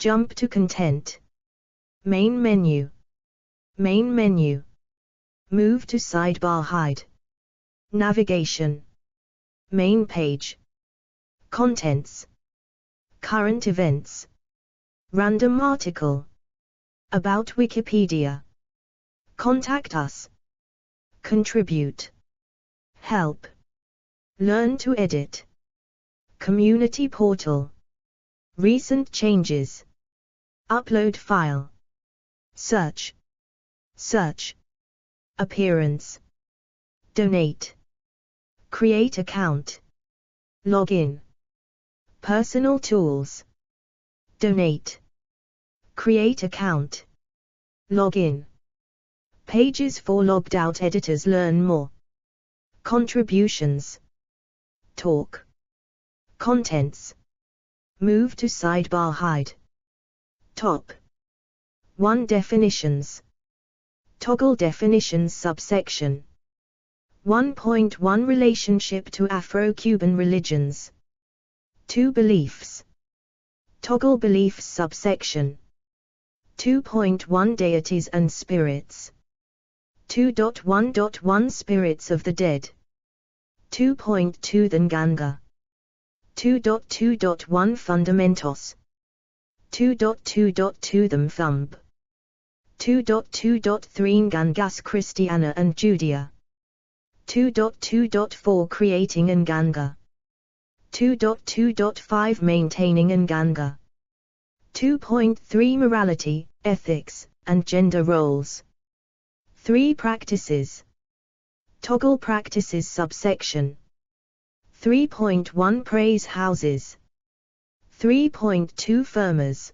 Jump to content. Main menu. Main menu. Move to sidebar hide. Navigation. Main page. Contents. Current events. Random article. About Wikipedia. Contact us. Contribute. Help. Learn to edit. Community portal. Recent changes. Upload file. Search. Search. Appearance. Donate. Create account. Login. Personal tools. Donate. Create account. Login. Pages for logged out editors. Learn more. Contributions. Talk. Contents. Move to sidebar hide. Top 1 Definitions. Toggle definitions subsection. 1.1 Relationship to Afro-Cuban religions. 2 Beliefs. Toggle beliefs subsection. 2.1 Deities and spirits. 2.1.1 Spirits of the dead. 2.2 The Nganga. 2.2.1 Fundamentos. 2.2.2 Them Thumb. 2.2.3 Ngangas Christiana and Judea. 2.2.4 Creating Nganga. 2.2.5 Maintaining Nganga. 2.3 Morality, Ethics, and Gender Roles. 3 Practices. Toggle practices subsection. 3.1 Praise houses. 3.2 Firmas.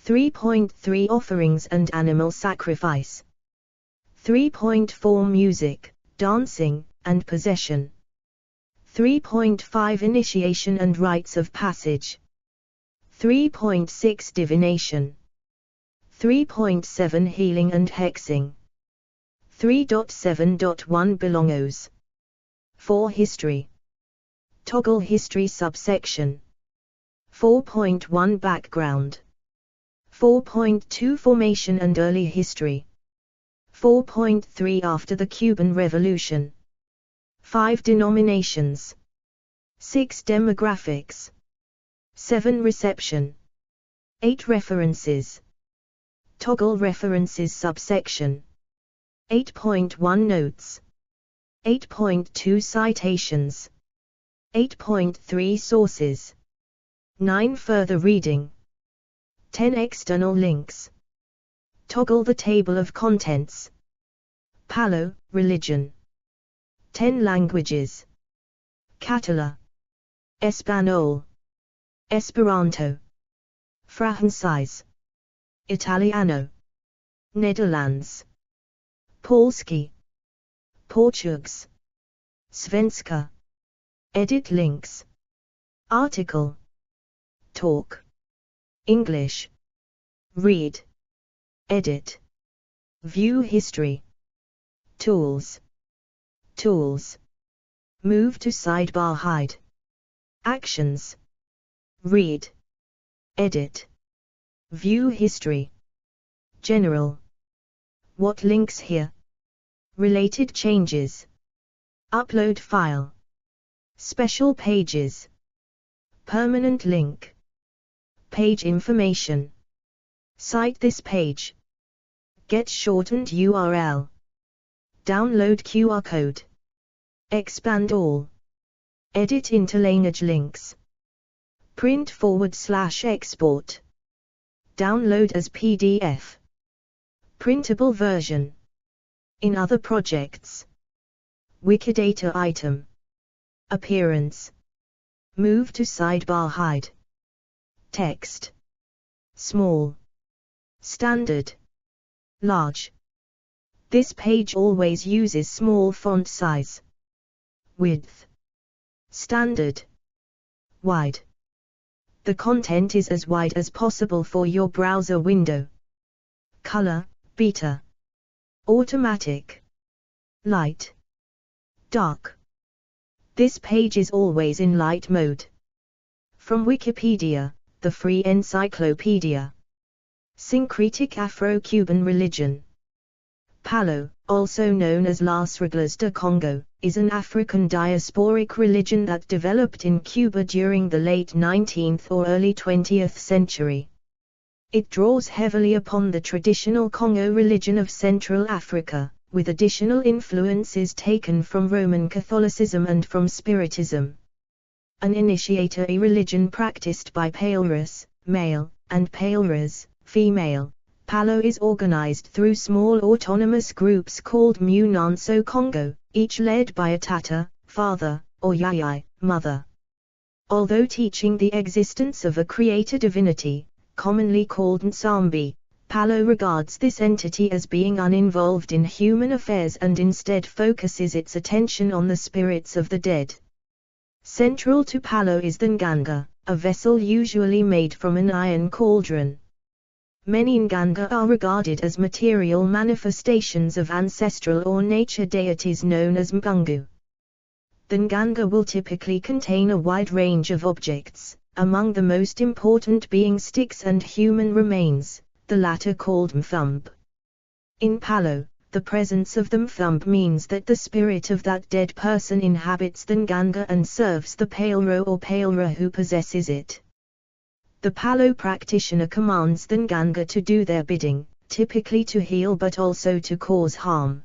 3.3 Offerings and animal sacrifice. 3.4 Music, dancing, and possession. 3.5 Initiation and rites of passage. 3.6 Divination. 3.7 Healing and hexing. 3.7.1 Belongos. 4 History. Toggle history subsection. 4.1 Background. 4.2 Formation and early history. 4.3 After the Cuban Revolution. 5 Denominations. 6 Demographics. 7 Reception. 8 References. Toggle references subsection. 8.1 Notes. 8.2 Citations. 8.3 Sources. 9 Further reading. 10 External links. Toggle the table of contents. Palo, religion. 10 languages. Catalan. Espanol. Esperanto. Francese. Italiano. Netherlands. Polski. Portuguese. Svenska. Edit links. Article. Talk. English. Read. Edit. View history. Tools. Tools. Move to sidebar hide. Actions. Read. Edit. View history. General. What links here? Related changes. Upload file. Special pages. Permanent link. Page information. Cite this page. Get shortened URL. Download QR code. Expand all. Edit interlineage links. Print /export. Download as PDF. Printable version. In other projects. Wikidata item. Appearance. Move to sidebar hide. Text. Small. Standard. Large. This page always uses small font size. Width. Standard. Wide. The content is as wide as possible for your browser window. Color, beta. Automatic. Light. Dark. This page is always in light mode. From Wikipedia, The Free Encyclopedia. Syncretic Afro-Cuban religion. Palo, also known as Las Reglas de Congo, is an African diasporic religion that developed in Cuba during the late 19th or early 20th century. It draws heavily upon the traditional Congo religion of Central Africa, with additional influences taken from Roman Catholicism and from Spiritism. An initiatory religion practiced by Paleras, male, and Paleras, female. Palo is organized through small autonomous groups called Munanso Congo, each led by a tata, father, or yayai, mother. Although teaching the existence of a creator divinity, commonly called Nsambi, Palo regards this entity as being uninvolved in human affairs and instead focuses its attention on the spirits of the dead. Central to Palo is the nganga, a vessel usually made from an iron cauldron. Many nganga are regarded as material manifestations of ancestral or nature deities known as mgungu. The nganga will typically contain a wide range of objects, among the most important being sticks and human remains, the latter called mthumb. In Palo, the presence of the mthumb means that the spirit of that dead person inhabits the nganga and serves the palero or palera who possesses it. The Palo practitioner commands the nganga to do their bidding, typically to heal but also to cause harm.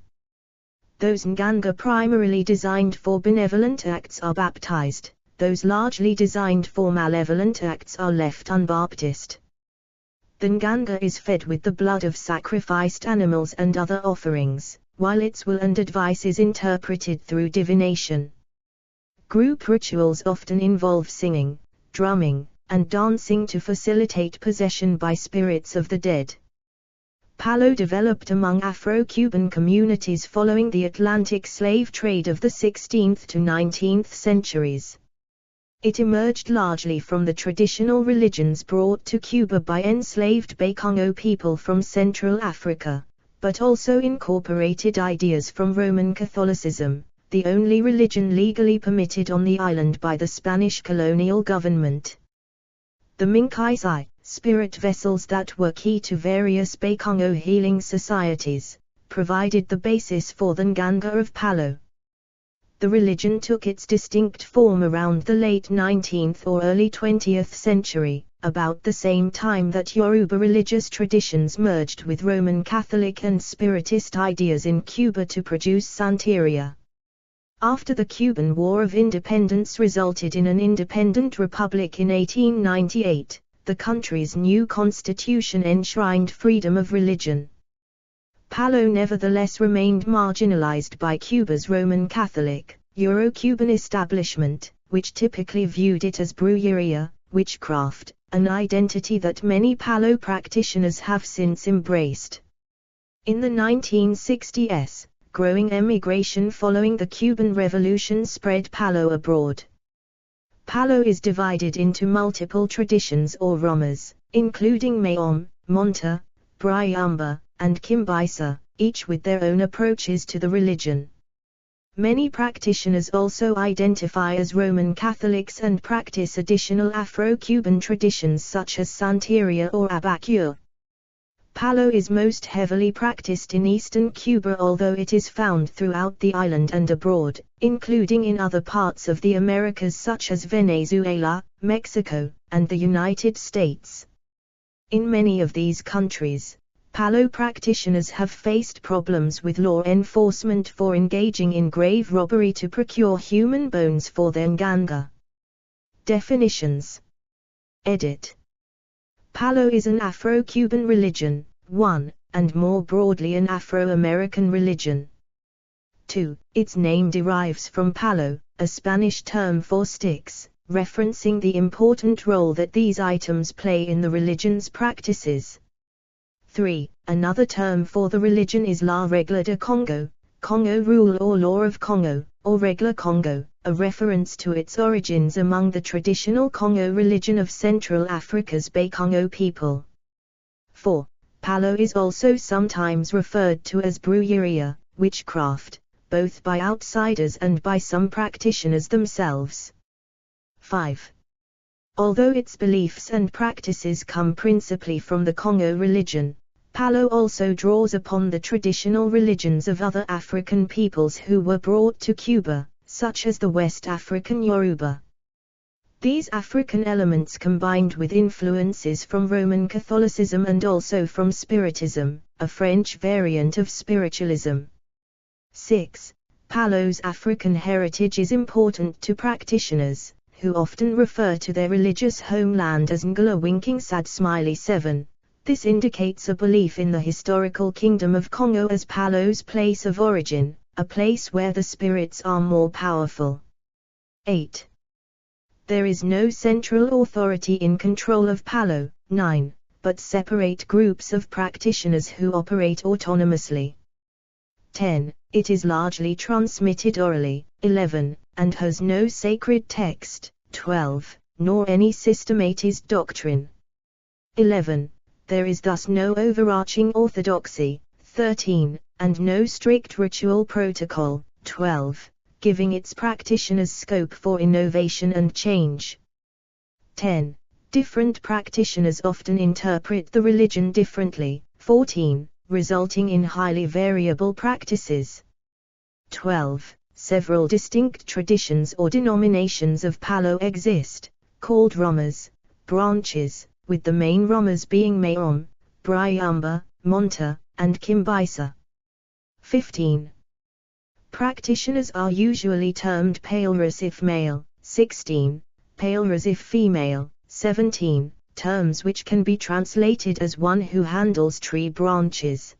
Those nganga primarily designed for benevolent acts are baptized, those largely designed for malevolent acts are left unbaptized. The nganga is fed with the blood of sacrificed animals and other offerings, while its will and advice is interpreted through divination. Group rituals often involve singing, drumming, and dancing to facilitate possession by spirits of the dead. Palo developed among Afro-Cuban communities following the Atlantic slave trade of the 16th to 19th centuries. It emerged largely from the traditional religions brought to Cuba by enslaved Bakongo people from Central Africa, but also incorporated ideas from Roman Catholicism, the only religion legally permitted on the island by the Spanish colonial government. The Minkaisai, spirit vessels that were key to various Bakongo healing societies, provided the basis for the nganga of Palo. The religion took its distinct form around the late 19th or early 20th century, about the same time that Yoruba religious traditions merged with Roman Catholic and Spiritist ideas in Cuba to produce Santeria. After the Cuban War of Independence resulted in an independent republic in 1898, the country's new constitution enshrined freedom of religion. Palo nevertheless remained marginalized by Cuba's Roman Catholic, Euro-Cuban establishment, which typically viewed it as brujeria, witchcraft, an identity that many Palo practitioners have since embraced. In the 1960s, growing emigration following the Cuban Revolution spread Palo abroad. Palo is divided into multiple traditions or ramas, including Mayom, Monta, Briamba, and Kimbaisa, each with their own approaches to the religion. Many practitioners also identify as Roman Catholics and practice additional Afro-Cuban traditions such as Santeria or Abacure. Palo is most heavily practiced in eastern Cuba, although it is found throughout the island and abroad, including in other parts of the Americas such as Venezuela, Mexico, and the United States. In many of these countries, Palo practitioners have faced problems with law enforcement for engaging in grave robbery to procure human bones for their nganga. Definitions. Edit. Palo is an Afro-Cuban religion, 1, and more broadly an Afro-American religion. 2. Its name derives from palo, a Spanish term for sticks, referencing the important role that these items play in the religion's practices. 3. Another term for the religion is La Regla de Congo, Congo rule or law of Congo, or Regla Congo, a reference to its origins among the traditional Congo religion of Central Africa's Bakongo people. 4. Palo is also sometimes referred to as brujeria, witchcraft, both by outsiders and by some practitioners themselves. 5. Although its beliefs and practices come principally from the Congo religion, Palo also draws upon the traditional religions of other African peoples who were brought to Cuba, such as the West African Yoruba. These African elements combined with influences from Roman Catholicism and also from Spiritism, a French variant of spiritualism. 6. Palo's African heritage is important to practitioners, who often refer to their religious homeland as Ngala winking sad smiley 7. This indicates a belief in the historical kingdom of Congo as Palo's place of origin, a place where the spirits are more powerful. 8. There is no central authority in control of Palo, 9, but separate groups of practitioners who operate autonomously. 10. It is largely transmitted orally, 11, and has no sacred text, 12, nor any systematized doctrine. 11. There is thus no overarching orthodoxy, 13, and no strict ritual protocol, 12, giving its practitioners scope for innovation and change. 10. Different practitioners often interpret the religion differently, 14, resulting in highly variable practices. 12. Several distinct traditions or denominations of Palo exist, called Romas, branches, with the main Romas being Mayom, Bryamba, Monta, and Kimbisa. 15. Practitioners are usually termed Paleras if male, 16, Paleras if female, 17, terms which can be translated as one who handles tree branches.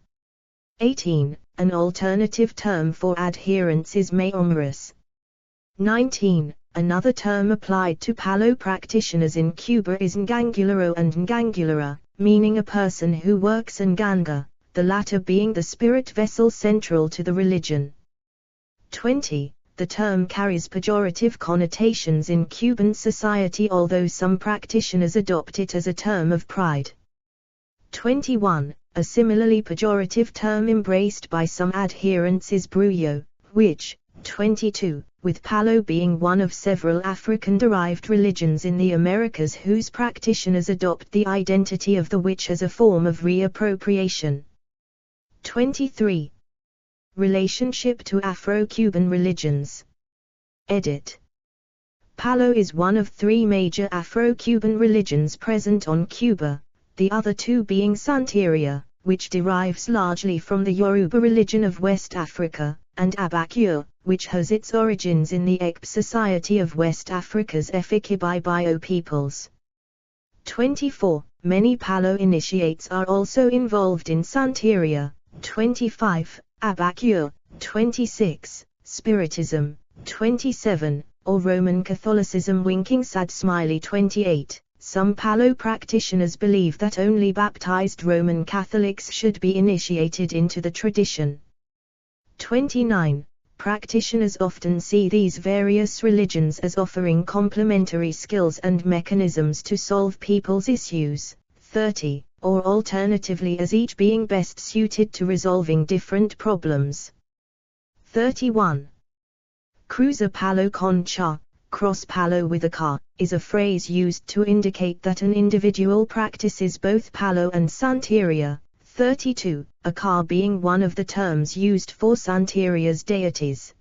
18. An alternative term for adherents is Mayomras. 19. Another term applied to Palo practitioners in Cuba is Ngangularo and Ngangulara, meaning a person who works Nganga, the latter being the spirit vessel central to the religion. 20. The term carries pejorative connotations in Cuban society, although some practitioners adopt it as a term of pride. 21. A similarly pejorative term embraced by some adherents is bruyo, which, 22, with Palo being one of several African-derived religions in the Americas whose practitioners adopt the identity of the witch as a form of reappropriation. 23. Relationship to Afro-Cuban religions. Edit. Palo is one of three major Afro-Cuban religions present on Cuba, the other two being Santeria, which derives largely from the Yoruba religion of West Africa, and Abakur, which has its origins in the Ekpe Society of West Africa's Efik-Ibibio peoples. 24. Many Palo initiates are also involved in Santeria. 25. Abakur, 26, Spiritism, 27, or Roman Catholicism winking sad smiley 28. Some Palo practitioners believe that only baptized Roman Catholics should be initiated into the tradition. 29. Practitioners often see these various religions as offering complementary skills and mechanisms to solve people's issues. 30. Or alternatively as each being best suited to resolving different problems. 31. Cruza Palo con cha, cross Palo with a car, is a phrase used to indicate that an individual practices both Palo and Santeria. 32. A car being one of the terms used for Santeria's deities.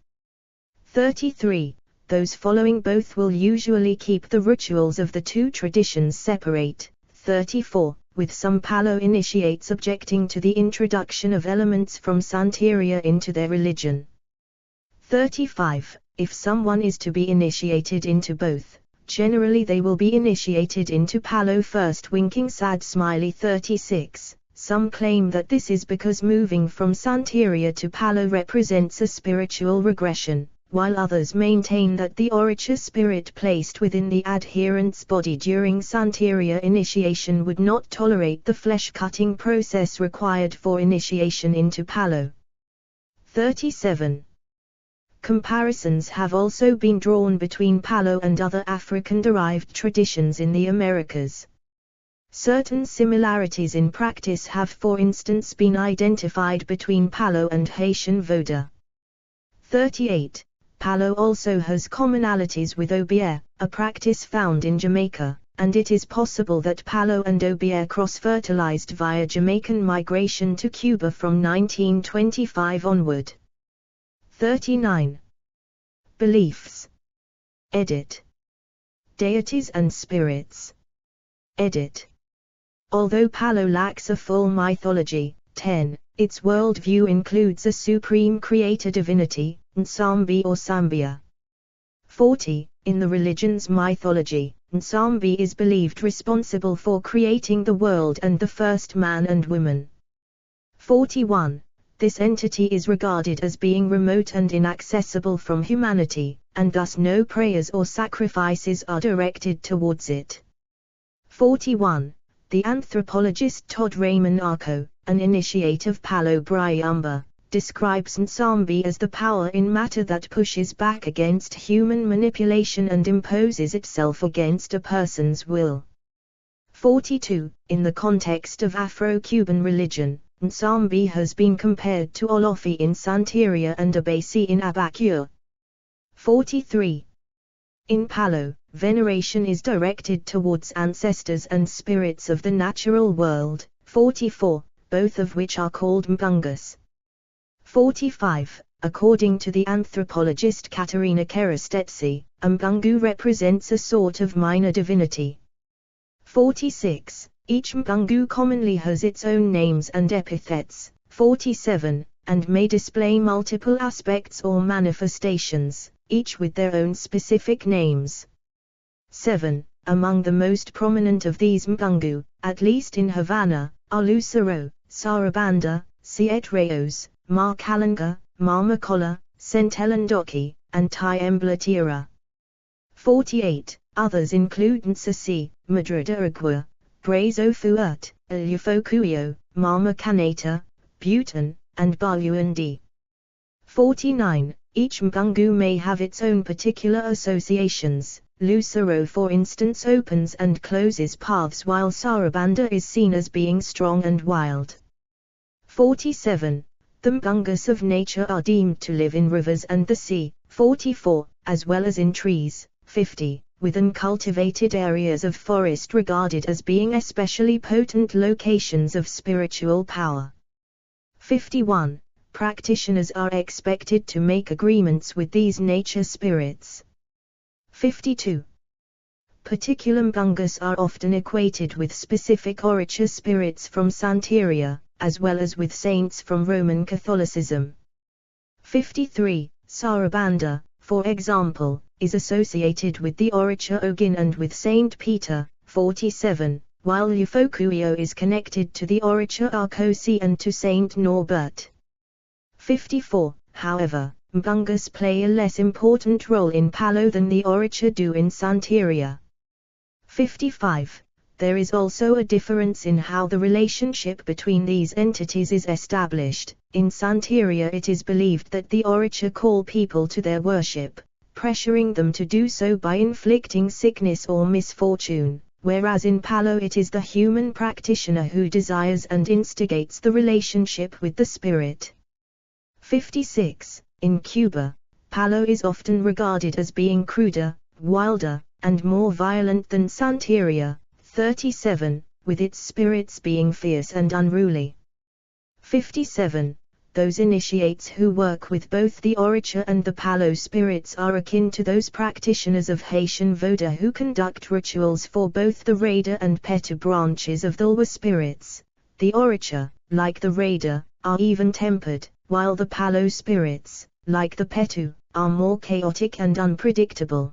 33. Those following both will usually keep the rituals of the two traditions separate. 34. With some Palo initiates objecting to the introduction of elements from Santeria into their religion. 35. If someone is to be initiated into both, generally they will be initiated into Palo first winking sad smiley 36. Some claim that this is because moving from Santeria to Palo represents a spiritual regression, while others maintain that the Oricha spirit placed within the adherent's body during Santeria initiation would not tolerate the flesh-cutting process required for initiation into Palo. 37. Comparisons have also been drawn between Palo and other African-derived traditions in the Americas. Certain similarities in practice have for instance been identified between Palo and Haitian Voda. 38. Palo also has commonalities with Obeah, a practice found in Jamaica, and it is possible that Palo and Obeah cross-fertilized via Jamaican migration to Cuba from 1925 onward. 39. Beliefs. Edit. Deities and spirits. Edit. Although Palo lacks a full mythology, 10, its worldview includes a supreme creator divinity, Nsambi or Sambia. 40. In the religion's mythology, Nsambi is believed responsible for creating the world and the first man and woman. 41. This entity is regarded as being remote and inaccessible from humanity, and thus no prayers or sacrifices are directed towards it. 41. The anthropologist Todd Raymond Arco, an initiate of Palo Briamba, describes Nsambi as the power in matter that pushes back against human manipulation and imposes itself against a person's will. 42. In the context of Afro-Cuban religion, Nsambi has been compared to Olofi in Santeria and Abasi in Abakuya. 43. In Palo, veneration is directed towards ancestors and spirits of the natural world, 44, both of which are called Mbungus. 45. According to the anthropologist Katerina Kerastetsi, Mbungu represents a sort of minor divinity. 46. Each Mbungu commonly has its own names and epithets, 47, and may display multiple aspects or manifestations, each with their own specific names. 7. Among the most prominent of these Mbungu, at least in Havana, are Lucero, Sarabanda, Siete Rayos, Ma Kalanga, Ma Makola, Sentelandoki, and Tiemblatira. 48. Others include Nsasi, Madridaragua, Brazo Fuert, Ilyafokuyo, Mama Kanata, Butan, and Baluandi. 49. Each Mbungu may have its own particular associations. Lucero for instance opens and closes paths while Sarabanda is seen as being strong and wild. 47. The Mbungus of nature are deemed to live in rivers and the sea, 44, as well as in trees, 50, with uncultivated areas of forest regarded as being especially potent locations of spiritual power. 51. Practitioners are expected to make agreements with these nature spirits. 52. Particular Mbungus are often equated with specific orature spirits from Santeria, as well as with saints from Roman Catholicism. 53. Sarabanda, for example, is associated with the orature Ogin and with Saint Peter, 47, while Ufokuyo is connected to the orature Arkosi and to Saint Norbert. 54. However, Mbungus play a less important role in Palo than the orature do in Santeria. 55. There is also a difference in how the relationship between these entities is established. In Santeria it is believed that the orature call people to their worship, pressuring them to do so by inflicting sickness or misfortune, whereas in Palo it is the human practitioner who desires and instigates the relationship with the spirit. 56. In Cuba, Palo is often regarded as being cruder, wilder, and more violent than Santeria, 37, with its spirits being fierce and unruly. 57. Those initiates who work with both the orature and the Palo spirits are akin to those practitioners of Haitian Voda who conduct rituals for both the Rada and Petu branches of the Lwa spirits. The orature, like the Rada, are even-tempered, while the Palo spirits, like the Petu, are more chaotic and unpredictable.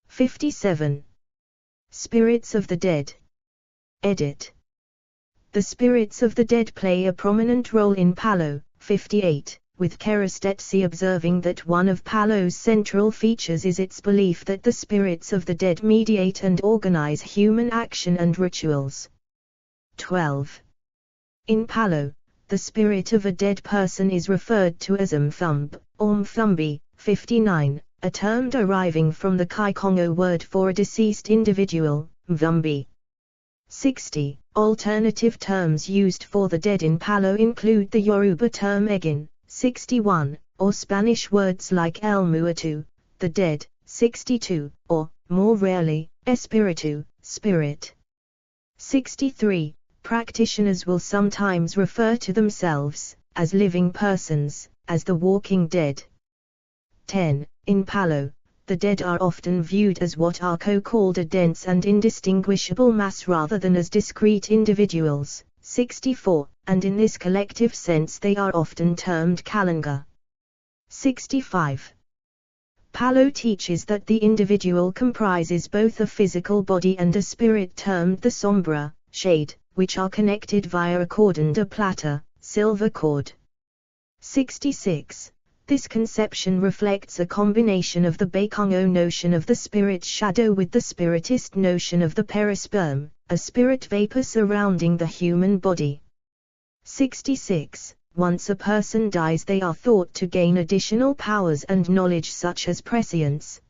57. Spirits of the Dead. Edit. The spirits of the dead play a prominent role in Palo, 58, with Kerastetsi observing that one of Palo's central features is its belief that the spirits of the dead mediate and organize human action and rituals. 12. In Palo, the spirit of a dead person is referred to as Mthumb, or Mthumbi, 59, a term deriving from the Kikongo word for a deceased individual, Mvumbi. 60. Alternative terms used for the dead in Palo include the Yoruba term Egin, 61, or Spanish words like El Muerto, the dead, 62, or, more rarely, Espiritu, spirit. 63. Practitioners will sometimes refer to themselves, as living persons, as the walking dead. 10. In Palo, the dead are often viewed as what are called a dense and indistinguishable mass rather than as discrete individuals. 64. And in this collective sense they are often termed kalanga. 65. Palo teaches that the individual comprises both a physical body and a spirit termed the sombra, shade, which are connected via a cordon de plata, silver cord. 66. This conception reflects a combination of the Baikongo notion of the spirit shadow with the spiritist notion of the perisperm, a spirit vapor surrounding the human body. 66. Once a person dies they are thought to gain additional powers and knowledge such as prescience.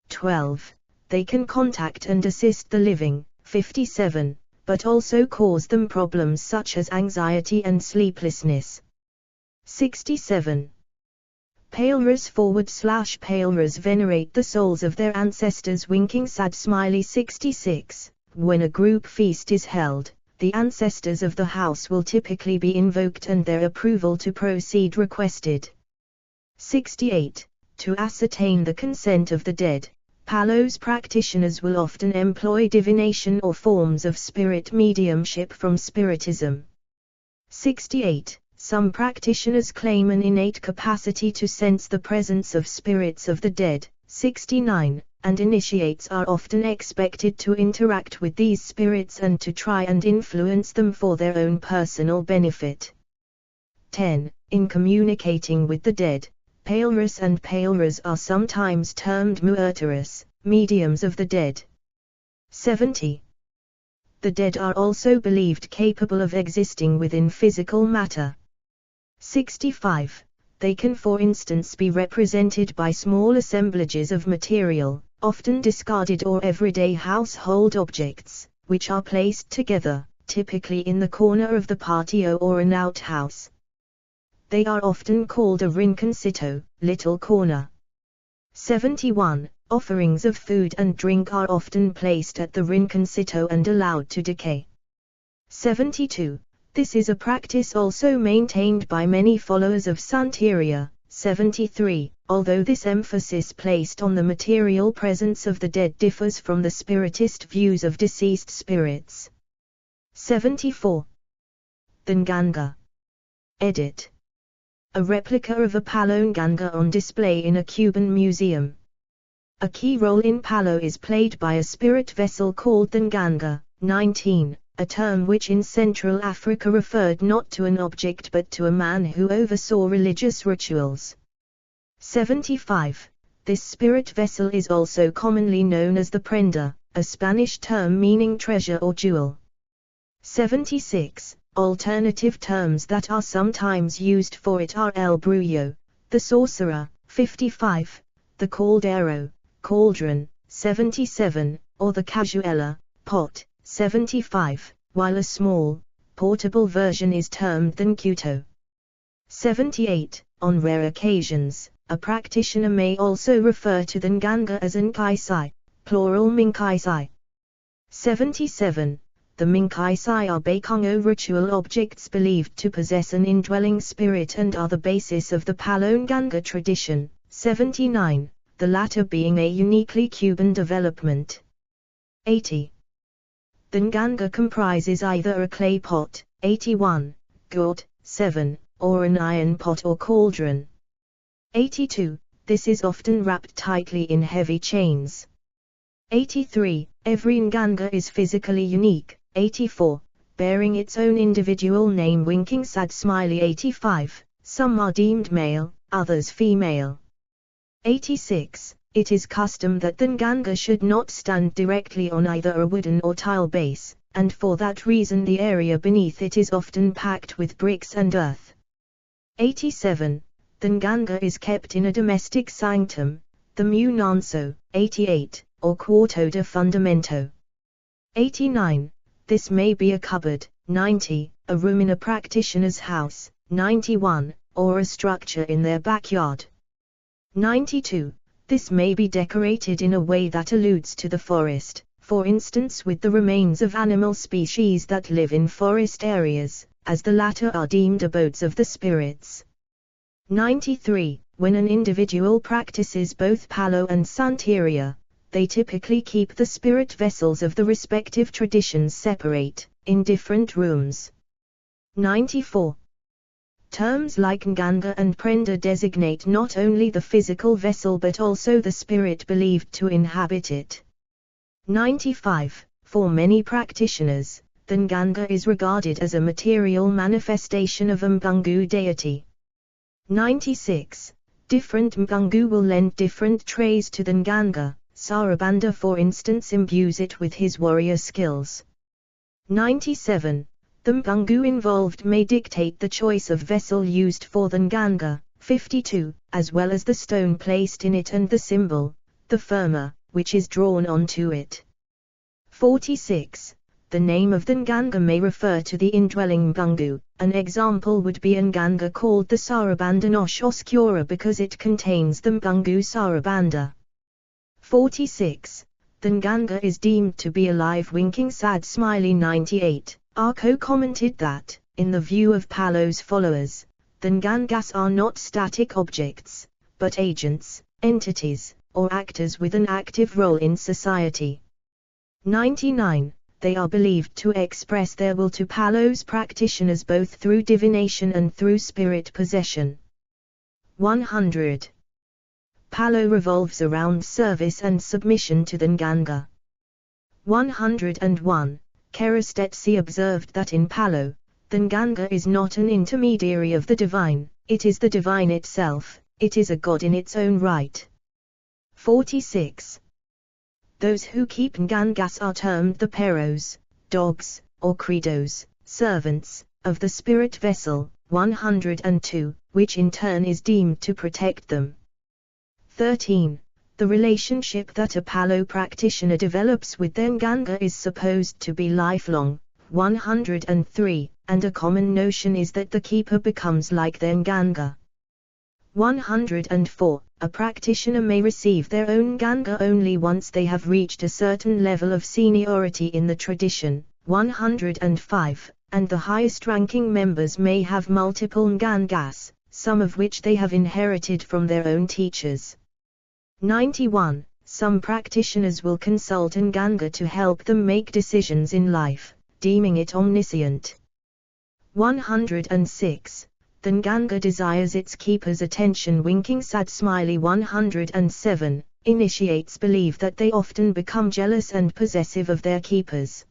12. They can contact and assist the living. 57. But also cause them problems such as anxiety and sleeplessness. 67. Palras/Palras venerate the souls of their ancestors winking sad smiley. 66. When a group feast is held, the ancestors of the house will typically be invoked and their approval to proceed requested. 68. To ascertain the consent of the dead, Palo's practitioners will often employ divination or forms of spirit mediumship from spiritism. 68. Some practitioners claim an innate capacity to sense the presence of spirits of the dead. 69. And initiates are often expected to interact with these spirits and to try and influence them for their own personal benefit. 10. In communicating with the dead, Palras and Palras are sometimes termed muerteras, mediums of the dead. 70. The dead are also believed capable of existing within physical matter. 65. They can for instance be represented by small assemblages of material, often discarded or everyday household objects, which are placed together, typically in the corner of the patio or an outhouse. They are often called a rinconcito, little corner. 71. Offerings of food and drink are often placed at the rinconcito and allowed to decay. 72. This is a practice also maintained by many followers of Santeria. 73. Although this emphasis placed on the material presence of the dead differs from the spiritist views of deceased spirits. 74. The Nganga. Edit. A replica of a Palo Nganga on display in a Cuban museum. A key role in Palo is played by a spirit vessel called the Nganga. 19. A term which in Central Africa referred not to an object but to a man who oversaw religious rituals. 75. This spirit vessel is also commonly known as the prenda, a Spanish term meaning treasure or jewel. 76. Alternative terms that are sometimes used for it are el brujo, the sorcerer. 55. The caldero, cauldron. 77. Or the cazuela, pot. 75, while a small, portable version is termed the ncuto. 78. On rare occasions, a practitioner may also refer to the Nganga as Nkaisai, plural Minkaisai. 77. The Minkaisai are Baikongo ritual objects believed to possess an indwelling spirit and are the basis of the Palo Nganga tradition. 79. The latter being a uniquely Cuban development. 80. The Nganga comprises either a clay pot, 81, gourd, 7, or an iron pot or cauldron. 82. This is often wrapped tightly in heavy chains. 83. Every Nganga is physically unique. 84. Bearing its own individual name winking sad smiley. 85. Some are deemed male, others female. 86. It is custom that the Nganga should not stand directly on either a wooden or tile base, and for that reason the area beneath it is often packed with bricks and earth. 87. The Nganga is kept in a domestic sanctum, the Munanso. 88. Or quarto de fundamento. 89. This may be a cupboard. 90. A room in a practitioner's house. 91. Or a structure in their backyard. 92. This may be decorated in a way that alludes to the forest, for instance with the remains of animal species that live in forest areas, as the latter are deemed abodes of the spirits. 93. When an individual practices both Palo and Santeria, they typically keep the spirit vessels of the respective traditions separate, in different rooms. 94. Terms like Nganga and Prenda designate not only the physical vessel but also the spirit believed to inhabit it. 95. For many practitioners, the Nganga is regarded as a material manifestation of a Mgungu deity. 96. Different Mgungu will lend different traits to the Nganga. Sarabanda for instance imbues it with his warrior skills. 97. The Mgungu involved may dictate the choice of vessel used for the Nganga. 52. As well as the stone placed in it and the symbol, the firma, which is drawn onto it. 46. The name of the Nganga may refer to the indwelling Mgungu. An example would be a Nganga called the Sarabanda Nosh Oscura because it contains the Mgungu Sarabanda. 46. The Nganga is deemed to be alive winking sad smiley. 98. Arco commented that, in the view of Palo's followers, the Ngangas are not static objects, but agents, entities, or actors with an active role in society. 99. They are believed to express their will to Palo's practitioners both through divination and through spirit possession. 100. Palo revolves around service and submission to the Nganga. 101. Kerastetsi observed that in Palo, the Nganga is not an intermediary of the divine, it is the divine itself, it is a god in its own right. 46. Those who keep Ngangas are termed the peros, dogs, or credos, servants, of the spirit vessel. 102, which in turn is deemed to protect them. 13. The relationship that a Palo practitioner develops with their Nganga is supposed to be lifelong. 103, and a common notion is that the keeper becomes like their Nganga. 104. A practitioner may receive their own Nganga only once they have reached a certain level of seniority in the tradition. 105. And the highest-ranking members may have multiple Ngangas, some of which they have inherited from their own teachers. 91. Some practitioners will consult Nganga to help them make decisions in life, deeming it omniscient. 106. The Nganga desires its keeper's attention winking sad smiley. 107. Initiates believe that they often become jealous and possessive of their keepers.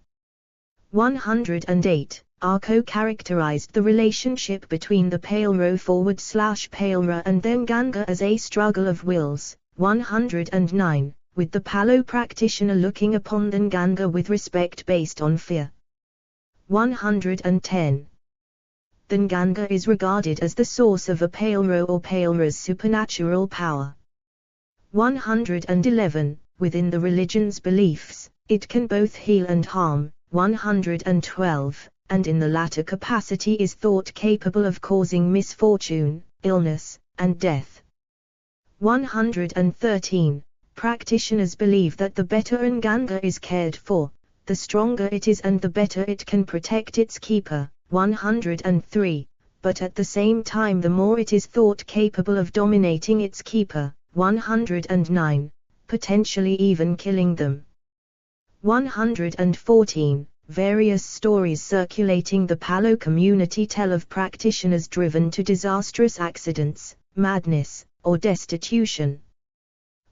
108. Arco characterized the relationship between the Palero/Palera and their Nganga as a struggle of wills. 109. With the Palo practitioner looking upon the Nganga with respect based on fear. 110. The Nganga is regarded as the source of a Palero or Palera's supernatural power. 111. Within the religion's beliefs, it can both heal and harm. 112. And in the latter capacity is thought capable of causing misfortune, illness, and death. 113. Practitioners believe that the better Nganga is cared for, the stronger it is and the better it can protect its keeper. 103. But at the same time the more it is thought capable of dominating its keeper. 109. Potentially even killing them. 114. Various stories circulating the Palo community tell of practitioners driven to disastrous accidents, madness, or destitution.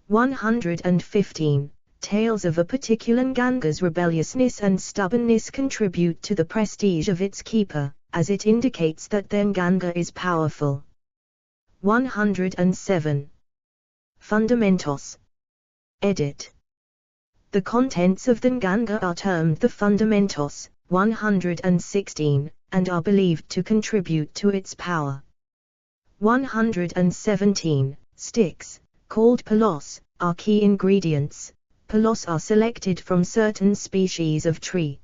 115. Tales of a particular Nganga's rebelliousness and stubbornness contribute to the prestige of its keeper, as it indicates that their Nganga is powerful. 107. Fundamentos. Edit. The contents of the Nganga are termed the fundamentos. 116, and are believed to contribute to its power. 117. Sticks, called palos, are key ingredients. Palos are selected from certain species of tree.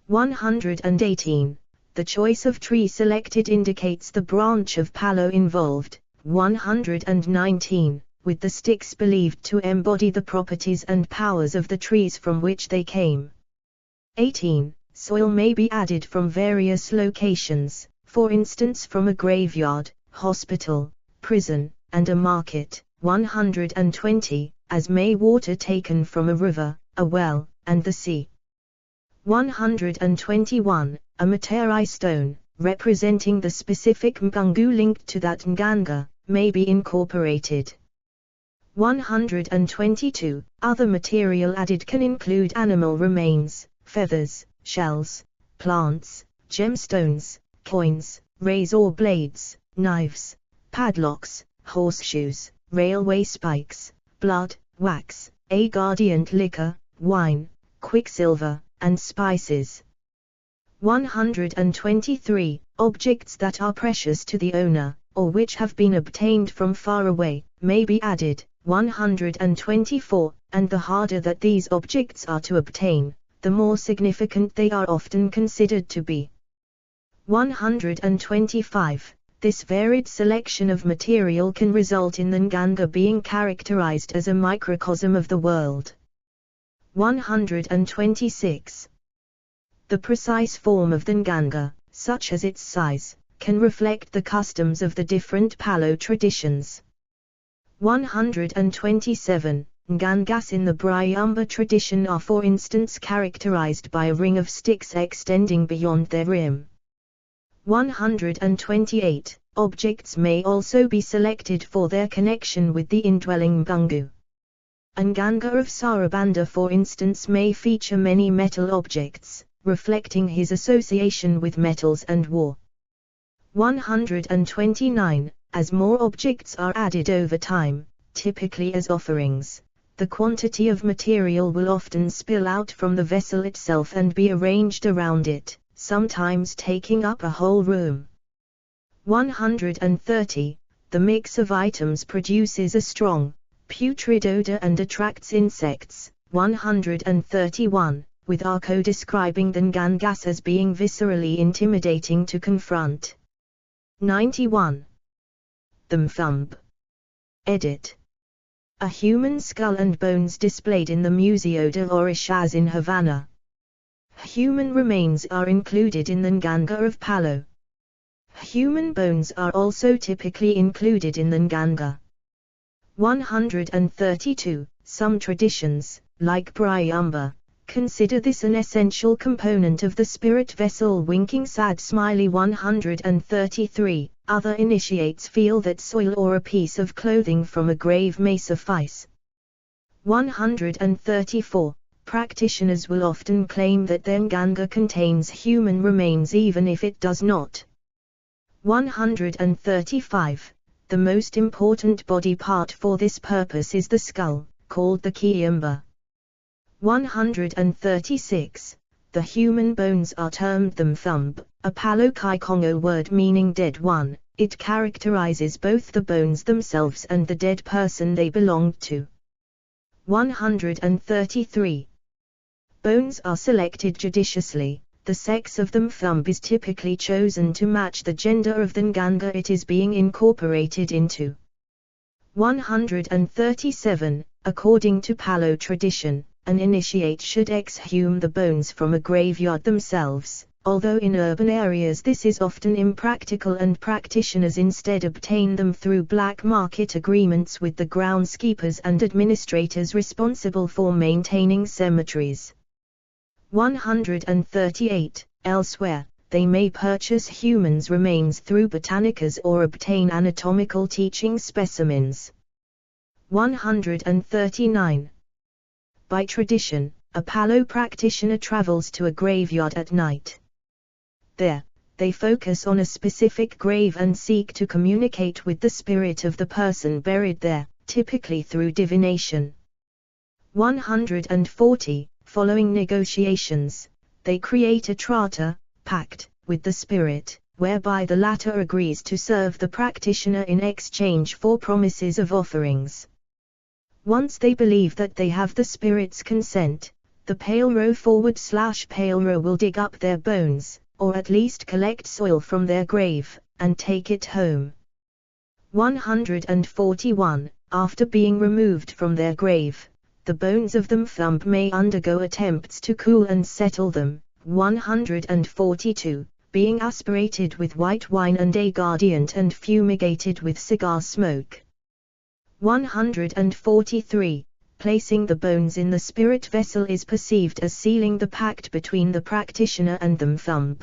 118. The choice of tree selected indicates the branch of Palo involved. 119. with the sticks believed to embody the properties and powers of the trees from which they came. 18. Soil may be added from various locations, for instance from a graveyard, hospital, prison, and a market. 120, as may water taken from a river, a well, and the sea. 121, a materai stone, representing the specific mgungu linked to that nganga, may be incorporated. 122, other material added can include animal remains, feathers, shells, plants, gemstones, coins, razor blades, knives, padlocks, horseshoes, railway spikes, blood, wax, aguardiente liquor, wine, quicksilver, and spices. 123, objects that are precious to the owner, or which have been obtained from far away, may be added. 124, and the harder that these objects are to obtain, the more significant they are often considered to be. 125, this varied selection of material can result in the nganga being characterized as a microcosm of the world. 126. The precise form of the nganga, such as its size, can reflect the customs of the different Palo traditions. 127. Ngangas in the Briamba tradition are for instance characterized by a ring of sticks extending beyond their rim. 128. Objects may also be selected for their connection with the indwelling Mgungu. A nganga of Sarabanda for instance may feature many metal objects, reflecting his association with metals and war. 129. As more objects are added over time, typically as offerings, the quantity of material will often spill out from the vessel itself and be arranged around it, sometimes taking up a whole room. 130. The mix of items produces a strong, putrid odor and attracts insects. 131. With Arco describing the ngangas as being viscerally intimidating to confront. 91. The mfumb. Edit. A human skull and bones displayed in the Museo de Orishas in Havana. Human remains are included in the nganga of Palo. Human bones are also typically included in the nganga. 132. Some traditions, like Briamba, consider this an essential component of the spirit vessel. Winking sad smiley. 133. Other initiates feel that soil or a piece of clothing from a grave may suffice. 134. Practitioners will often claim that their nganga contains human remains even if it does not. 135. The most important body part for this purpose is the skull, called the kiimba. 136. The human bones are termed the mfumb, a Palo Kikongo word meaning dead one. It characterizes both the bones themselves and the dead person they belonged to. 133. Bones are selected judiciously. The sex of the mfumb is typically chosen to match the gender of the nganga it is being incorporated into. 137. According to Palo tradition, an initiate should exhume the bones from a graveyard themselves, although in urban areas this is often impractical and practitioners instead obtain them through black market agreements with the groundskeepers and administrators responsible for maintaining cemeteries. 138. Elsewhere, they may purchase humans' remains through botanicas or obtain anatomical teaching specimens. 139. By tradition, a Palo practitioner travels to a graveyard at night. There, they focus on a specific grave and seek to communicate with the spirit of the person buried there, typically through divination. 140. Following negotiations, they create a trata, pact, with the spirit, whereby the latter agrees to serve the practitioner in exchange for promises of offerings. Once they believe that they have the spirit's consent, the Palero/Palero will dig up their bones, or at least collect soil from their grave, and take it home. 141. after being removed from their grave, the bones of them thumb may undergo attempts to cool and settle them. 142, being aspirated with white wine and aguardiente and fumigated with cigar smoke. 143, placing the bones in the spirit vessel is perceived as sealing the pact between the practitioner and them thumb.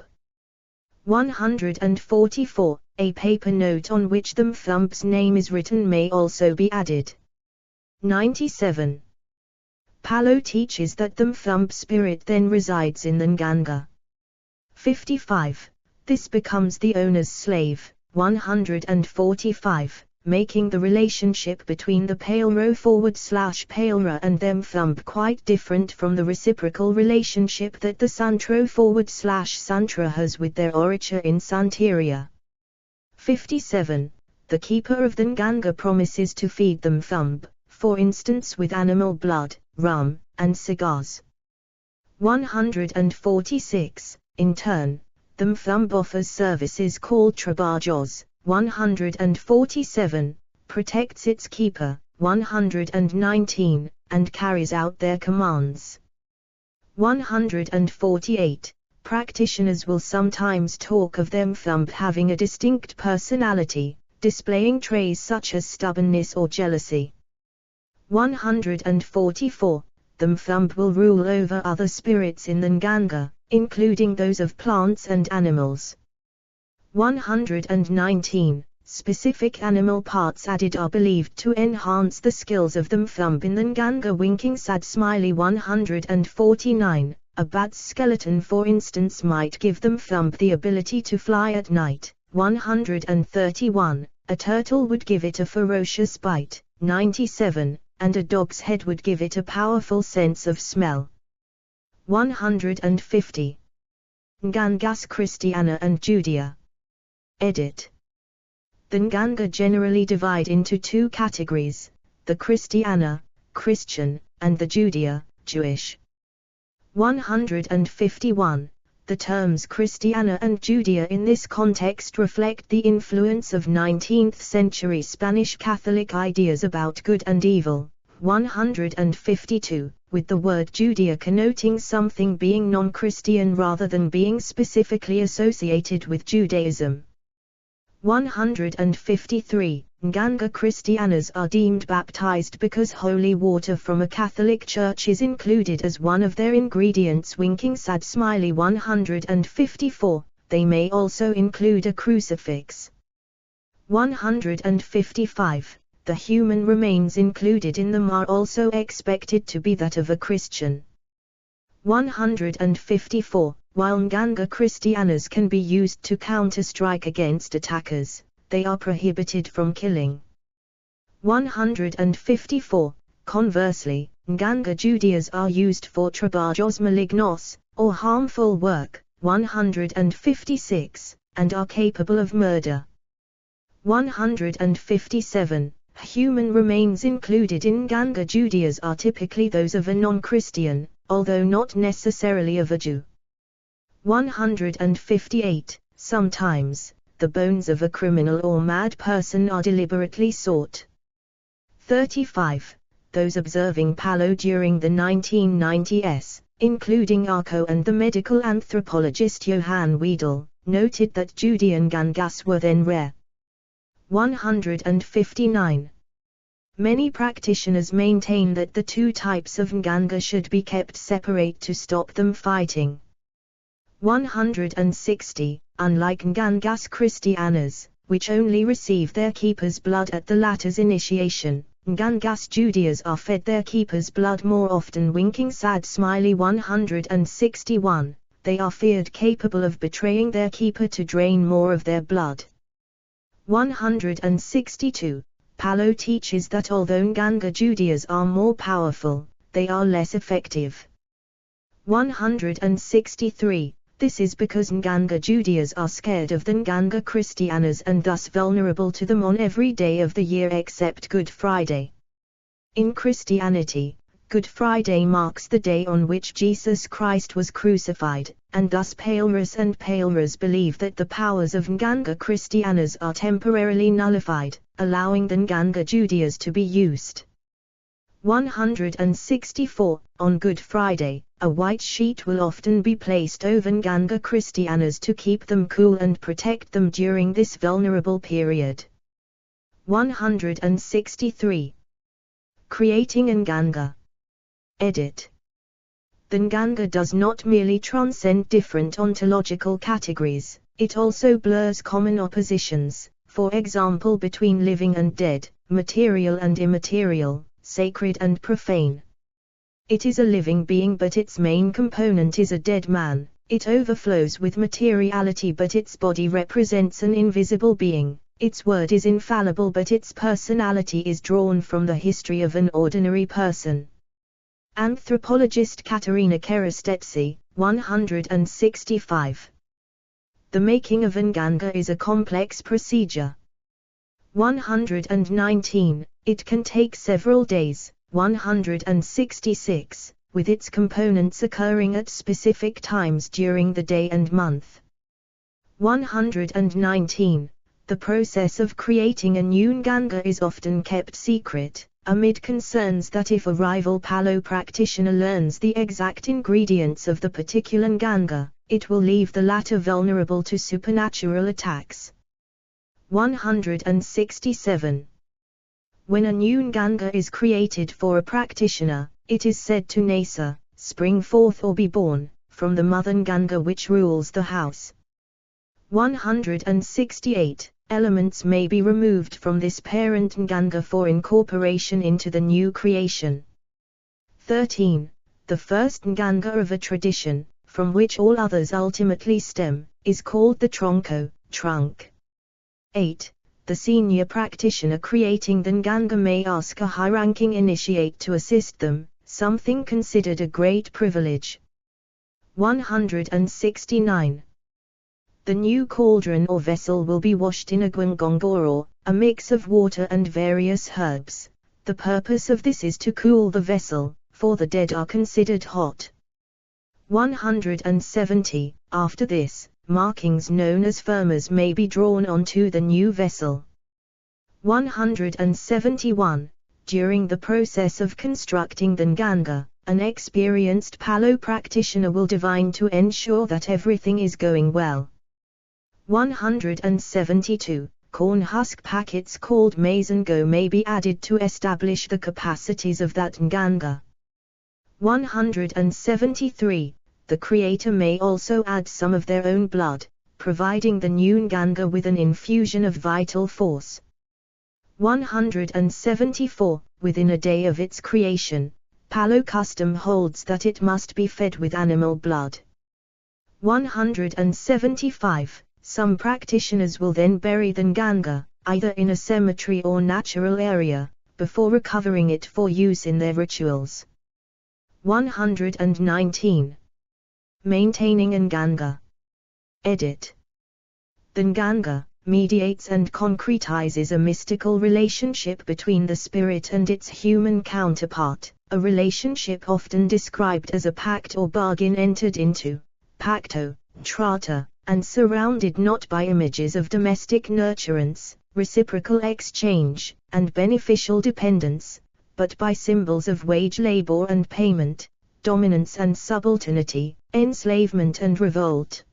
144, a paper note on which them thumb's name is written may also be added. 97. Palo teaches that them thumb spirit then resides in the Nganga. 55. This becomes the owner's slave. 145, making the relationship between the Palro /Palra and them thumb quite different from the reciprocal relationship that the Santro /Santra has with their oricha in Santeria. 57. The keeper of the Nganga promises to feed them thumb, for instance with animal blood, rum, and cigars. 146. In turn, them thumb offers services called trabajos. 147, protects its keeper. 119, and carries out their commands. 148, practitioners will sometimes talk of them thumb having a distinct personality, displaying traits such as stubbornness or jealousy. 144, them thumb will rule over other spirits in the Nganga, including those of plants and animals. 119. Specific animal parts added are believed to enhance the skills of them thumb in the Nganga winking sad smiley. 149. A bat's skeleton for instance might give them thumb the ability to fly at night. 131. A turtle would give it a ferocious bite. 97. And a dog's head would give it a powerful sense of smell. 150. Ngangas Christiana and Judea. Edit. The Nganga generally divide into two categories, the Christiana, Christian, and the Judea, Jewish. 151. The terms Christiana and Judea in this context reflect the influence of 19th-century Spanish Catholic ideas about good and evil. 152. With the word Judea connoting something being non-Christian rather than being specifically associated with Judaism. 153. Nganga Christianas are deemed baptized because holy water from a Catholic church is included as one of their ingredients. Winking sad smiley. 154. They may also include a crucifix. 155. The human remains included in them are also expected to be that of a Christian. 154. While Nganga Christianas can be used to counter-strike against attackers, they are prohibited from killing. 154. Conversely, Nganga Judeas are used for trabajos malignos, or harmful work. 156, and are capable of murder. 157. Human remains included in Nganga Judeas are typically those of a non-Christian, although not necessarily of a Jew. 158. Sometimes, the bones of a criminal or mad person are deliberately sought. 35. Those observing Palo during the 1990s, including Arco and the medical anthropologist Johann Weidel, noted that Judean Ngangas were then rare. 159. Many practitioners maintain that the two types of Nganga should be kept separate to stop them fighting. 160. Unlike Ngangas Christianas, which only receive their keeper's blood at the latter's initiation, Ngangas Judeas are fed their keeper's blood more often. Winking sad smiley. 161. They are feared capable of betraying their keeper to drain more of their blood. 162. Palo teaches that although Nganga Judeas are more powerful, they are less effective. 163. This is because Nganga Judeas are scared of the Nganga Christianas and thus vulnerable to them on every day of the year except Good Friday. In Christianity, Good Friday marks the day on which Jesus Christ was crucified, and thus Palras and Palras believe that the powers of Nganga Christianas are temporarily nullified, allowing the Nganga Judiyas to be used. 164. On Good Friday, a white sheet will often be placed over Nganga Christianas to keep them cool and protect them during this vulnerable period. 163. Creating Nganga. Edit. The Nganga does not merely transcend different ontological categories, it also blurs common oppositions, for example between living and dead, material and immaterial, sacred and profane. It is a living being but its main component is a dead man, it overflows with materiality but its body represents an invisible being, its word is infallible but its personality is drawn from the history of an ordinary person. Anthropologist Katerina Kerastetsi, 165. The making of Nganga is a complex procedure. 119. It can take several days. 166, with its components occurring at specific times during the day and month. 119. The process of creating a new Nganga is often kept secret, amid concerns that if a rival Palo practitioner learns the exact ingredients of the particular Nganga, it will leave the latter vulnerable to supernatural attacks. 167. When a new Nganga is created for a practitioner, it is said to nasa, spring forth or be born, from the mother Nganga which rules the house. 168. Elements may be removed from this parent Nganga for incorporation into the new creation. 13. The first Nganga of a tradition, from which all others ultimately stem, is called the tronco, trunk. 8. The senior practitioner creating the Nganga may ask a high-ranking initiate to assist them, something considered a great privilege. 169. The new cauldron or vessel will be washed in a gwangongoro, a mix of water and various herbs. The purpose of this is to cool the vessel, for the dead are considered hot. 170. After this, markings known as firmas may be drawn onto the new vessel. 171. During the process of constructing the Nganga, an experienced Palo practitioner will divine to ensure that everything is going well. 172. Corn husk packets called maize-ngo may be added to establish the capacities of that Nganga. 173. The creator may also add some of their own blood, providing the new Nganga with an infusion of vital force. 174. Within a day of its creation, Palo custom holds that it must be fed with animal blood. 175. Some practitioners will then bury the Nganga, either in a cemetery or natural area, before recovering it for use in their rituals. 119. Maintaining Nganga. Edit. The Nganga mediates and concretizes a mystical relationship between the spirit and its human counterpart, a relationship often described as a pact or bargain entered into, pacto, trata, and surrounded not by images of domestic nurturance, reciprocal exchange, and beneficial dependence, but by symbols of wage labor and payment, dominance and subalternity, enslavement and revolt.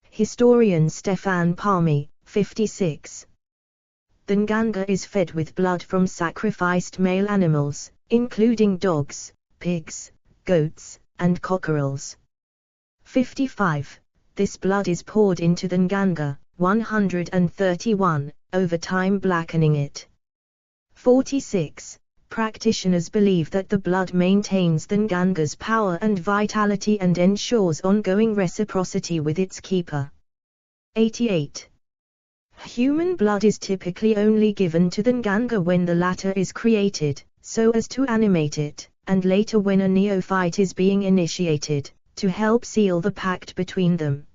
Historian Stefan Palmi, 56. The Nganga is fed with blood from sacrificed male animals, including dogs, pigs, goats, and cockerels. 55. This blood is poured into the Nganga, 131, over time blackening it. 46. Practitioners believe that the blood maintains the Nganga's power and vitality and ensures ongoing reciprocity with its keeper. 88. Human blood is typically only given to the Nganga when the latter is created, so as to animate it, and later when a neophyte is being initiated, to help seal the pact between them.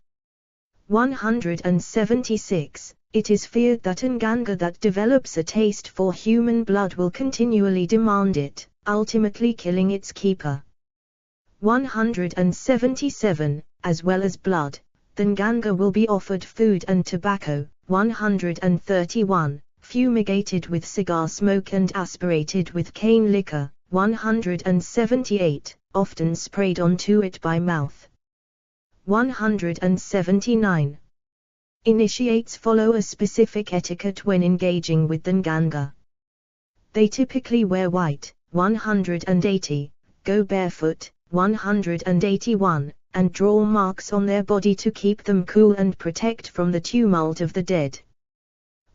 176. It is feared that a Nganga that develops a taste for human blood will continually demand it, ultimately killing its keeper. 177. As well as blood, the Nganga will be offered food and tobacco. 131. fumigated with cigar smoke and aspirated with cane liquor. 178, often sprayed onto it by mouth. 179. Initiates follow a specific etiquette when engaging with the nganga. They typically wear white. 180, go barefoot. 181, and draw marks on their body to keep them cool and protect from the tumult of the dead.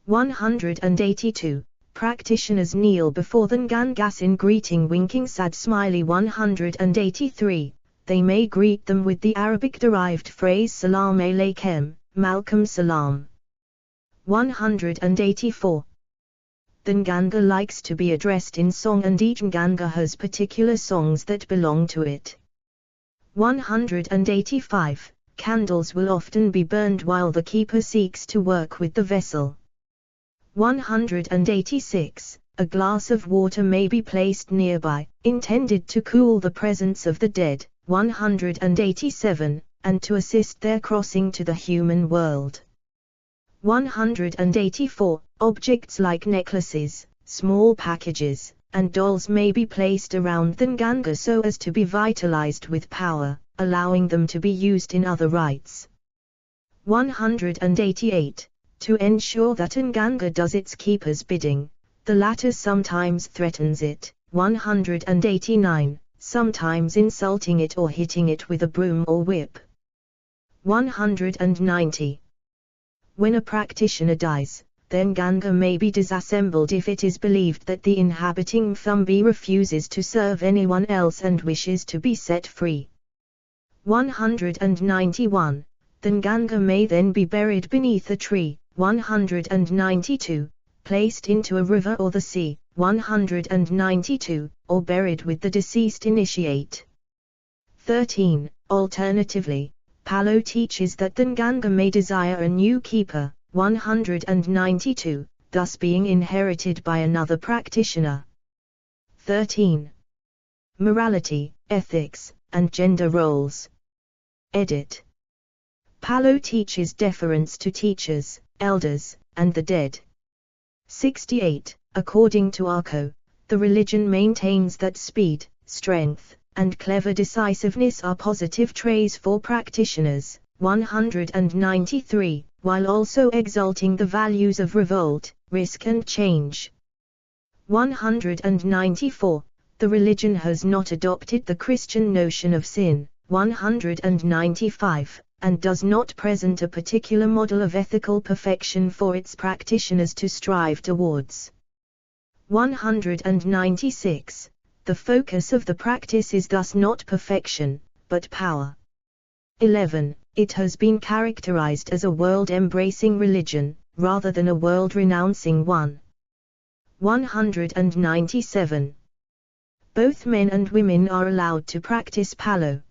182, practitioners kneel before the ngangas in greeting, winking, sad, smiley. 183, they may greet them with the Arabic-derived phrase Salam Alaikum, Malcolm Salam. 184. The nganga likes to be addressed in song, and each nganga has particular songs that belong to it. 185. Candles will often be burned while the keeper seeks to work with the vessel. 186. A glass of water may be placed nearby, intended to cool the presence of the dead. 187, and to assist their crossing to the human world. 184. Objects like necklaces, small packages, and dolls may be placed around the nganga so as to be vitalized with power, allowing them to be used in other rites. 188. To ensure that nganga does its keeper's bidding, the latter sometimes threatens it. 189. Sometimes insulting it or hitting it with a broom or whip. 190. When a practitioner dies, the nganga may be disassembled if it is believed that the inhabiting thumbi refuses to serve anyone else and wishes to be set free. 191. The nganga may then be buried beneath a tree. 192. Placed into a river or the sea. 192, or buried with the deceased initiate. 13. Alternatively, Palo teaches that the nganga may desire a new keeper. 192, thus being inherited by another practitioner. 13. Morality, ethics, and gender roles. Edit. Palo teaches deference to teachers, elders, and the dead. 68. According to Arco, the religion maintains that speed, strength, and clever decisiveness are positive traits for practitioners. 193, while also exalting the values of revolt, risk and change. 194. The religion has not adopted the Christian notion of sin. 195, and does not present a particular model of ethical perfection for its practitioners to strive towards. 196. The focus of the practice is thus not perfection, but power. 11. It has been characterized as a world-embracing religion, rather than a world-renouncing one. 197. Both men and women are allowed to practice Palo.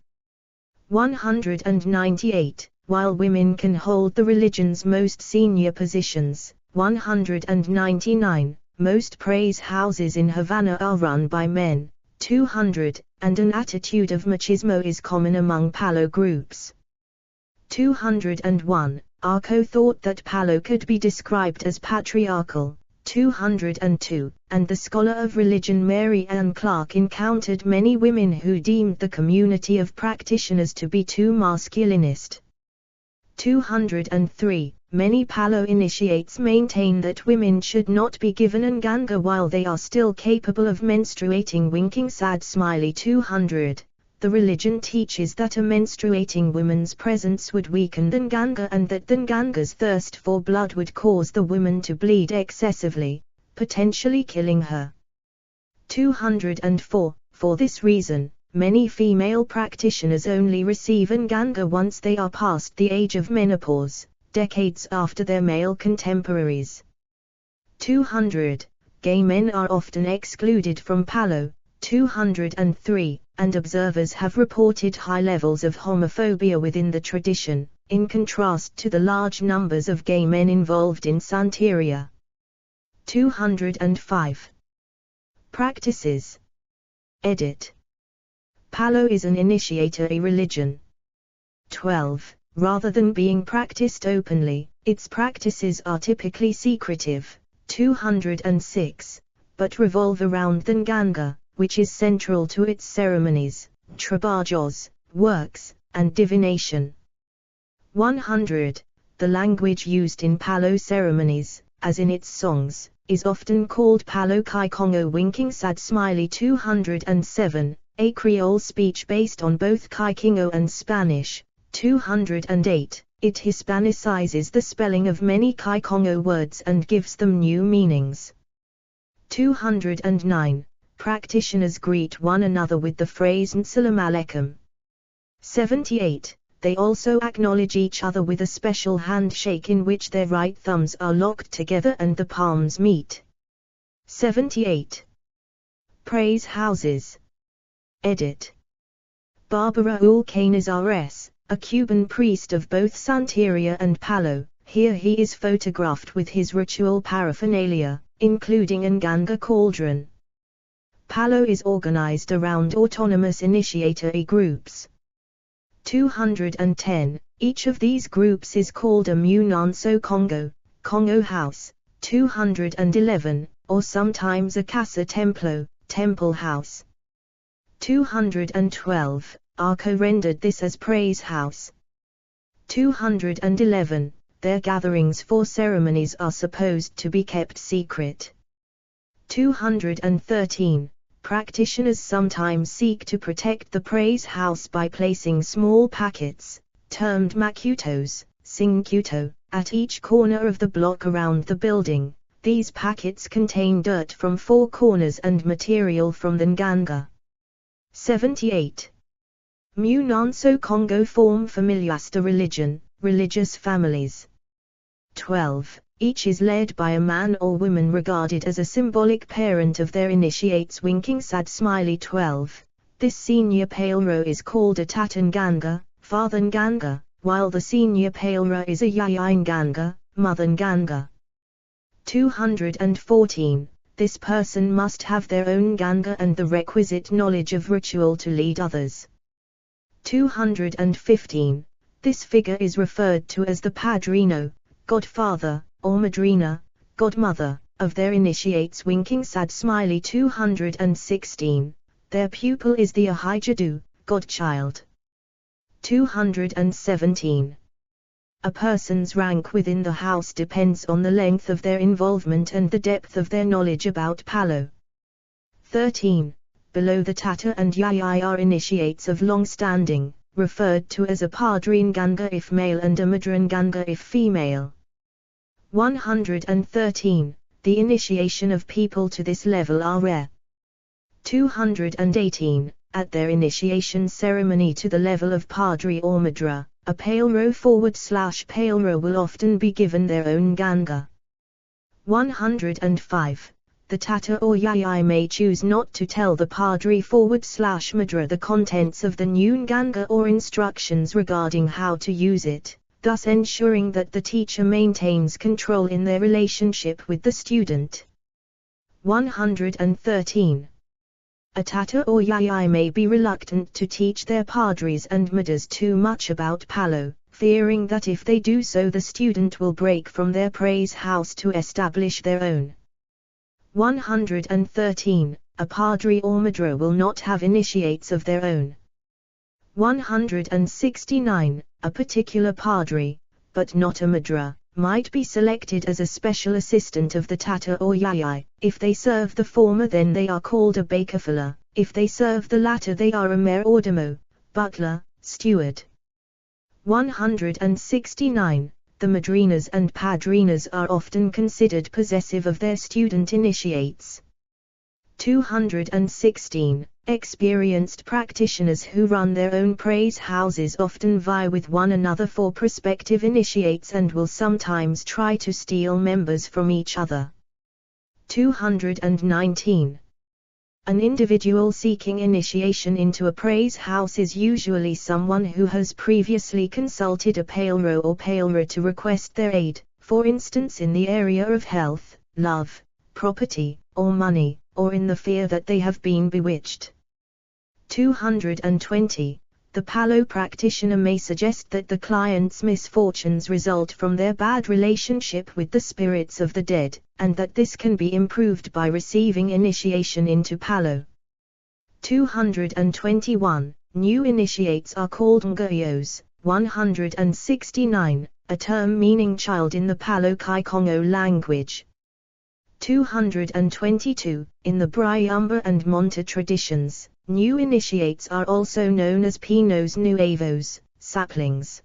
198. While women can hold the religion's most senior positions. 199. Most praise houses in Havana are run by men. 200. And an attitude of machismo is common among Palo groups. 201. Arco thought that Palo could be described as patriarchal. 202. And the scholar of religion Mary Ann Clark encountered many women who deemed the community of practitioners to be too masculinist. 203. Many Palo initiates maintain that women should not be given nganga while they are still capable of menstruating, winking, sad, smiley. 200. The religion teaches that a menstruating woman's presence would weaken the nganga and that the nganga's thirst for blood would cause the woman to bleed excessively, potentially killing her. 204. For this reason, many female practitioners only receive nganga once they are past the age of menopause, decades after their male contemporaries. 200. Gay men are often excluded from Palo. 203. And observers have reported high levels of homophobia within the tradition, in contrast to the large numbers of gay men involved in Santeria. 205. Practices. Edit. Palo is an initiatory religion. 12. Rather than being practiced openly, its practices are typically secretive. 206, but revolve around the Nganga, which is central to its ceremonies, trabajos, works, and divination. 100. The language used in Palo ceremonies, as in its songs, is often called Palo Kai Congo winking sad smiley. 207. A Creole speech based on both Kai Kingo and Spanish. 208. It Hispanicizes the spelling of many Kai Congo words and gives them new meanings. 209. Practitioners greet one another with the phrase Nsalam Alaikum. 78. They also acknowledge each other with a special handshake in which their right thumbs are locked together and the palms meet. 78. Praise houses. Edit. Barbara Cañizares, a Cuban priest of both Santeria and Palo, here he is photographed with his ritual paraphernalia, including Nganga cauldron. Palo is organized around autonomous initiatory groups. 210. Each of these groups is called a Munanso Congo, Congo House. 211, or sometimes a Casa Templo, Temple House. 212, Arco rendered this as Praise House. 211, their gatherings for ceremonies are supposed to be kept secret. 213, practitioners sometimes seek to protect the praise house by placing small packets, termed makutos, singkuto, at each corner of the block around the building. These packets contain dirt from four corners and material from the Nganga. 78. Munanso Congo form familiasta religion, religious families. 12. Each is led by a man or woman regarded as a symbolic parent of their initiates winking sad smiley. 12. This senior Palero is called a Tata Nganga, Father Nganga, while the senior Palera is a Yaya Nganga, Mother Nganga. 214. This person must have their own Nganga and the requisite knowledge of ritual to lead others. 215. This figure is referred to as the Padrino, Godfather, or Madrina, Godmother, of their initiates winking sad smiley. 216. Their pupil is the Ahijadu, Godchild. 217. A person's rank within the house depends on the length of their involvement and the depth of their knowledge about Palo. 13. Below the Tata and Yaya are initiates of long standing, referred to as a Padre Nganga if male and a Madre Nganga if female. 113. The initiation of people to this level are rare. 218. At their initiation ceremony to the level of Padre or Madra, a Palero/Palero will often be given their own Nganga. 105. The Tata or Yaya may choose not to tell the Padre/Madra the contents of the new Nganga or instructions regarding how to use it, thus ensuring that the teacher maintains control in their relationship with the student. 113. A Tata or Yaya may be reluctant to teach their Padres and Madras too much about Palo, fearing that if they do so the student will break from their praise house to establish their own. 113. A Padre or Madra will not have initiates of their own. 169. A particular Padre, but not a Madra, might be selected as a special assistant of the Tata or Yaya. If they serve the former then they are called a Bakafala, if they serve the latter they are a Mayordomo, butler, steward. 169. The Madrinas and Padrinas are often considered possessive of their student initiates. 216. Experienced practitioners who run their own praise houses often vie with one another for prospective initiates and will sometimes try to steal members from each other. 219. An individual seeking initiation into a praise house is usually someone who has previously consulted a Palero or Palera to request their aid, for instance in the area of health, love, property, or money, or in the fear that they have been bewitched. 220. The Palo practitioner may suggest that the client's misfortunes result from their bad relationship with the spirits of the dead, and that this can be improved by receiving initiation into Palo. 221. New initiates are called Nguyos. 169. A term meaning child in the Palo Kikongo language. 222. In the Briamba and Monta traditions, new initiates are also known as Pinos Nuevos, saplings.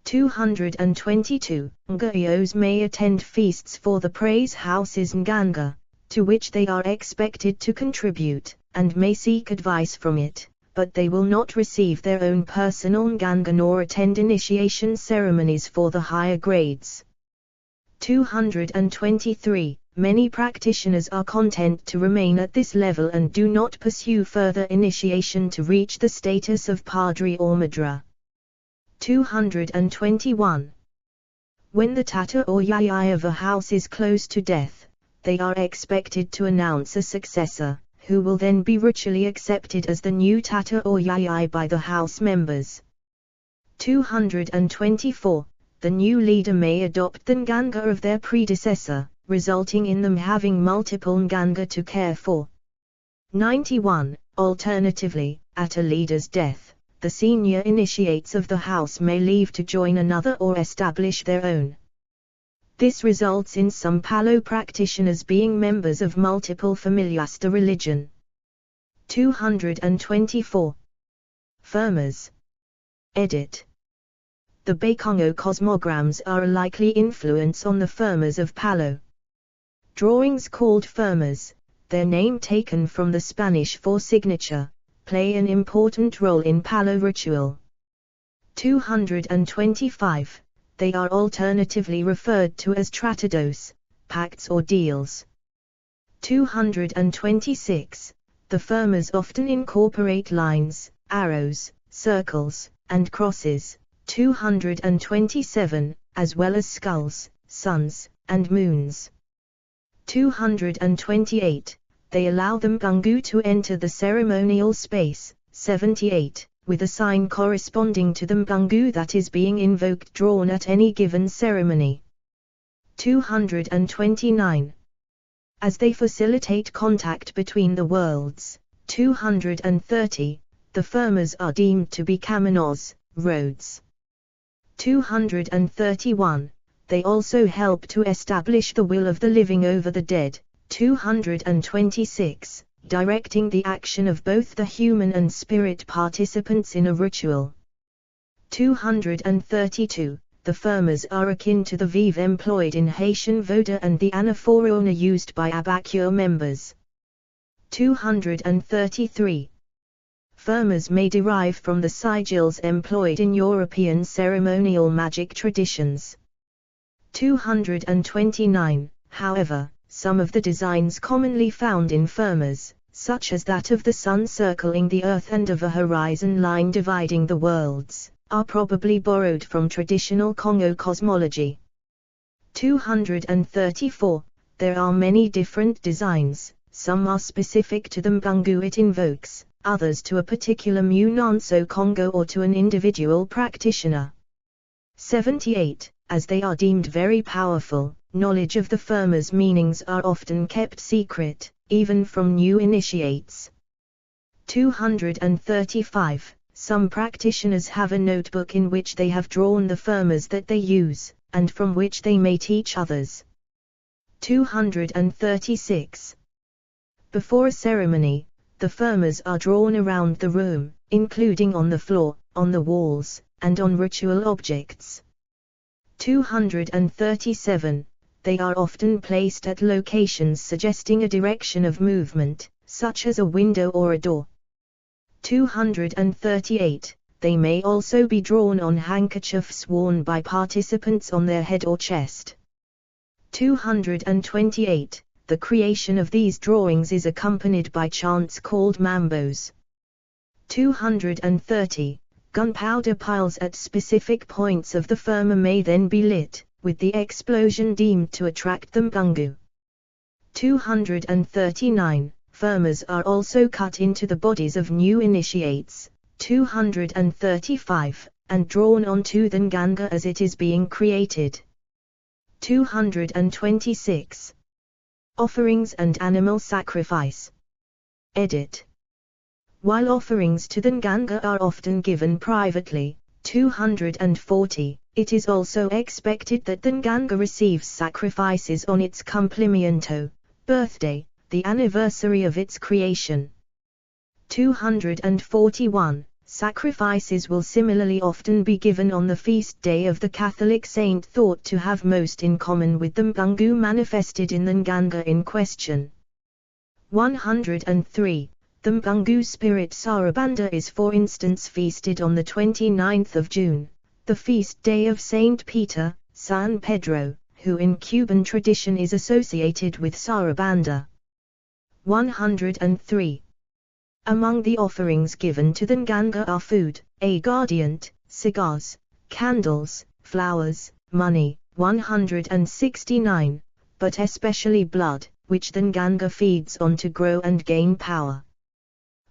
222. Nguyos may attend feasts for the praise houses Nganga, to which they are expected to contribute, and may seek advice from it, but they will not receive their own personal Nganga nor attend initiation ceremonies for the higher grades. 223. Many practitioners are content to remain at this level and do not pursue further initiation to reach the status of Padre or Madra. 221. When the Tata or Yaya of a house is close to death, they are expected to announce a successor, who will then be ritually accepted as the new Tata or Yaya by the house members. 224. The new leader may adopt the Nganga of their predecessor, resulting in them having multiple Nganga to care for. 91. Alternatively, at a leader's death, the senior initiates of the house may leave to join another or establish their own. This results in some Palo practitioners being members of multiple familiasta religion. 224. Firmas. Edit. The Bakongo cosmograms are a likely influence on the firmas of Palo. Drawings called firmas, their name taken from the Spanish for signature, play an important role in Palo ritual. 225. They are alternatively referred to as tratados, pacts or deals. 226. The firmas often incorporate lines, arrows, circles, and crosses. 227, as well as skulls, suns, and moons. 228. They allow the Mgungu to enter the ceremonial space. 78. With a sign corresponding to the Mgungu that is being invoked drawn at any given ceremony. 229. As they facilitate contact between the worlds. 230. The firmas are deemed to be caminos, roads. 231. They also help to establish the will of the living over the dead. 226. Directing the action of both the human and spirit participants in a ritual. 232. The firmas are akin to the vive employed in Haitian Voda and the anaphorona used by Abacure members. 233. Firmas may derive from the sigils employed in European ceremonial magic traditions. 229. However, some of the designs commonly found in firmas, such as that of the sun circling the earth and of a horizon line dividing the worlds, are probably borrowed from traditional Congo cosmology. 234. There are many different designs, some are specific to the Mgungu it invokes, others to a particular Munanso Congo or to an individual practitioner. 78. As they are deemed very powerful, knowledge of the firma's meanings are often kept secret, even from new initiates. 235. Some practitioners have a notebook in which they have drawn the firmas that they use, and from which they may teach others. 236. Before a ceremony, the firmas are drawn around the room, including on the floor, on the walls, and on ritual objects. 237. They are often placed at locations suggesting a direction of movement, such as a window or a door. 238. They may also be drawn on handkerchiefs worn by participants on their head or chest. 228. The creation of these drawings is accompanied by chants called mambos. 230. Gunpowder piles at specific points of the firma may then be lit, with the explosion deemed to attract the Mgungu. 239. Firmas are also cut into the bodies of new initiates. 235, and drawn onto the Nganga as it is being created. 226. Offerings and animal sacrifice. Edit. While offerings to the Nganga are often given privately, 240, it is also expected that the Nganga receives sacrifices on its cumplimiento, birthday, the anniversary of its creation. 241. Sacrifices will similarly often be given on the feast day of the Catholic saint thought to have most in common with the Mbungu manifested in the Nganga in question. 103. The Mbungu spirit Sarabanda is for instance feasted on the 29th of June, the feast day of Saint Peter, San Pedro, who in Cuban tradition is associated with Sarabanda. 103. Among the offerings given to the Nganga are food, aguardiente, cigars, candles, flowers, money. 169, but especially blood, which the Nganga feeds on to grow and gain power.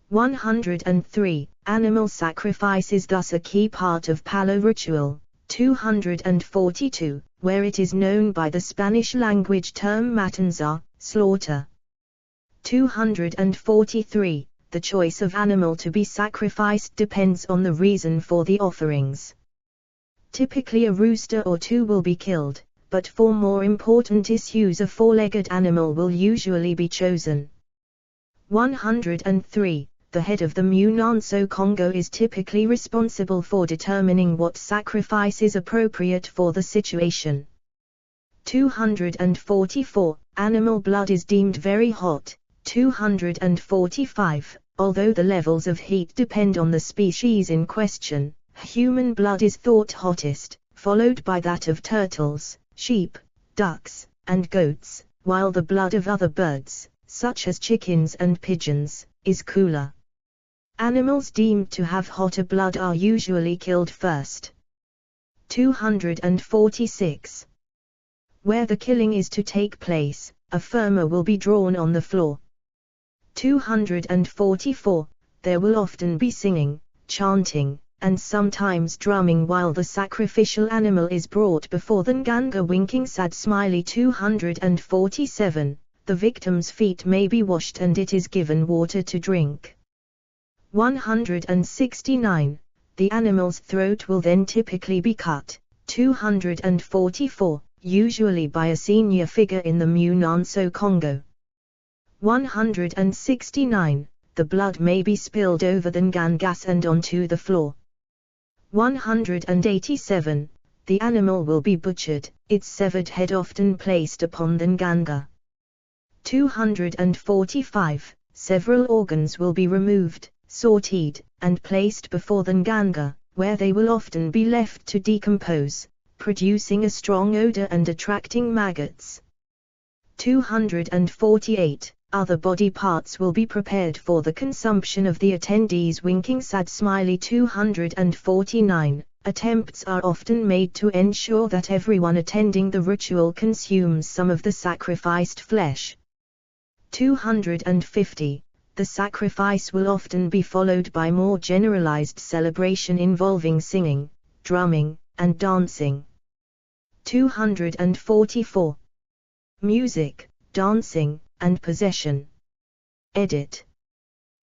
103. Animal sacrifice is thus a key part of Palo ritual. 242, where it is known by the Spanish language term matanza, slaughter. 243. The choice of animal to be sacrificed depends on the reason for the offerings. Typically a rooster or two will be killed, but for more important issues a four-legged animal will usually be chosen. 103. The head of the Munanso Congo is typically responsible for determining what sacrifice is appropriate for the situation. 244. Animal blood is deemed very hot. 245. Although the levels of heat depend on the species in question, human blood is thought hottest, followed by that of turtles, sheep, ducks, and goats, while the blood of other birds, such as chickens and pigeons, is cooler. Animals deemed to have hotter blood are usually killed first. 246. Where the killing is to take place, a firma will be drawn on the floor. 244. There will often be singing, chanting, and sometimes drumming while the sacrificial animal is brought before the Nganga winking sad smiley. 247. The victim's feet may be washed and it is given water to drink. 169. The animal's throat will then typically be cut. 244. Usually by a senior figure in the Munanso Congo. 169. The blood may be spilled over the ngangas and onto the floor. 187. The animal will be butchered, its severed head often placed upon the nganga. 245. Several organs will be removed, sorted, and placed before the nganga, where they will often be left to decompose, producing a strong odor and attracting maggots. 248. Other body parts will be prepared for the consumption of the attendees winking sad smiley. 249. Attempts are often made to ensure that everyone attending the ritual consumes some of the sacrificed flesh. 250. The sacrifice will often be followed by more generalized celebration involving singing, drumming, and dancing. 244. Music, dancing, and possession. Edit.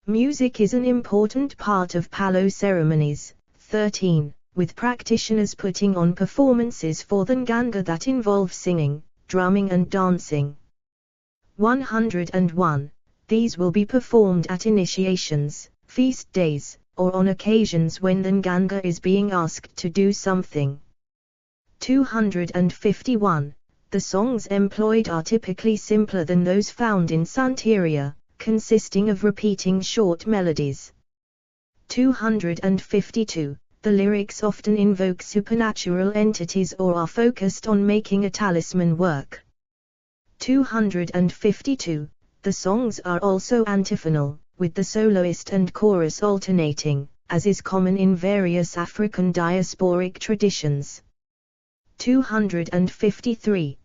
Music is an important part of Palo ceremonies. 13. With practitioners putting on performances for the nganga that involve singing, drumming and dancing. 101. These will be performed at initiations, feast days, or on occasions when the nganga is being asked to do something. 251. The songs employed are typically simpler than those found in Santeria, consisting of repeating short melodies. 252. The lyrics often invoke supernatural entities or are focused on making a talisman work. 252. The songs are also antiphonal, with the soloist and chorus alternating, as is common in various African diasporic traditions. 253.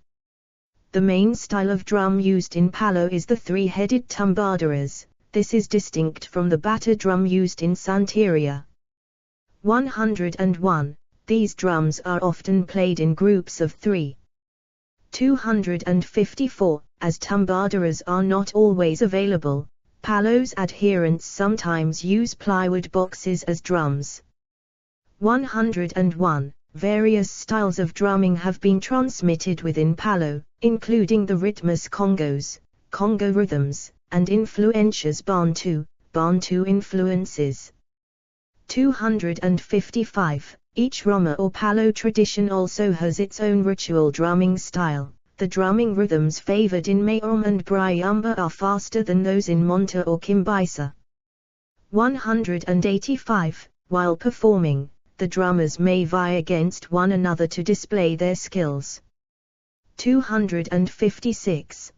The main style of drum used in Palo is the three-headed tumbadoras. This is distinct from the batter drum used in Santeria. 101. These drums are often played in groups of 3. 254. As tumbadaras are not always available, Palo's adherents sometimes use plywood boxes as drums. 101. Various styles of drumming have been transmitted within Palo, including the ritmos congos, Congo rhythms, and influences Bantu influences. 255. Each Roma or Palo tradition also has its own ritual drumming style. The drumming rhythms favored in Mayom and Briamba are faster than those in Monta or Kimbisa. 185. While performing, the drummers may vie against one another to display their skills. 256.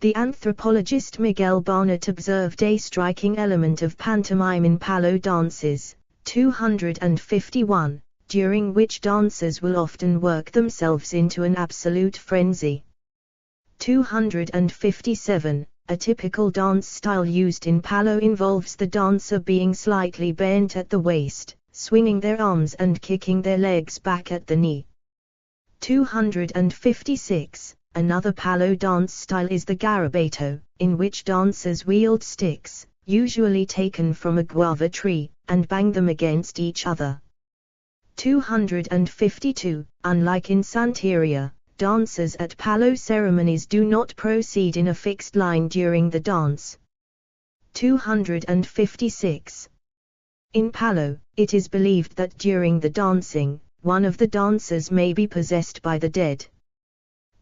The anthropologist Miguel Barnett observed a striking element of pantomime in Palo dances. 251, during which dancers will often work themselves into an absolute frenzy. 257, a typical dance style used in Palo involves the dancer being slightly bent at the waist, swinging their arms and kicking their legs back at the knee. 256, another Palo dance style is the garabato, in which dancers wield sticks, usually taken from a guava tree, and bang them against each other. 252, unlike in Santeria, dancers at Palo ceremonies do not proceed in a fixed line during the dance. 256. In Palo, it is believed that during the dancing, one of the dancers may be possessed by the dead.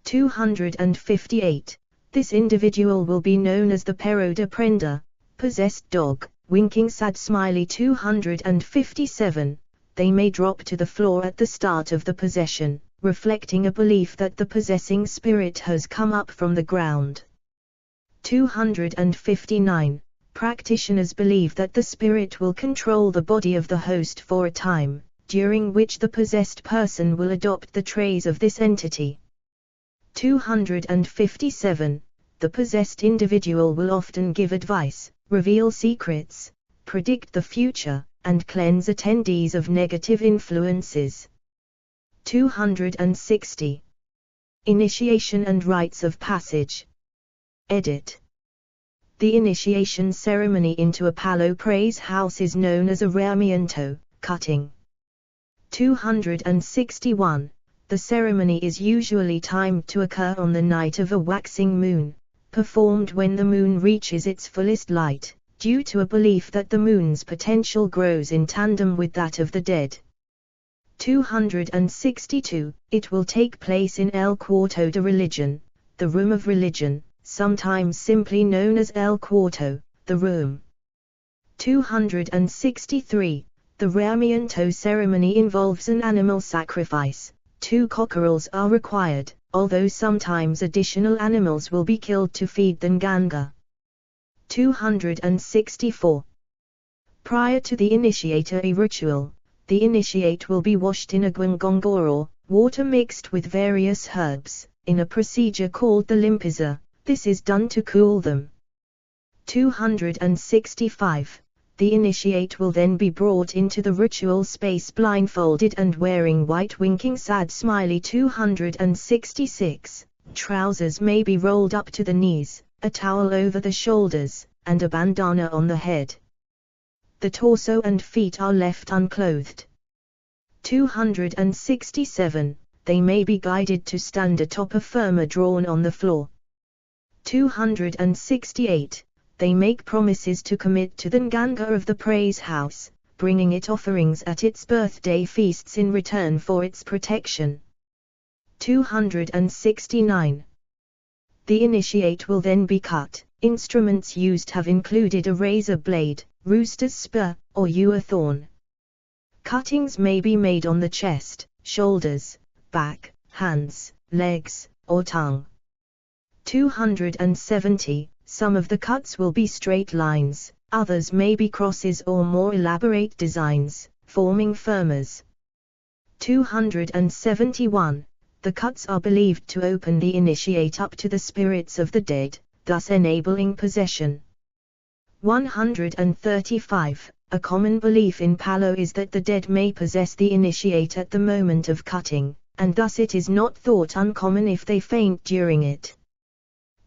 258. This individual will be known as the Perro de Prenda, possessed dog, winking sad smiley. 257. They may drop to the floor at the start of the possession, reflecting a belief that the possessing spirit has come up from the ground. 259. Practitioners believe that the spirit will control the body of the host for a time, during which the possessed person will adopt the traits of this entity. 257. The possessed individual will often give advice, reveal secrets, predict the future, and cleanse attendees of negative influences. 260. Initiation and rites of passage. Edit. The initiation ceremony into a Palo praise house is known as a reamiento, cutting. 261. The ceremony is usually timed to occur on the night of a waxing moon, performed when the moon reaches its fullest light, due to a belief that the moon's potential grows in tandem with that of the dead. 262. It will take place in El Cuarto de Religion, the room of religion, sometimes simply known as El Cuarto, the room. 263. The reamiento ceremony involves an animal sacrifice. 2 cockerels are required, although sometimes additional animals will be killed to feed the nganga. 264. Prior to the initiatory ritual, the initiate will be washed in a gwangongoro, water mixed with various herbs, in a procedure called the limpiza. This is done to cool them. 265. The initiate will then be brought into the ritual space blindfolded and wearing white winking sad smiley. 266. Trousers may be rolled up to the knees, a towel over the shoulders, and a bandana on the head. The torso and feet are left unclothed. 267. They may be guided to stand atop a firma drawn on the floor. 268. They make promises to commit to the nganga of the praise house, bringing it offerings at its birthday feasts in return for its protection. 269. The initiate will then be cut. Instruments used have included a razor blade, rooster's spur, or ewer thorn. Cuttings may be made on the chest, shoulders, back, hands, legs, or tongue. 270. Some of the cuts will be straight lines, others may be crosses or more elaborate designs, forming firmas. 271. The cuts are believed to open the initiate up to the spirits of the dead, thus enabling possession. 135. A common belief in Palo is that the dead may possess the initiate at the moment of cutting, and thus it is not thought uncommon if they faint during it.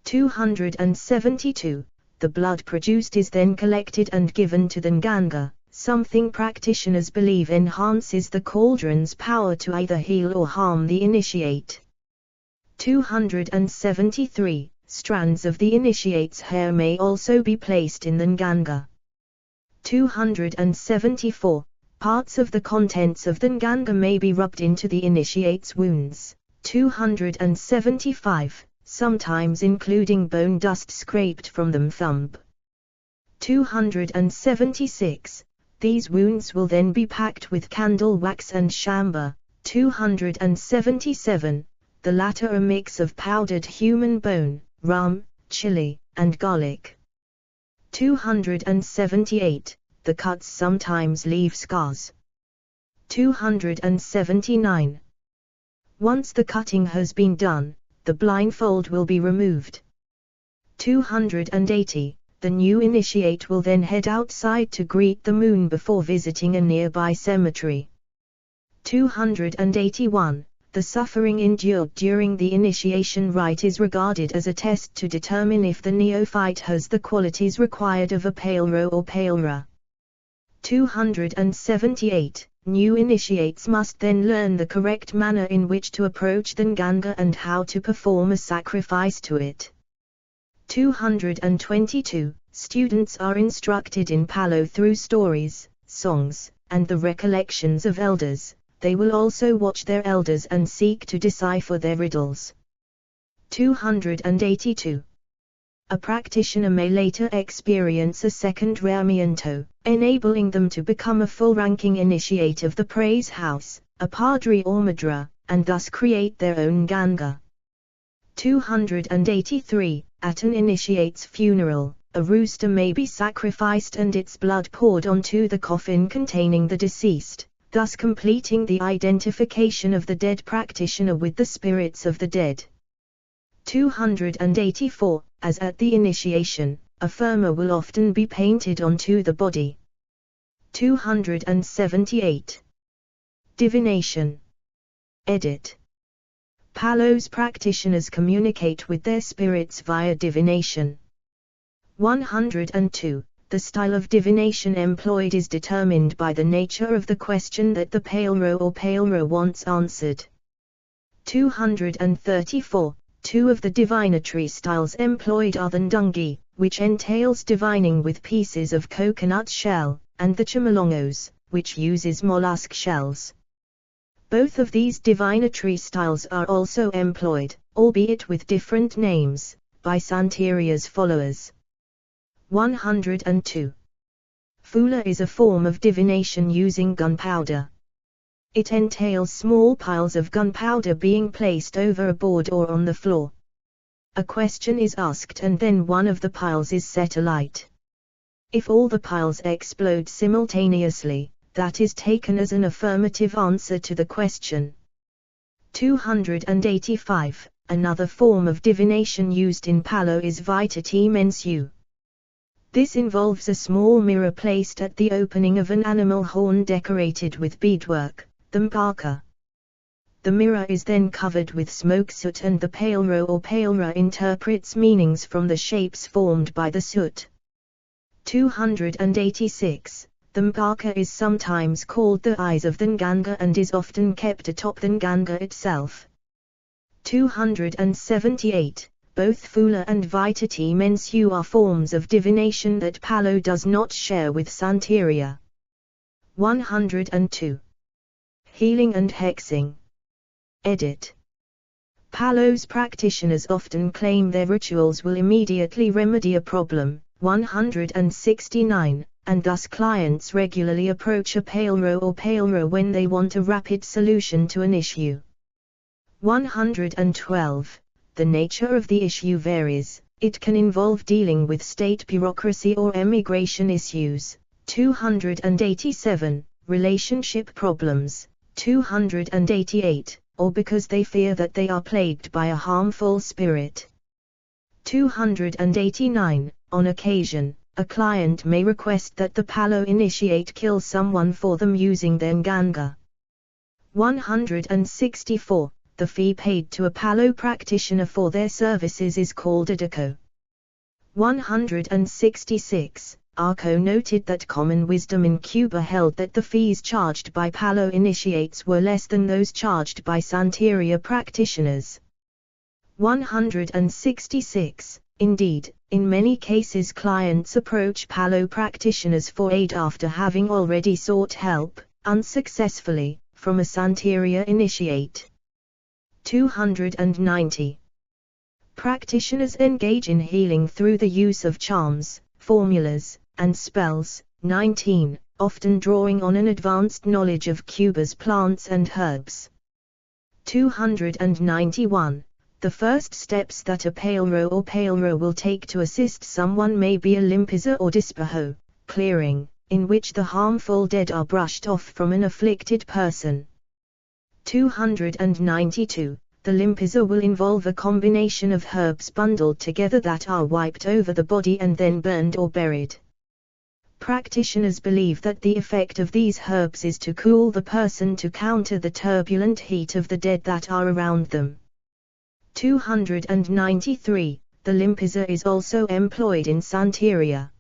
272. The blood produced is then collected and given to the nganga, something practitioners believe enhances the cauldron's power to either heal or harm the initiate. 273. Strands of the initiate's hair may also be placed in the nganga. 274. Parts of the contents of the nganga may be rubbed into the initiate's wounds. 275. Sometimes including bone dust scraped from them thumb. 276. These wounds will then be packed with candle wax and shamba. 277. The latter a mix of powdered human bone, rum, chili, and garlic. 278. The cuts sometimes leave scars. 279. Once the cutting has been done, the blindfold will be removed. 280. The new initiate will then head outside to greet the moon before visiting a nearby cemetery. 281. The suffering endured during the initiation rite is regarded as a test to determine if the neophyte has the qualities required of a Palo or Palra. 278. New initiates must then learn the correct manner in which to approach the nganga and how to perform a sacrifice to it. 222. Students are instructed in Palo through stories, songs, and the recollections of elders. They will also watch their elders and seek to decipher their riddles. 282. A practitioner may later experience a second reamiento, enabling them to become a full-ranking initiate of the praise house, a padre or madra, and thus create their own nganga. 283. At an initiate's funeral, a rooster may be sacrificed and its blood poured onto the coffin containing the deceased, thus completing the identification of the dead practitioner with the spirits of the dead. 284. As at the initiation, a firma will often be painted onto the body. 278. Divination. Edit. Palo's practitioners communicate with their spirits via divination. 102. The style of divination employed is determined by the nature of the question that the Palo or Palra wants answered. 234. Two of the divinatory styles employed are the ndungi, which entails divining with pieces of coconut shell, and the chimolongos, which uses mollusk shells. Both of these divinatory styles are also employed, albeit with different names, by Santeria's followers. 102. Fula is a form of divination using gunpowder. It entails small piles of gunpowder being placed over a board or on the floor. A question is asked and then one of the piles is set alight. If all the piles explode simultaneously, that is taken as an affirmative answer to the question. 285. Another form of divination used in Palo is vitati mensu. This involves a small mirror placed at the opening of an animal horn decorated with beadwork, the mpaka. The mirror is then covered with smoke soot and the Palro or Palra interprets meanings from the shapes formed by the soot. 286. The mpaka is sometimes called the eyes of the nganga and is often kept atop the nganga itself. 278. Both Fula and vitati mensu are forms of divination that Palo does not share with Santeria. 102. Healing and hexing. Edit. Palo's practitioners often claim their rituals will immediately remedy a problem. 169. And thus clients regularly approach a Palro or Palra when they want a rapid solution to an issue. 112. The nature of the issue varies. It can involve dealing with state bureaucracy or emigration issues. 287. Relationship problems. 288. Or because they fear that they are plagued by a harmful spirit. 289. On occasion, a client may request that the Palo initiate kill someone for them using their nganga. 164. The fee paid to a Palo practitioner for their services is called a deco. 166. Arco noted that common wisdom in Cuba held that the fees charged by Palo initiates were less than those charged by Santeria practitioners. 166. Indeed, in many cases clients approach Palo practitioners for aid after having already sought help, unsuccessfully, from a Santeria initiate. 290. Practitioners engage in healing through the use of charms, formulas, and spells. 19, often drawing on an advanced knowledge of Cuba's plants and herbs. 291. The first steps that a Palero or Palero will take to assist someone may be a limpieza or despojo, clearing, in which the harmful dead are brushed off from an afflicted person. 292. The limpieza will involve a combination of herbs bundled together that are wiped over the body and then burned or buried. Practitioners believe that the effect of these herbs is to cool the person to counter the turbulent heat of the dead that are around them. 293. The limpieza is also employed in Santeria.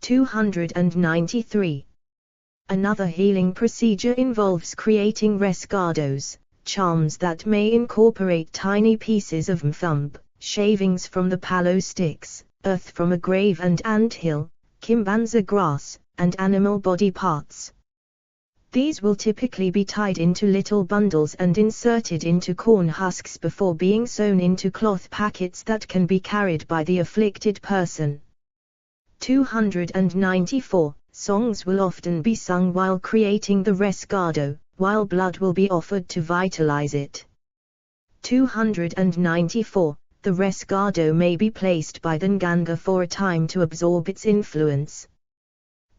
293. Another healing procedure involves creating rescados, charms that may incorporate tiny pieces of mthumb, shavings from the Palo sticks, earth from a grave and anthill, kimbanza grass, and animal body parts. These will typically be tied into little bundles and inserted into corn husks before being sewn into cloth packets that can be carried by the afflicted person. 294. Songs will often be sung while creating the rescado, while blood will be offered to vitalize it. 294. The rescado may be placed by the nganga for a time to absorb its influence.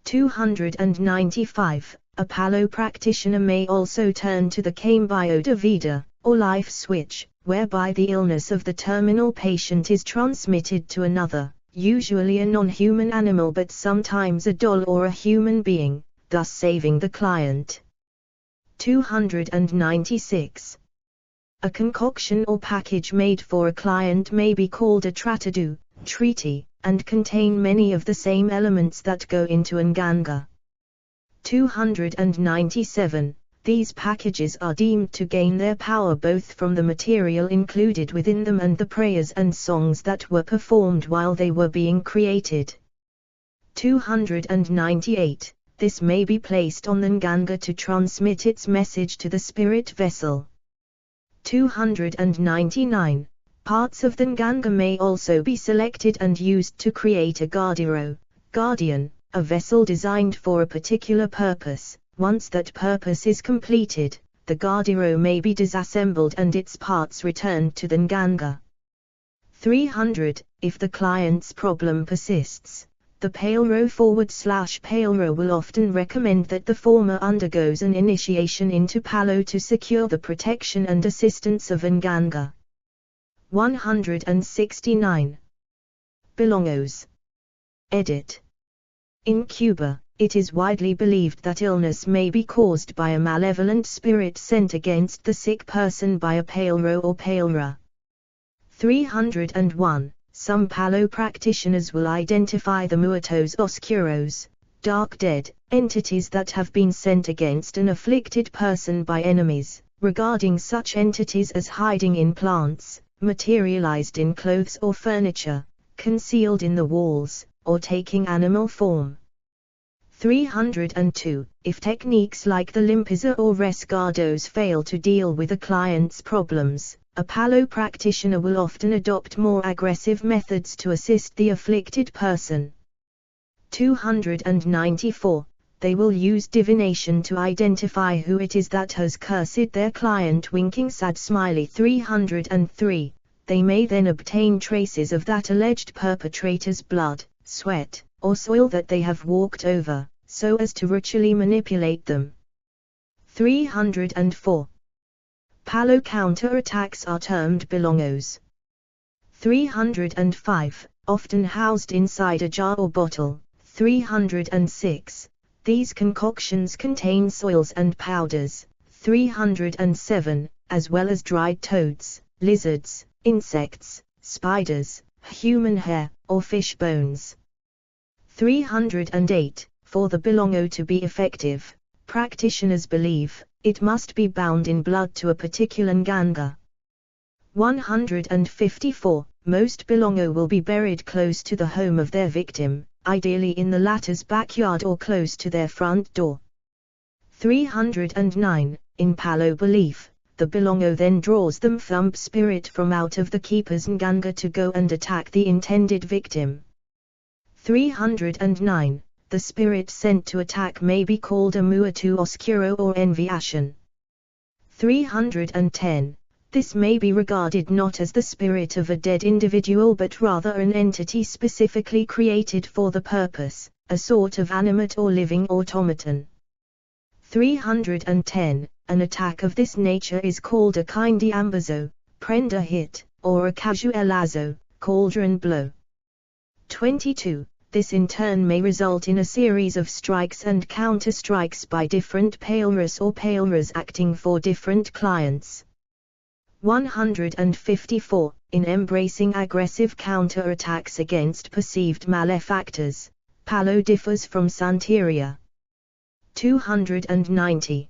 295. A Palo practitioner may also turn to the cambio de vida, or life switch, whereby the illness of the terminal patient is transmitted to another, usually a non-human animal but sometimes a doll or a human being, thus saving the client. 296. A concoction or package made for a client may be called a tratado, treaty, and contain many of the same elements that go into nganga. 297. These packages are deemed to gain their power both from the material included within them and the prayers and songs that were performed while they were being created. 298. This may be placed on the nganga to transmit its message to the spirit vessel. 299. Parts of the nganga may also be selected and used to create a guardiro, guardian, a vessel designed for a particular purpose. Once that purpose is completed, the guardiro may be disassembled and its parts returned to the nganga. 300. If the client's problem persists, the Palero/Palero will often recommend that the former undergoes an initiation into Palo to secure the protection and assistance of nganga. 169. Belongos. Edit. In Cuba, it is widely believed that illness may be caused by a malevolent spirit sent against the sick person by a Palero or Palera. 301. Some Palo practitioners will identify the muertos oscuros, dark dead, entities that have been sent against an afflicted person by enemies, regarding such entities as hiding in plants, materialized in clothes or furniture, concealed in the walls, or taking animal form. 302. If techniques like the limpieza or rescados fail to deal with a client's problems, a Palo practitioner will often adopt more aggressive methods to assist the afflicted person. 294. They will use divination to identify who it is that has cursed their client. Winking sad smiley. 303. They may then obtain traces of that alleged perpetrator's blood, sweat, or soil that they have walked over, so as to ritually manipulate them. 304. Palo counterattacks are termed belongos. 305. Often housed inside a jar or bottle. 306. These concoctions contain soils and powders. 307, as well as dried toads, lizards, insects, spiders, human hair, or fish bones. 308, for the bilongo to be effective, practitioners believe, it must be bound in blood to a particular nganga. 154, most bilongo will be buried close to the home of their victim, ideally in the latter's backyard or close to their front door. 309, in Palo belief, the bilongo then draws the thumb spirit from out of the keeper's nganga to go and attack the intended victim. 309, the spirit sent to attack may be called a muatu oscuro or enviation. 310, this may be regarded not as the spirit of a dead individual but rather an entity specifically created for the purpose, a sort of animate or living automaton. 310, an attack of this nature is called a kindi ambazo, prenda hit, or a casuelazo, cauldron blow. 22. This in turn may result in a series of strikes and counter-strikes by different pailras or pailras acting for different clients. 154. In embracing aggressive counter-attacks against perceived malefactors, Palo differs from Santeria. 290.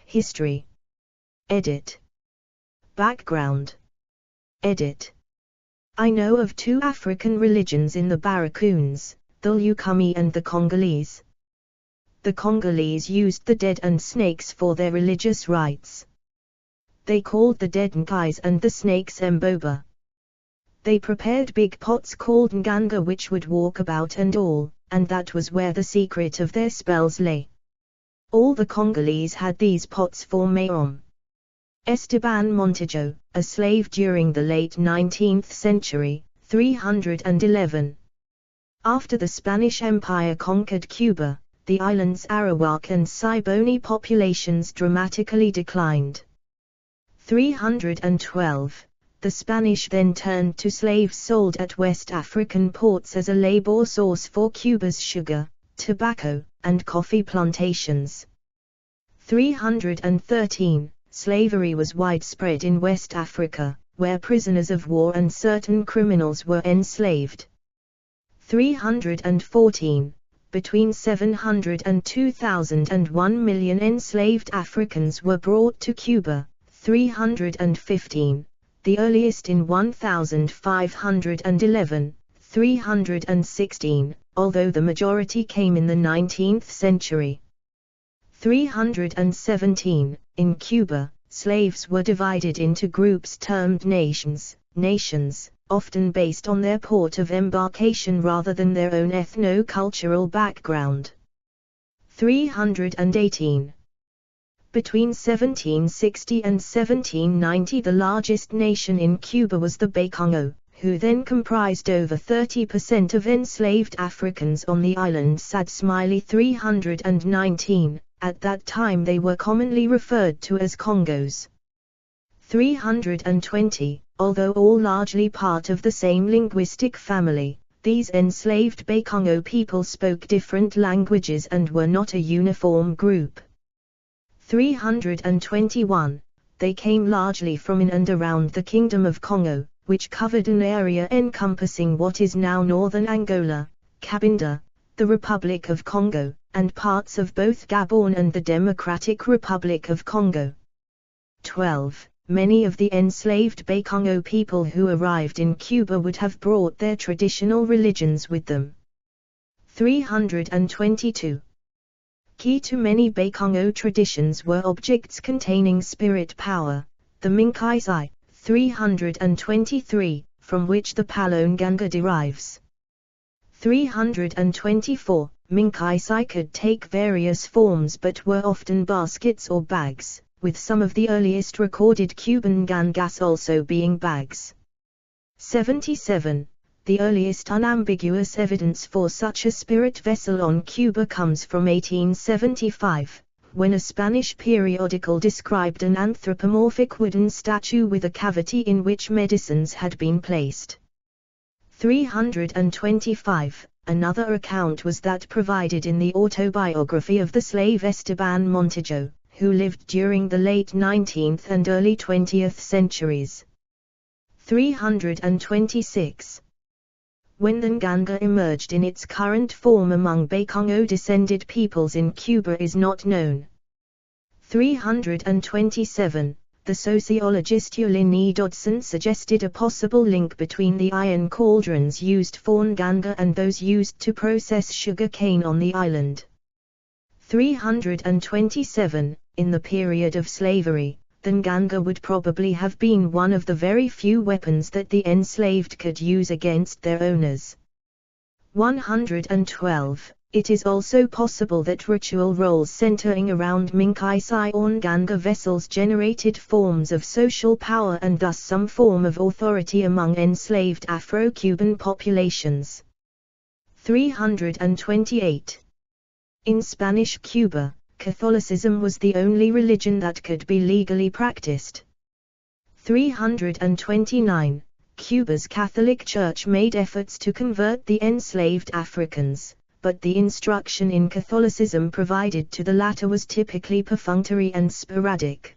History. Edit. Background. Edit. I know of two African religions in the Barracoons, the Lukumi and the Congolese. The Congolese used the dead and snakes for their religious rites. They called the dead nkais and the snakes mboba. They prepared big pots called nganga which would walk about and all, and that was where the secret of their spells lay. All the Congolese had these pots for mayom. Esteban Montijo, a slave during the late 19th century, 311. After the Spanish Empire conquered Cuba, the island's Arawak and Siboney populations dramatically declined. 312. The Spanish then turned to slaves sold at West African ports as a labor source for Cuba's sugar, tobacco, and coffee plantations. 313. Slavery was widespread in West Africa, where prisoners of war and certain criminals were enslaved. 314. Between 700 and 2,001 million enslaved Africans were brought to Cuba. 315. The earliest in 1511, 316, although the majority came in the 19th century. 317. In Cuba, slaves were divided into groups termed nations, often based on their port of embarkation rather than their own ethno-cultural background. 318. Between 1760 and 1790 the largest nation in Cuba was the Bakongo, who then comprised over 30% of enslaved Africans on the island. Sad Smiley 319. At that time they were commonly referred to as Congos. 320. Although all largely part of the same linguistic family, these enslaved Bakongo people spoke different languages and were not a uniform group. 321. They came largely from in and around the Kingdom of Congo, which covered an area encompassing what is now northern Angola, Cabinda, the Republic of Congo, and parts of both Gabon and the Democratic Republic of Congo. 12. Many of the enslaved Bakongo people who arrived in Cuba would have brought their traditional religions with them. 322. Key to many Bakongo traditions were objects containing spirit power, the Minkaisai, 323, from which the Palo Nganga derives. 324. Minkaisai could take various forms but were often baskets or bags, with some of the earliest recorded Cuban ngangas also being bags. 77. The earliest unambiguous evidence for such a spirit vessel on Cuba comes from 1875, when a Spanish periodical described an anthropomorphic wooden statue with a cavity in which medicines had been placed. 325. Another account was that provided in the autobiography of the slave Esteban Montijo, who lived during the late 19th and early 20th centuries. 326. When the Nganga emerged in its current form among Bakongo-descended peoples in Cuba is not known. 327. The sociologist Yulin E. Dodson suggested a possible link between the iron cauldrons used for Nganga and those used to process sugar cane on the island. 327. In the period of slavery, the Nganga would probably have been one of the very few weapons that the enslaved could use against their owners. 112. It is also possible that ritual roles centering around Minkaisai or Nganga vessels generated forms of social power and thus some form of authority among enslaved Afro-Cuban populations. 328. In Spanish Cuba, Catholicism was the only religion that could be legally practiced. 329. Cuba's Catholic Church made efforts to convert the enslaved Africans, but the instruction in Catholicism provided to the latter was typically perfunctory and sporadic.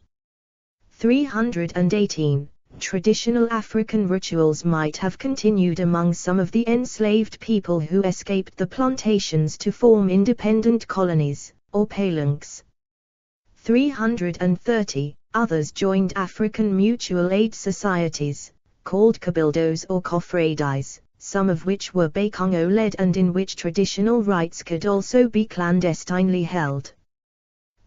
318. Traditional African rituals might have continued among some of the enslaved people who escaped the plantations to form independent colonies, or palanques. 330. Others joined African mutual aid societies, called cabildos or cofrades, some of which were Bakongo-led and in which traditional rites could also be clandestinely held.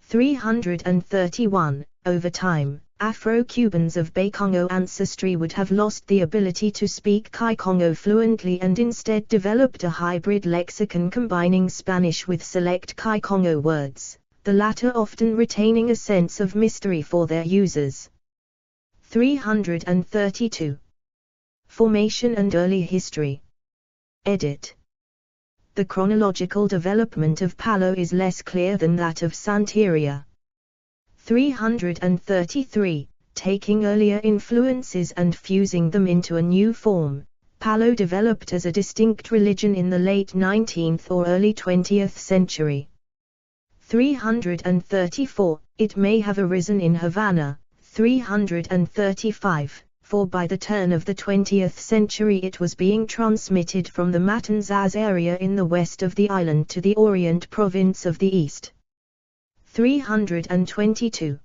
331. Over time, Afro-Cubans of Bakongo ancestry would have lost the ability to speak Kikongo fluently and instead developed a hybrid lexicon combining Spanish with select Kikongo words, the latter often retaining a sense of mystery for their users. 332. Formation and early history. Edit. The chronological development of Palo is less clear than that of Santeria. 333. Taking earlier influences and fusing them into a new form, Palo developed as a distinct religion in the late 19th or early 20th century. 334. It may have arisen in Havana. 335. For by the turn of the 20th century it was being transmitted from the Matanzas area in the west of the island to the Orient province of the east. 322.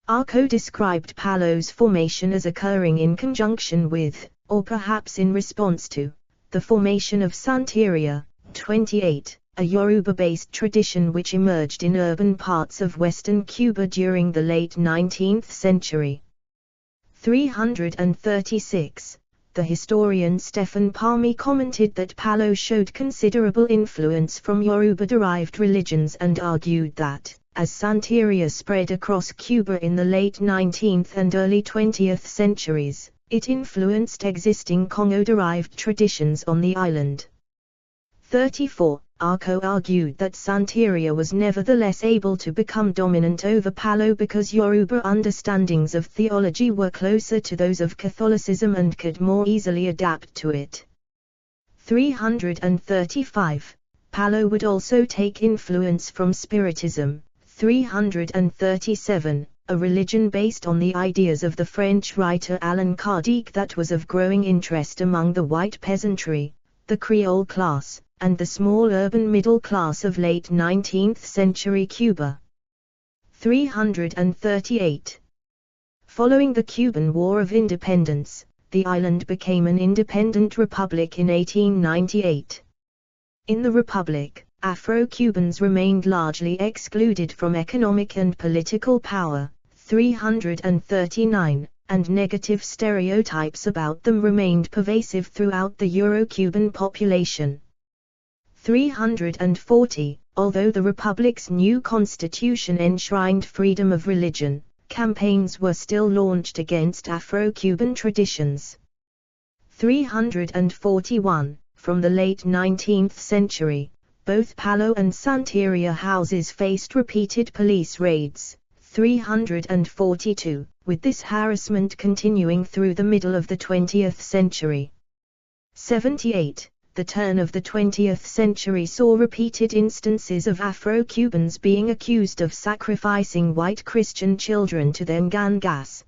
Arco described Palo's formation as occurring in conjunction with, or perhaps in response to, the formation of Santeria. 28. A Yoruba-based tradition which emerged in urban parts of western Cuba during the late 19th century. 336. The historian Stephen Palmi commented that Palo showed considerable influence from Yoruba-derived religions and argued that, as Santeria spread across Cuba in the late 19th and early 20th centuries, it influenced existing Congo-derived traditions on the island. 34. Arco argued that Santeria was nevertheless able to become dominant over Palo because Yoruba understandings of theology were closer to those of Catholicism and could more easily adapt to it. 335. Palo would also take influence from Spiritism. 337. A religion based on the ideas of the French writer Allan Kardec that was of growing interest among the white peasantry, the Creole class, and the small urban middle class of late 19th century Cuba. 338. Following the Cuban War of Independence, the island became an independent republic in 1898. In the republic, Afro-Cubans remained largely excluded from economic and political power. 339. And negative stereotypes about them remained pervasive throughout the Euro-Cuban population. 340. Although the Republic's new constitution enshrined freedom of religion, campaigns were still launched against Afro-Cuban traditions. 341. From the late 19th century, both Palo and Santeria houses faced repeated police raids. 342. With this harassment continuing through the middle of the 20th century. 78. the turn of the 20th century saw repeated instances of Afro-Cubans being accused of sacrificing white Christian children to their gangas.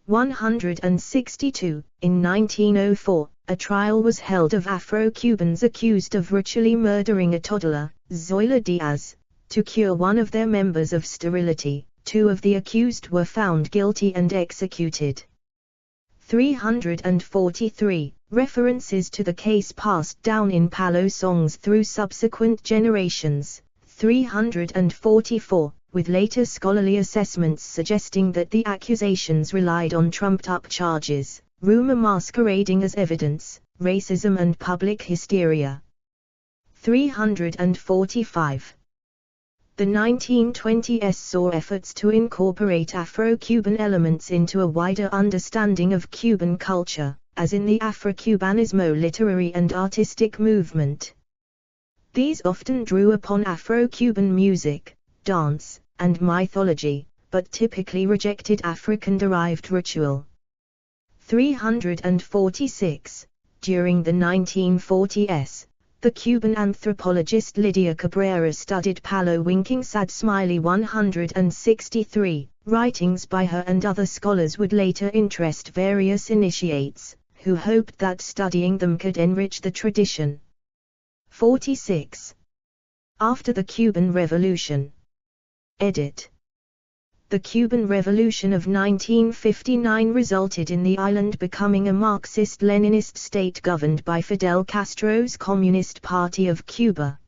162. In 1904, a trial was held of Afro-Cubans accused of ritually murdering a toddler, Zoila Diaz, to cure one of their members of sterility. 2 of the accused were found guilty and executed. 343. References to the case passed down in Palo songs through subsequent generations. 344. With later scholarly assessments suggesting that the accusations relied on trumped-up charges, rumor masquerading as evidence, racism and public hysteria. 345. The 1920s saw efforts to incorporate Afro-Cuban elements into a wider understanding of Cuban culture, as in the Afro-Cubanismo literary and artistic movement. These often drew upon Afro-Cuban music, dance, and mythology, but typically rejected African-derived ritual. 346. During the 1940s, the Cuban anthropologist Lydia Cabrera studied Palo winking sad smiley 163. Writings by her and other scholars would later interest various initiates, who hoped that studying them could enrich the tradition. 46. After the Cuban Revolution. Edit. The Cuban Revolution of 1959 resulted in the island becoming a Marxist-Leninist state governed by Fidel Castro's Communist Party of Cuba.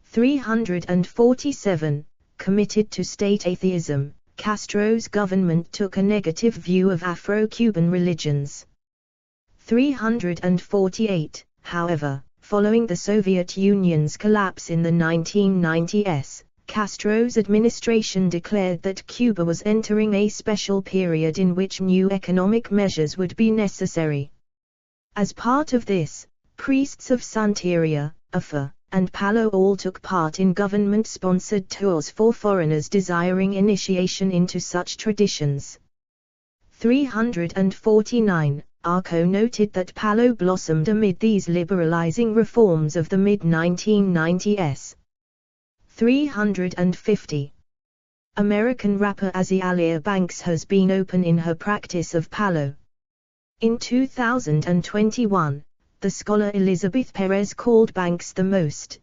347. Committed to state atheism, Castro's government took a negative view of Afro-Cuban religions. 348. However, following the Soviet Union's collapse in the 1990s, Castro's administration declared that Cuba was entering a special period in which new economic measures would be necessary. As part of this, priests of Santeria, Ufa, and Palo all took part in government-sponsored tours for foreigners desiring initiation into such traditions. 349. Arco noted that Palo blossomed amid these liberalizing reforms of the mid-1990s. 350. American rapper Azealia Banks has been open in her practice of Palo. In 2021, the scholar Elizabeth Perez called Banks the most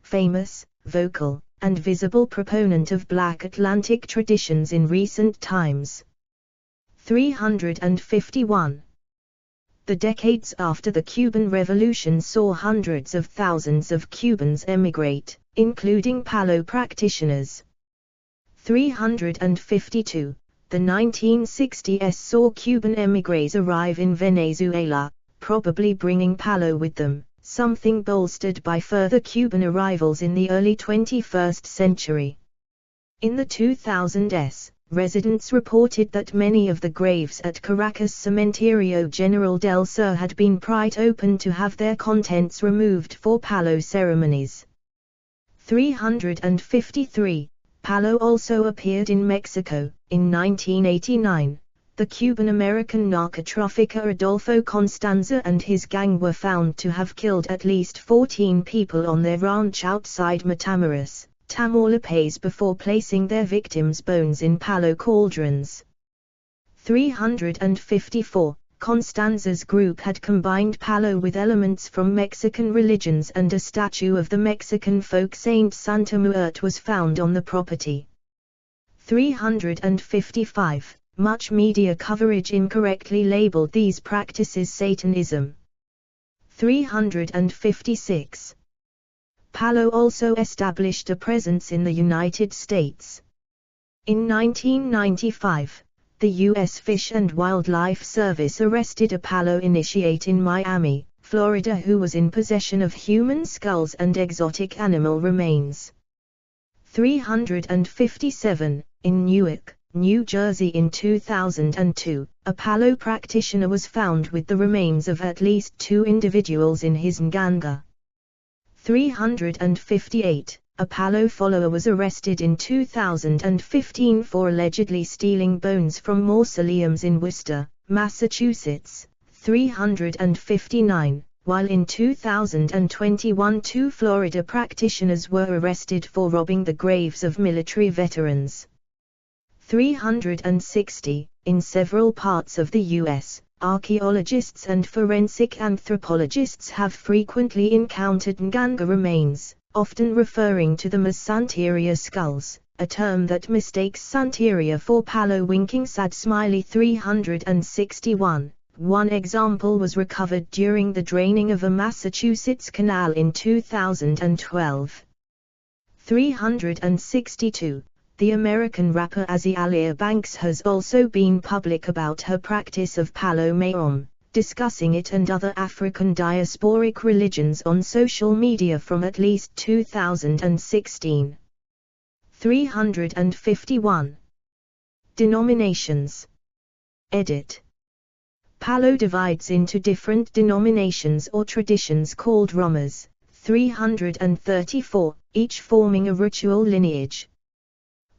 famous, vocal, and visible proponent of Black Atlantic traditions in recent times. 351. The decades after the Cuban Revolution saw hundreds of thousands of Cubans emigrate, including Palo practitioners. 352. The 1960s saw Cuban émigrés arrive in Venezuela, probably bringing Palo with them, something bolstered by further Cuban arrivals in the early 21st century. In the 2000s, residents reported that many of the graves at Caracas Cementerio General del Sur had been pried open to have their contents removed for Palo ceremonies. 353. Palo also appeared in Mexico. In 1989, the Cuban-American narcotrafficker Adolfo Constanza and his gang were found to have killed at least 14 people on their ranch outside Matamoros, Tamaulipas before placing their victims' bones in Palo cauldrons. 354. Constanza's group had combined Palo with elements from Mexican religions, and a statue of the Mexican folk saint Santa Muerte was found on the property. 355. Much media coverage incorrectly labeled these practices Satanism. 356. Palo also established a presence in the United States. In 1995, the U.S. Fish and Wildlife Service arrested a Palo initiate in Miami, Florida who was in possession of human skulls and exotic animal remains. 357. In Newark, New Jersey in 2002, a Palo practitioner was found with the remains of at least 2 individuals in his nganga. 358. A Palo follower was arrested in 2015 for allegedly stealing bones from mausoleums in Worcester, Massachusetts. 359. while in 2021 two Florida practitioners were arrested for robbing the graves of military veterans. 360. In several parts of the U.S., archaeologists and forensic anthropologists have frequently encountered Nganga remains, often referring to them as Santeria skulls, a term that mistakes Santeria for Palo winking sad smiley. 361. One example was recovered during the draining of a Massachusetts canal in 2012. 362. The American rapper Azealia Banks has also been public about her practice of Palo Mayom, discussing it and other African diasporic religions on social media from at least 2016. 351. Denominations. Edit. Palo divides into different denominations or traditions called Romas, 334, each forming a ritual lineage.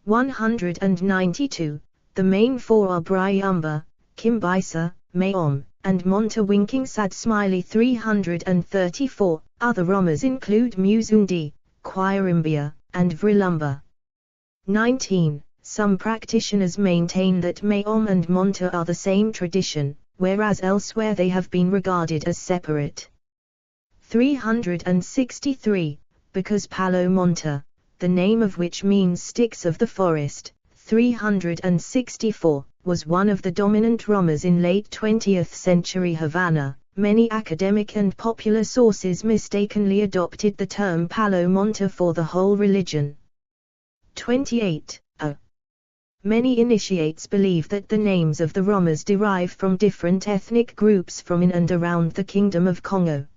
192. The main four are Bryumba, Kimbisa, Mayom, and Monta winking sad smiley. 334. Other Romas include Muzundi, Kwarimbia, and Vrilumba. 19. Some practitioners maintain that Mayom and Monta are the same tradition, whereas elsewhere they have been regarded as separate. 363. Because Palo Monta, the name of which means sticks of the forest, 364, was one of the dominant Romas in late 20th century Havana, many academic and popular sources mistakenly adopted the term Palo Monta for the whole religion. 28. Many initiates believe that the names of the Romas derive from different ethnic groups from in and around the Kingdom of Congo.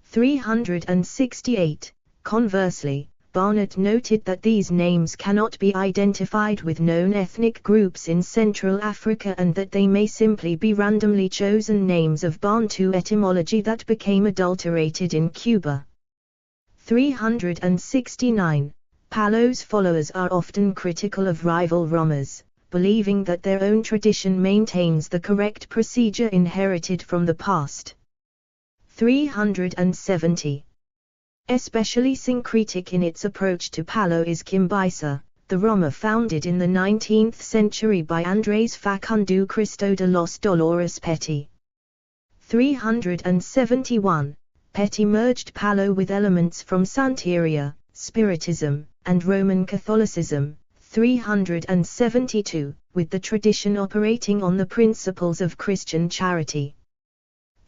368. Conversely, Barnett noted that these names cannot be identified with known ethnic groups in Central Africa and that they may simply be randomly chosen names of Bantu etymology that became adulterated in Cuba. 369. Palo's followers are often critical of rival Romas, believing that their own tradition maintains the correct procedure inherited from the past. 370. Especially syncretic in its approach to Palo is Kimbisa, the Roma founded in the 19th century by Andrés Facundo Cristo de los Dolores Petty. 371. Petty merged Palo with elements from Santeria, Spiritism, and Roman Catholicism. 372, with the tradition operating on the principles of Christian charity.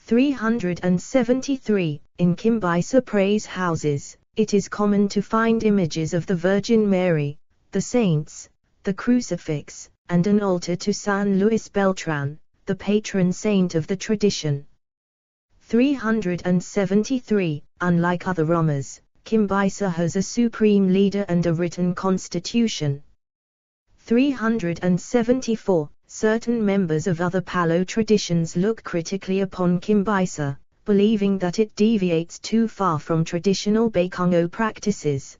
373. In Kimbisa praise houses, it is common to find images of the Virgin Mary, the saints, the crucifix, and an altar to San Luis Beltran, the patron saint of the tradition. 373. Unlike other Romas, Kimbisa has a supreme leader and a written constitution. 374. Certain members of other Palo traditions look critically upon Kimbisa, believing that it deviates too far from traditional Bakongo practices.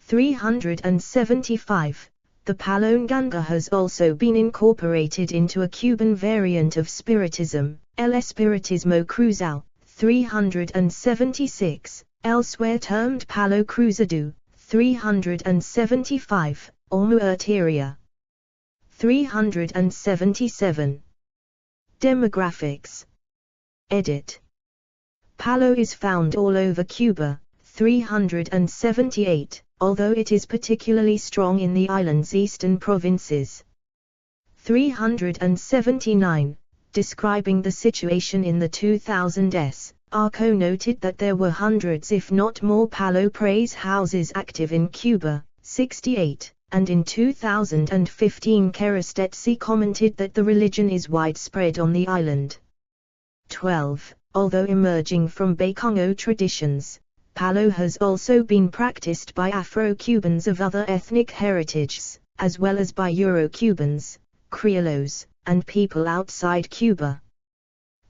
375. The Palo Nganga has also been incorporated into a Cuban variant of Spiritism, El Espiritismo Cruzado. 376, elsewhere termed Palo Cruzado. 375, or Muerteria. 377. Demographics. Edit. Palo is found all over Cuba. 378, although it is particularly strong in the island's eastern provinces. 379, describing the situation in the 2000s, Arco noted that there were hundreds if not more Palo praise houses active in Cuba. 68, and in 2015 Kerastetsi commented that the religion is widespread on the island. 12. Although emerging from Bakongo traditions, Palo has also been practiced by Afro-Cubans of other ethnic heritages, as well as by Euro-Cubans, Criollos, and people outside Cuba.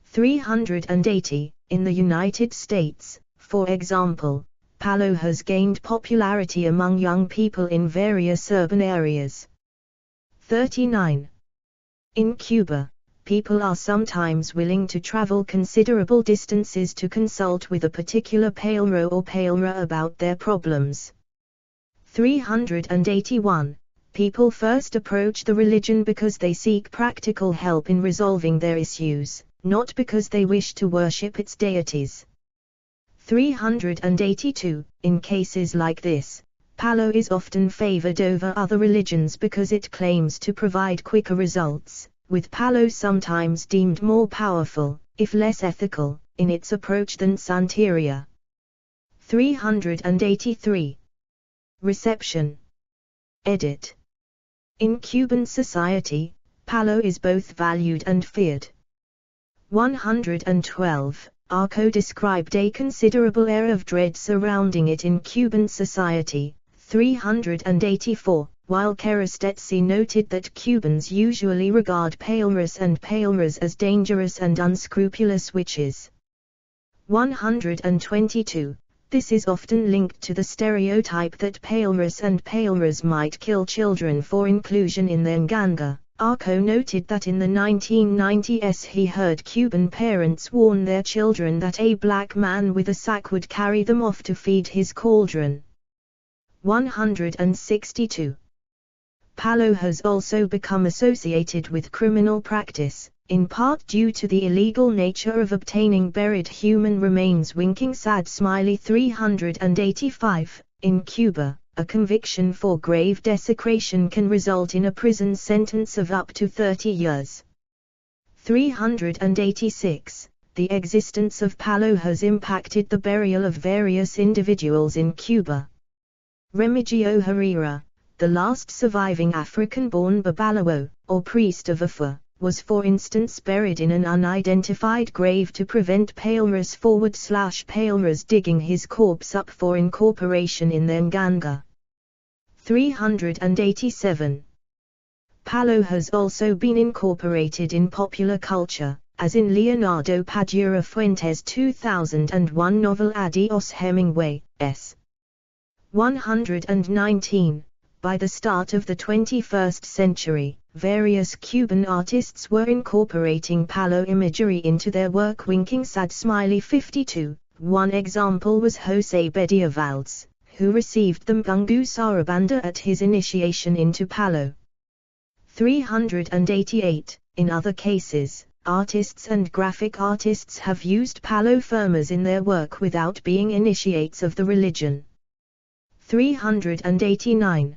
380. In the United States, for example, Palo has gained popularity among young people in various urban areas. 39. In Cuba, people are sometimes willing to travel considerable distances to consult with a particular Palero or Palera about their problems. 381. People first approach the religion because they seek practical help in resolving their issues, not because they wish to worship its deities. 382. In cases like this, Palo is often favored over other religions because it claims to provide quicker results, with Palo sometimes deemed more powerful, if less ethical, in its approach than Santeria. 383. Reception. Edit. In Cuban society, Palo is both valued and feared. 112. Arco described a considerable air of dread surrounding it in Cuban society. 384. While Kerastetsi noted that Cubans usually regard Paleras and Paleras as dangerous and unscrupulous witches. 122. This is often linked to the stereotype that Paleras and Paleras might kill children for inclusion in their nganga. Arco noted that in the 1990s he heard Cuban parents warn their children that a black man with a sack would carry them off to feed his cauldron. 162. Palo has also become associated with criminal practice, in part due to the illegal nature of obtaining buried human remains. Winking sad smiley. 385. In Cuba, a conviction for grave desecration can result in a prison sentence of up to 30 years. 386. The existence of Palo has impacted the burial of various individuals in Cuba. Remigio Herrera, the last surviving African-born Babalawo, or priest of Ifa, was for instance buried in an unidentified grave to prevent Paleras/Paleras digging his corpse up for incorporation in their nganga. 387. Palo has also been incorporated in popular culture, as in Leonardo Padura Fuentes' 2001 novel Adios Hemingway, s. 119. By the start of the 21st century, various Cuban artists were incorporating Palo imagery into their work. Winking sad smiley. 52. One example was José Bedia Valdes, who received the Mgungu Sarabanda at his initiation into Palo. 388. In other cases, artists and graphic artists have used Palo firmas in their work without being initiates of the religion. 389.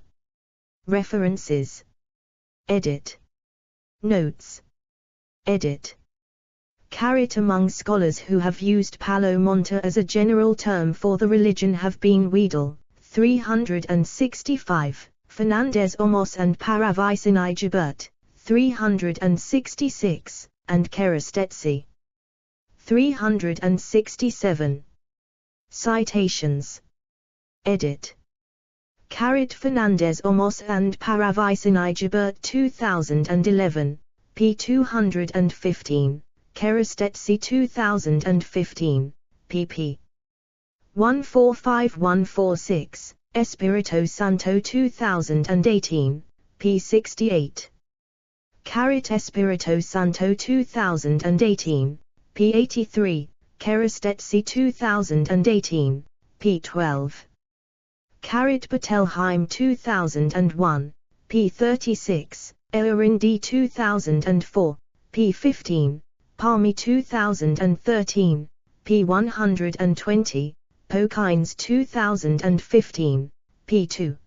References. Edit. Notes. Edit. Among scholars who have used Palo Monte as a general term for the religion have been Weedle, 365, Fernandez Omos and Paravicini Gilbert, 366, and Kerastetsi. 367. Citations. Edit. Fernandez Omos and Paravicini Gilbert 2011, p. 215, Kerastetsi 2015, pp. 145146, Espirito Santo 2018, p. 68. Espirito Santo 2018, p. 83, Kerastetsi 2018, p. 12. Bettelheim 2001, p. 36, Elorindi 2004, p. 15, Palmi 2013, p. 120, Pokines 2015, p. 2.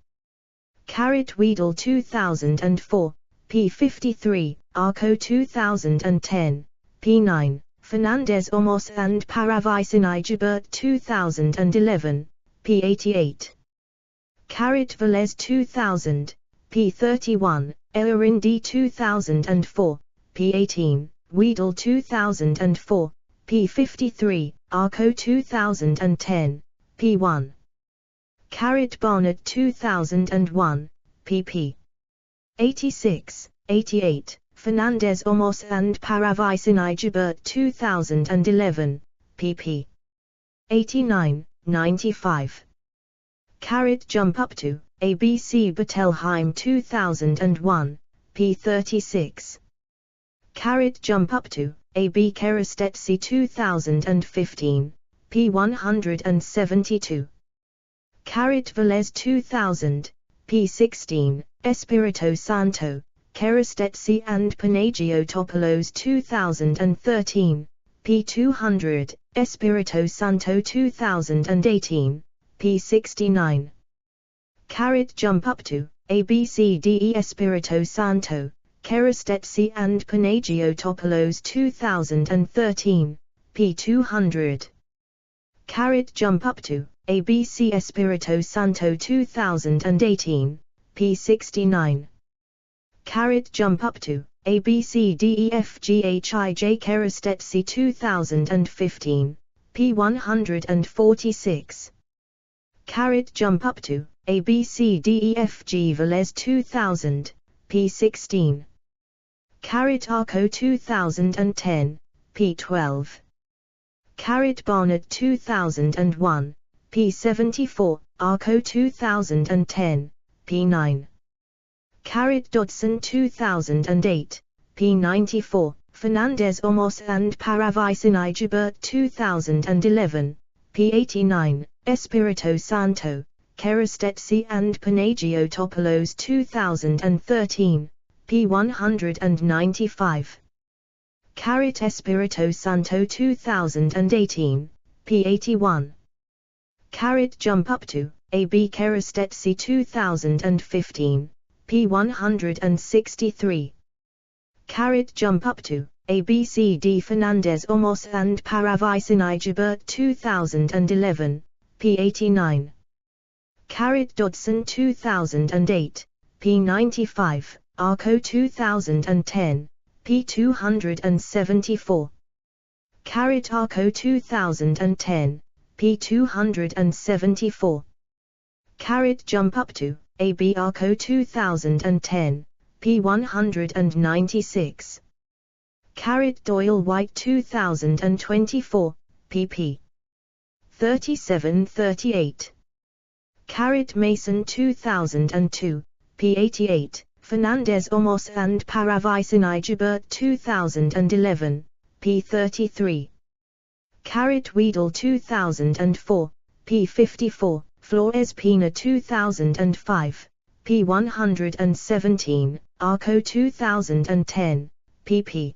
Weedle 2004, p. 53, Arco 2010, p. 9, Fernandez Omos and Paravicini Gilbert 2011, p. 88. Velez 2000, p. 31, Elorindi 2004, p. 18, Weedle 2004, p. 53, Arco 2010, p. 1. Barnett 2001, pp. 86, 88, Fernandez Omos and Paravicini Gilbert 2011, pp. 89, 95. Jump up to, ABC Bettelheim 2001, p. 36. Carrot jump up to, AB Kerastetsi 2015, p. 172. Carrot Velez 2000, p. 16, Espirito Santo, Kerastetsi and Panagiotopoulos 2013, p. 200, Espirito Santo 2018, p. 69. Carrot jump up to, ABCDE Espirito Santo, Kerastetsi and Panagiotopoulos 2013, p. 200. Carrot jump up to, ABC Espirito Santo 2018, p. 69. Carrot jump up to, ABCDEFGHIJ Kerastetsi 2015, p. 146. Carrot jump up to, ABCDEFG Velez 2000, p. 16. Carrot Arco 2010, p. 12. Carrot Barnett 2001, p. 74, Arco 2010, p. 9. Carrot Dodson 2008, p. 94, Fernandez Omos and Paravicini Gibert 2011, p. 89, Espirito Santo, Kerastetsi and Panagiotopoulos 2013, p. 195. Carrot Espirito Santo 2018, p. 81. Carrot jump up to, AB Kerastetsi 2015, p. 163. Carrot jump up to, ABCD Fernandez Omos and Paravicini Gibert 2011, p. 89. Carrot Dodson 2008, p. 95, Arco 2010, p. 274. Carrot Arco 2010, p. 274. Carrot jump up to, AB Arco 2010, p. 196. Carrot Doyle White 2024, pp. 37-38. Carrot Mason 2002, p. 88, Fernandez Omos and Paravicini Gibert 2011, p. 33. Carrot Weedle 2004, p. 54, Flores Pina 2005, p. 117, Arco 2010, pp.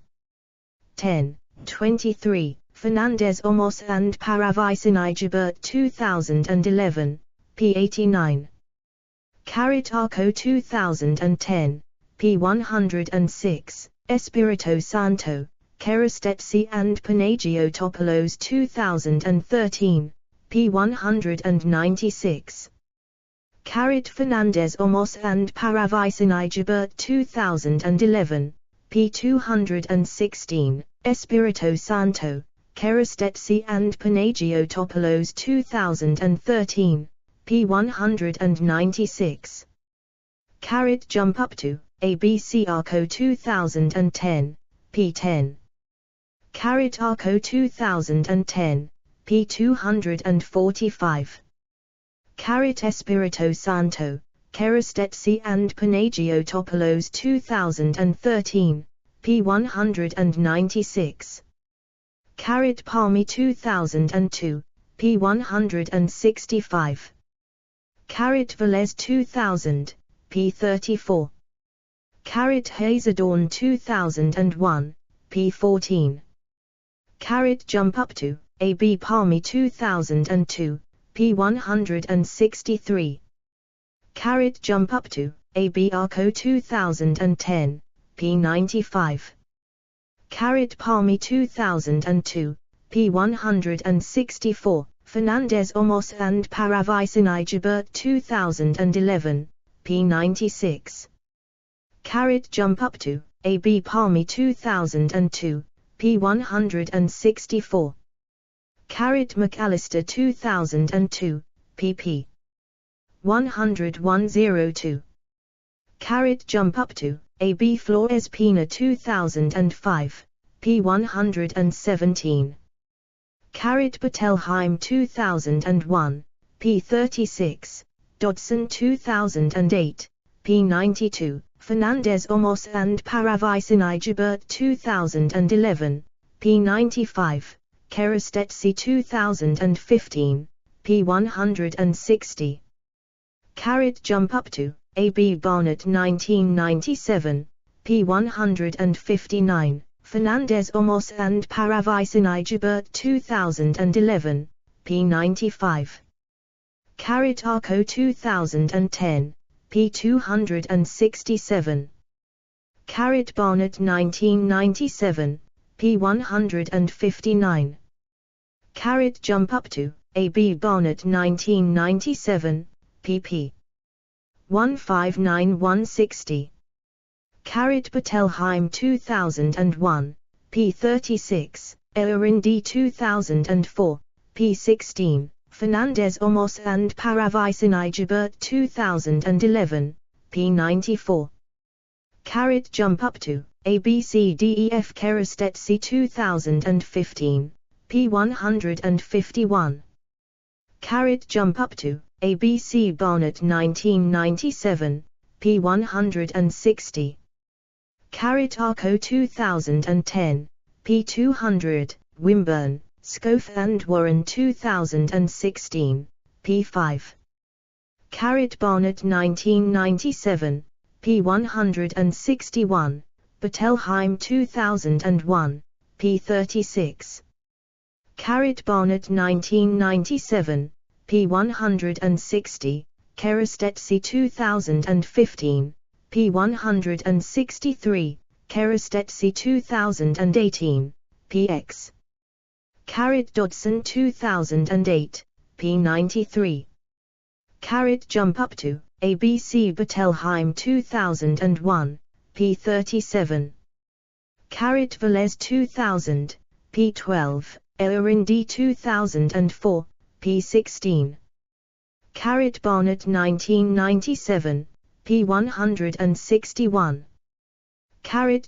10, 23, Fernandez Omos and Paravicini Gibert 2011, p. 89. Carrot Arco 2010, p. 106, Espirito Santo, Kerastetsi and Panagiotopoulos 2013, p. 196. Carrot Fernandez Omos and Paravicini Gibert 2011, p. 216, Espirito Santo, Kerastetsi and Panagiotopoulos 2013, p. 196. Carrot jump up to, ABC Arco 2010, p. 10. Carrot Arco 2010, p. 245. Carrot Espirito Santo, Kerastetsi and Panagiotopoulos 2013, p. 196. Carrot Palmi 2002, p. 165. Carrot Velez 2000, p. 34. Carrot Hazadorn 2001, p. 14. Carrot jump up to, AB Palmi 2002, p. 163. Carrot jump up to, AB Arco 2010, p. 95. Carrot Palmi 2002, p. 164, Fernandez Omos and Paravicini Gibert 2011, p. 96. Carrot jump up to, AB Palmi 2002, p. 164. Carrot McAllister 2002, pp. 102. Carrot jump up to, AB Flores Pina 2005, p. 117. Carrot Patelheim 2001, p. 36, Dodson 2008, p. 92, Fernandez Omos and Paravicini-Gilbert 2011, p. 95, Kerastetsi 2015, p. 160. Jump up to, A. B. Barnett 1997, p. 159, Fernandez Omos and Paravicini-Gilbert 2011, p. 95. Arco 2010, p. 267. Barnett 1997, p. 159. Jump up to, A. B. Barnett 1997, pp. 159-160. Patelheim 2001, p. 36, Elorindi 2004, p. 16, Fernandez Omos and Paravicini-Gilbert 2011, p. 94. Jump up to, A. B. C. D. E. F. Kerastetsi 2015, p. 151. Jump up to, A. B. C. Barnett 1997, p. 160. Arco 2010, p. 200, Wimburn, Scoff and Warren 2016, p. 5. Barnett 1997, p. 161, Patelheim 2001, p. 36. Barnett 1997, p. 160, Kerastetsi 2015, p. 163, Kerastetsi 2018, px. Dodson 2008, p. 93. Jump up to, A. B. C. Patelheim 2001, p. 37. Velez 2000, p. 12, Elorindi 2004, p. 16. Barnett 1997, p. 161.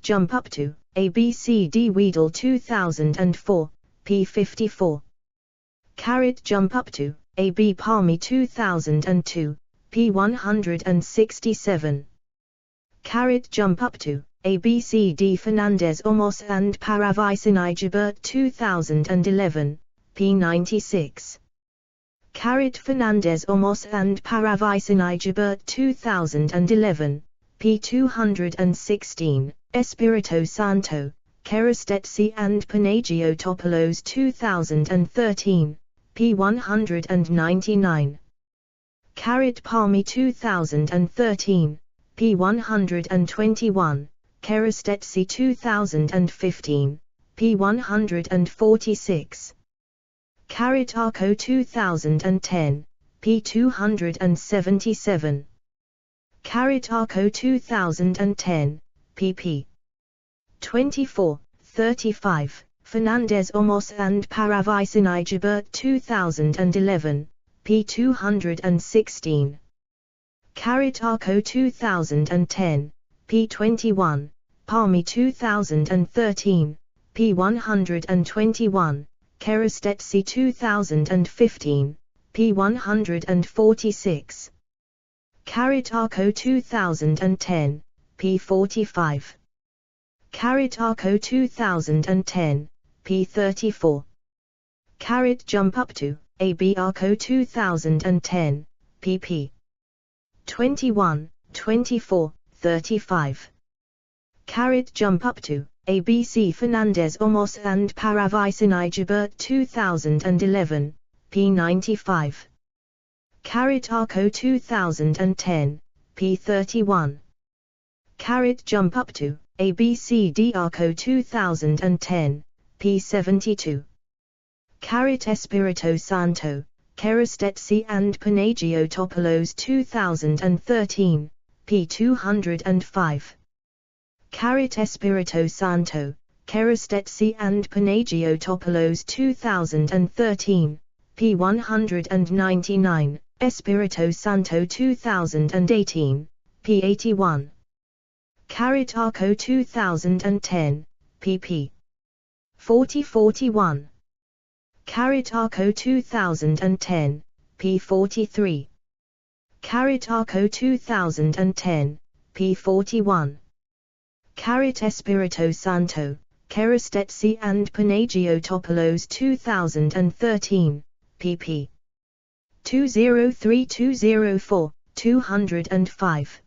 Jump up to, A. B. C. D. Weedle 2004, p. 54. Jump up to, A. B. Palmy 2002, p. 167. Jump up to, A. B. C. D. Fernandez Omos and Paravicini-Gilbert 2011, p. 96. Fernandez Omos and Paravicini-Gilbert 2011, p. 216, Espirito Santo, Kerastetsi and Panagiotopoulos 2013, p. 199. Palmy 2013, p. 121, Kerastetsi 2015, p. 146. Arco 2010, p. 277. Arco 2010, pp. 24, 35, Fernandez Omos and Paravicini-Gilbert 2011, p. 216. Arco 2010, p. 21, Palmy 2013, p. 121, Kerastetsi 2015, p. 146. Arco 2010, p. 45. Arco 2010, p. 34. Jump up to, A. B. Arco 2010, pp. 21, 24, 35. Jump up to, A. B. C. Fernandez Omos and Paravicini-Gilbert 2011, p. 95. Arco 2010, p. 31. Jump up to, A. B. C. D. Arco 2010, p. 72. Espirito Santo, Kerastetsi and Panagiotopoulos 2013, p. 205. Espirito Santo, Kerastetsi and Panagiotopoulos 2013, p. 199, Espirito Santo 2018, p. 81. Arco 2010, pp. 40-41. Arco 2010, p. 43. Arco 2010, p. 41. Espirito Santo, Kerastesi and Panagiotopoulos 2013, pp. 203-204, 205.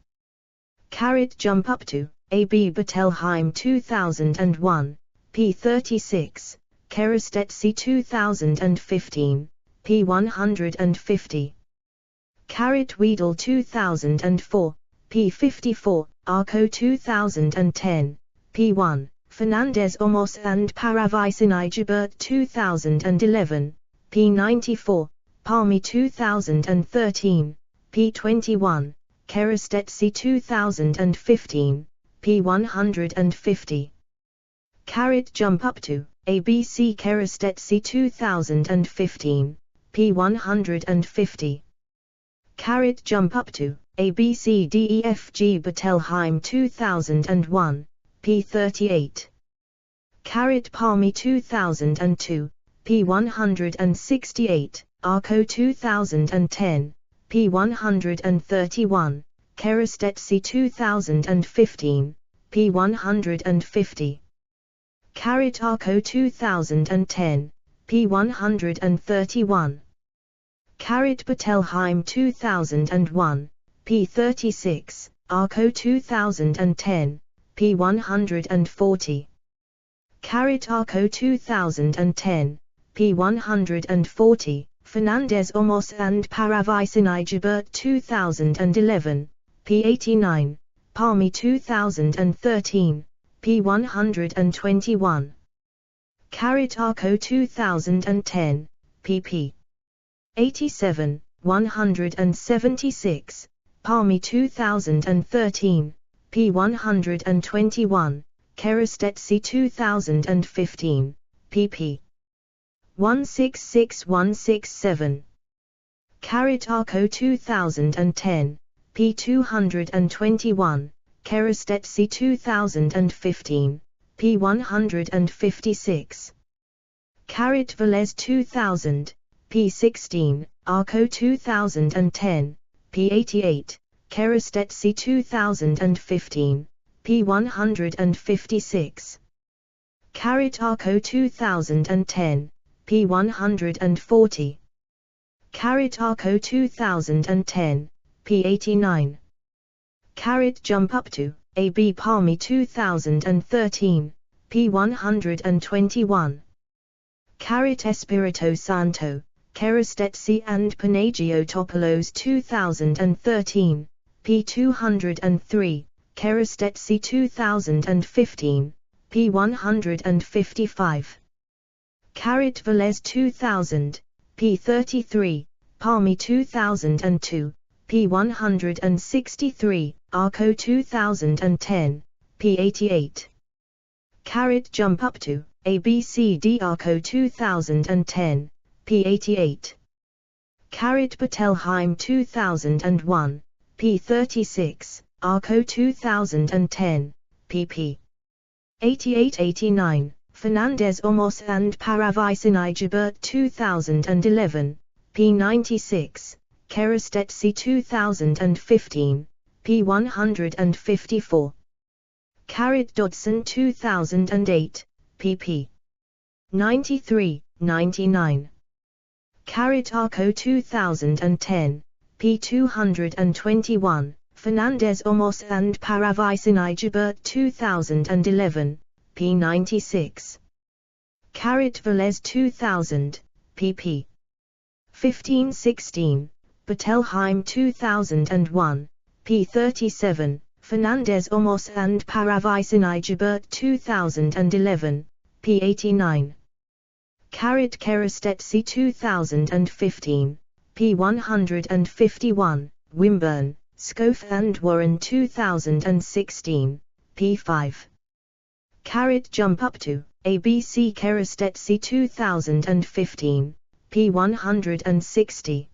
Jump up to, A.B. Bettelheim 2001, p. 36, Kerastesi 2015, p. 150. Weedle 2004, p. 54, Arco 2010, p. 1, Fernandez Omos and Paravaicinaigibert 2011, p. 94, Palmi 2013, p. 21, Kerastesi 2015, p. 150. Jump up to, ABC Kerastesi 2015, p. 150. Jump up to, ABCDEFG Bettelheim 2001, p. 38. Palmi 2002, p. 168, Arco 2010, p. 131, Kerastesi 2015, p. 150. Arco 2010, p. 131. Bettelheim 2001, p. 36, Arco 2010, p. 140. Arco 2010, p. 140, Fernandez Omos and Paravaicinaigibert 2011, p. 89, Palmi 2013, p. 121. Arco 2010, pp. 87, 176, Palmi 2013, p. 121, Kerastesi 2015, pp. 166-167. Arco 2010, p. 221, Kerastesi 2015, p. 156. Velez 2000, p. 16, Arco 2010, p. 88, Kerastesi 2015, p. 156. Arco 2010, p. 140. Arco 2010, p. 89. Jump up to, A.B. Palmi 2013, p. 121. Espirito Santo, Kerastesi and Panagiotopoulos 2013, p. 203, Kerastesi 2015, p. 155. Velez 2000, p. 33, Palmi 2002, p. 163, Arco 2010, p. 88. Jump up to, ABCD Arco 2010, p. 88. Bettelheim 2001, p. 36, Arco 2010, pp. 88-89, Fernandez Omos and Paravaicinaigibert 2011, p. 96, Kerastesi 2015, p. 154. Dodson 2008, pp. 93-99. Arco 2010, p. 221, Fernandez Omos and Paravaicinaigibert 2011, p. 96. Velez 2000, pp. 15-16, Bettelheim 2001, p. 37, Fernandez Omos and Paravaicinaigibert 2011, p. 89. Kerastesi 2015, p. 151, Wimburn, Scoff and Warren 2016, p. 5. Jump up to, ABC Kerastesi 2015, p. 160.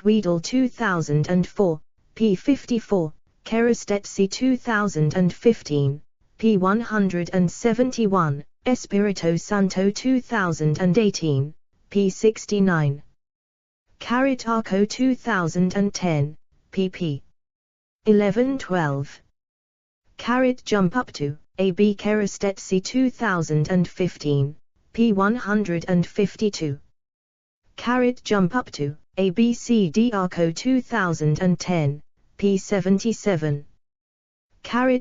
Weedle 2004, p. 54, Kerastesi 2015, p. 171, Espirito Santo 2018, p. 69. Arco 2010, pp. 1112. Jump up to, AB Kerestetsy 2015, p. 152. Jump up to, ABCD Arco 2010, p. 77.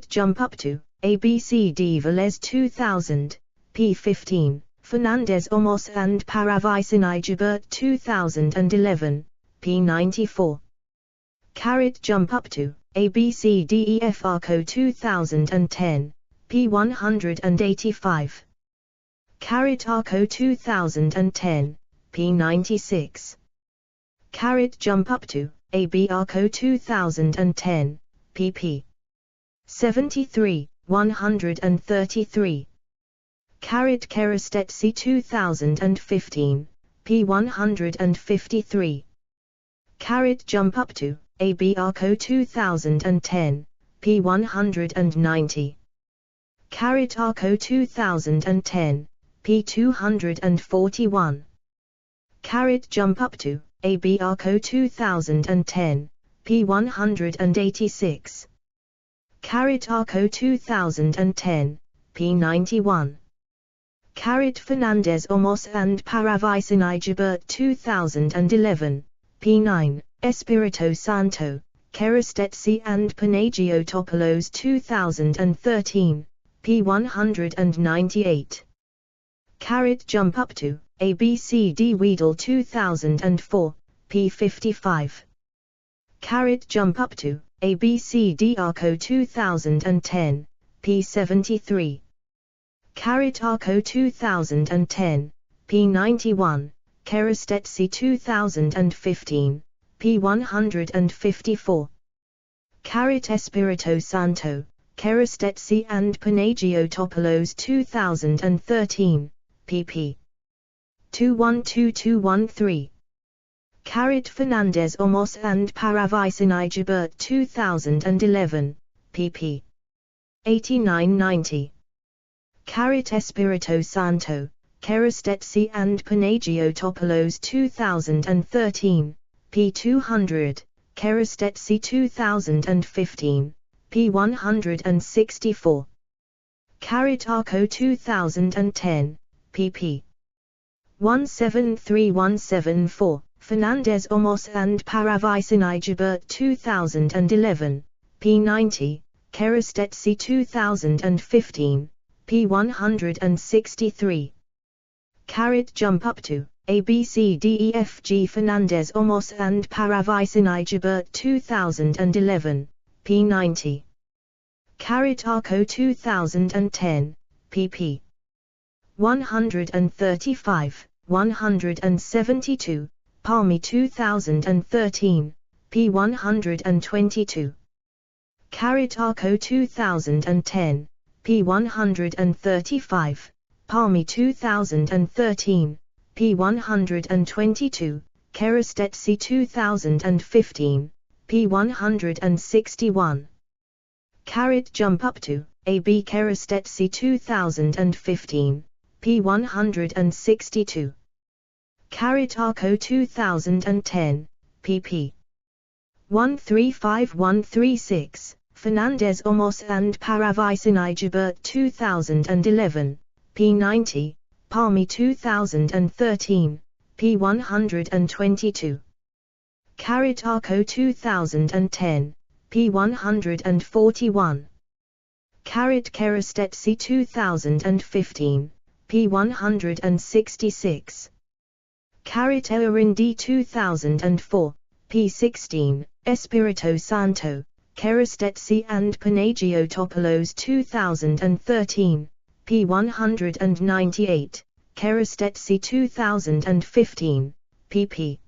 Jump up to, ABCD Velez 2000, p. 15, Fernandez Omos and Paravaicini Gibert 2011, p. 94. Jump up to, ABCDEF Arco 2010, p. 185. Arco 2010, p. 96. Jump up to, AB Arco 2010, pp. 73, 133. Kerestetsy 2015, p. 153. Jump up to, AB Arco 2010, p. 190. Arco 2010, p. 241. Jump up to, AB Arco 2010, p. 186. Arco 2010, p. 91. Fernandez Omos and Paravaicini Gibert 2011, p. 9. Espirito Santo, Kerestetsy and Panagiotopoulos 2013, p. 198. Jump up to, ABCD Weedle 2004, p. 55. Jump up to, ABCD Arco 2010, p. 73. Arco 2010, p. 91, Kerestetsy 2015, p. 154. Espirito Santo, Kerestetsy and Panagiotopoulos 2013, pp. 212213. Fernandez Omos and Paravaicini Gibert 2011, pp. 8990. Espirito Santo, Kerestetsy and Panagiotopoulos 2013, p. 200, Kerestetsy 2015, p. 164. Arco 2010, pp. 173174. Fernandez Omos and Paravaicini Gibert 2011, p. 90, Kerestetsy 2015, p. 163. Jump up to, ABCDEFG Fernandez Omos and Paravaicini Gibert 2011, p. 90. Arco 2010, pp. 135, 172. Palmi 2013, p. 122. Arco 2010, p. 135, Palmi 2013, p. 122, Kerestetsy 2015, p. 161. Jump up to, AB Kerestetsy 2015, p. 162. Arco 2010, pp. 135-136, Fernandez Omos and Paravaicini Gibert 2011, p. 90, Palmi 2013, p. 122. Arco 2010, p. 141. Kerestetsy 2015, p. 166. Eorindi 2004, p. 16, Espirito Santo, Kerestetsy and Panagiotopoulos 2013, p. 198, Kerestetsy 2015, pp.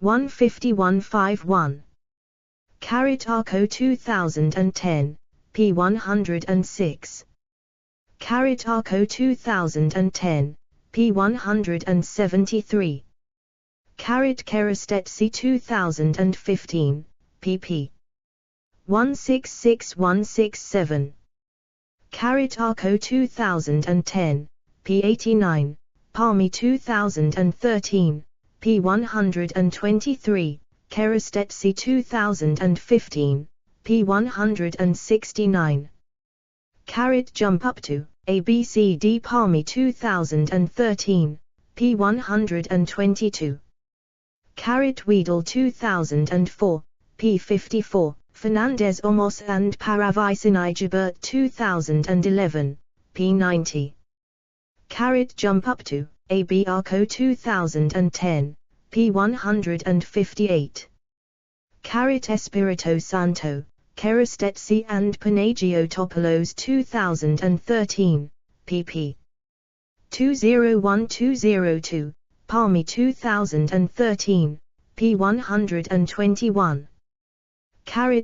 151-51. Arco 2010, p. 106. Arco 2010, p. 173. Kerestetsy 2015, pp. 166-167. Arco 2010, p. 89, Palmi 2013, p. 123, Kerestetsy 2015, p. 169. Jump up to, ABCD Palmy 2013, p. 122. Weedle 2004, p. 54, Fernandez Omos and Paravicini 2011, p. 90. Jump up to, AB Arco 2010, p. 158. Espirito Santo, Kerastezzi and Panagiotopoulos 2013, pp. 201-202, Palmy 2013, p. 121.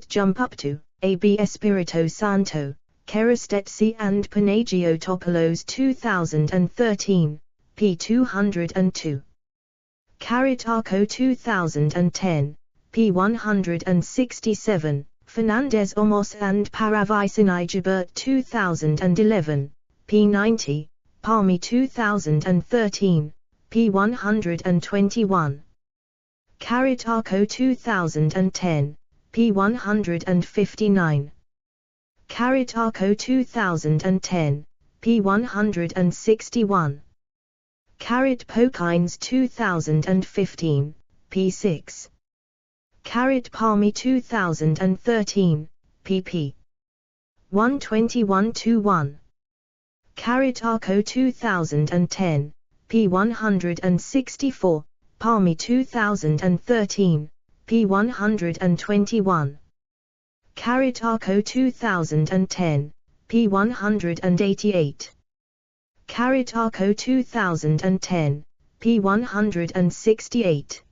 Jump up to, AB Espirito Santo, Kerastezzi and Panagiotopoulos 2013, p. 202. Arco 2010, p. 167, Fernandez Omos and Paravicini 2011, p. 90, Palmy 2013, p. 121. Arco 2010, p. 159. Arco 2010, p. 161. Pokines 2015, p. 6. Palmy 2013, pp. 121-1. Arco 2010, p. 164, Palmy 2013, p. 121. Arco 2010, p. 188. Arco 2010, p. 168.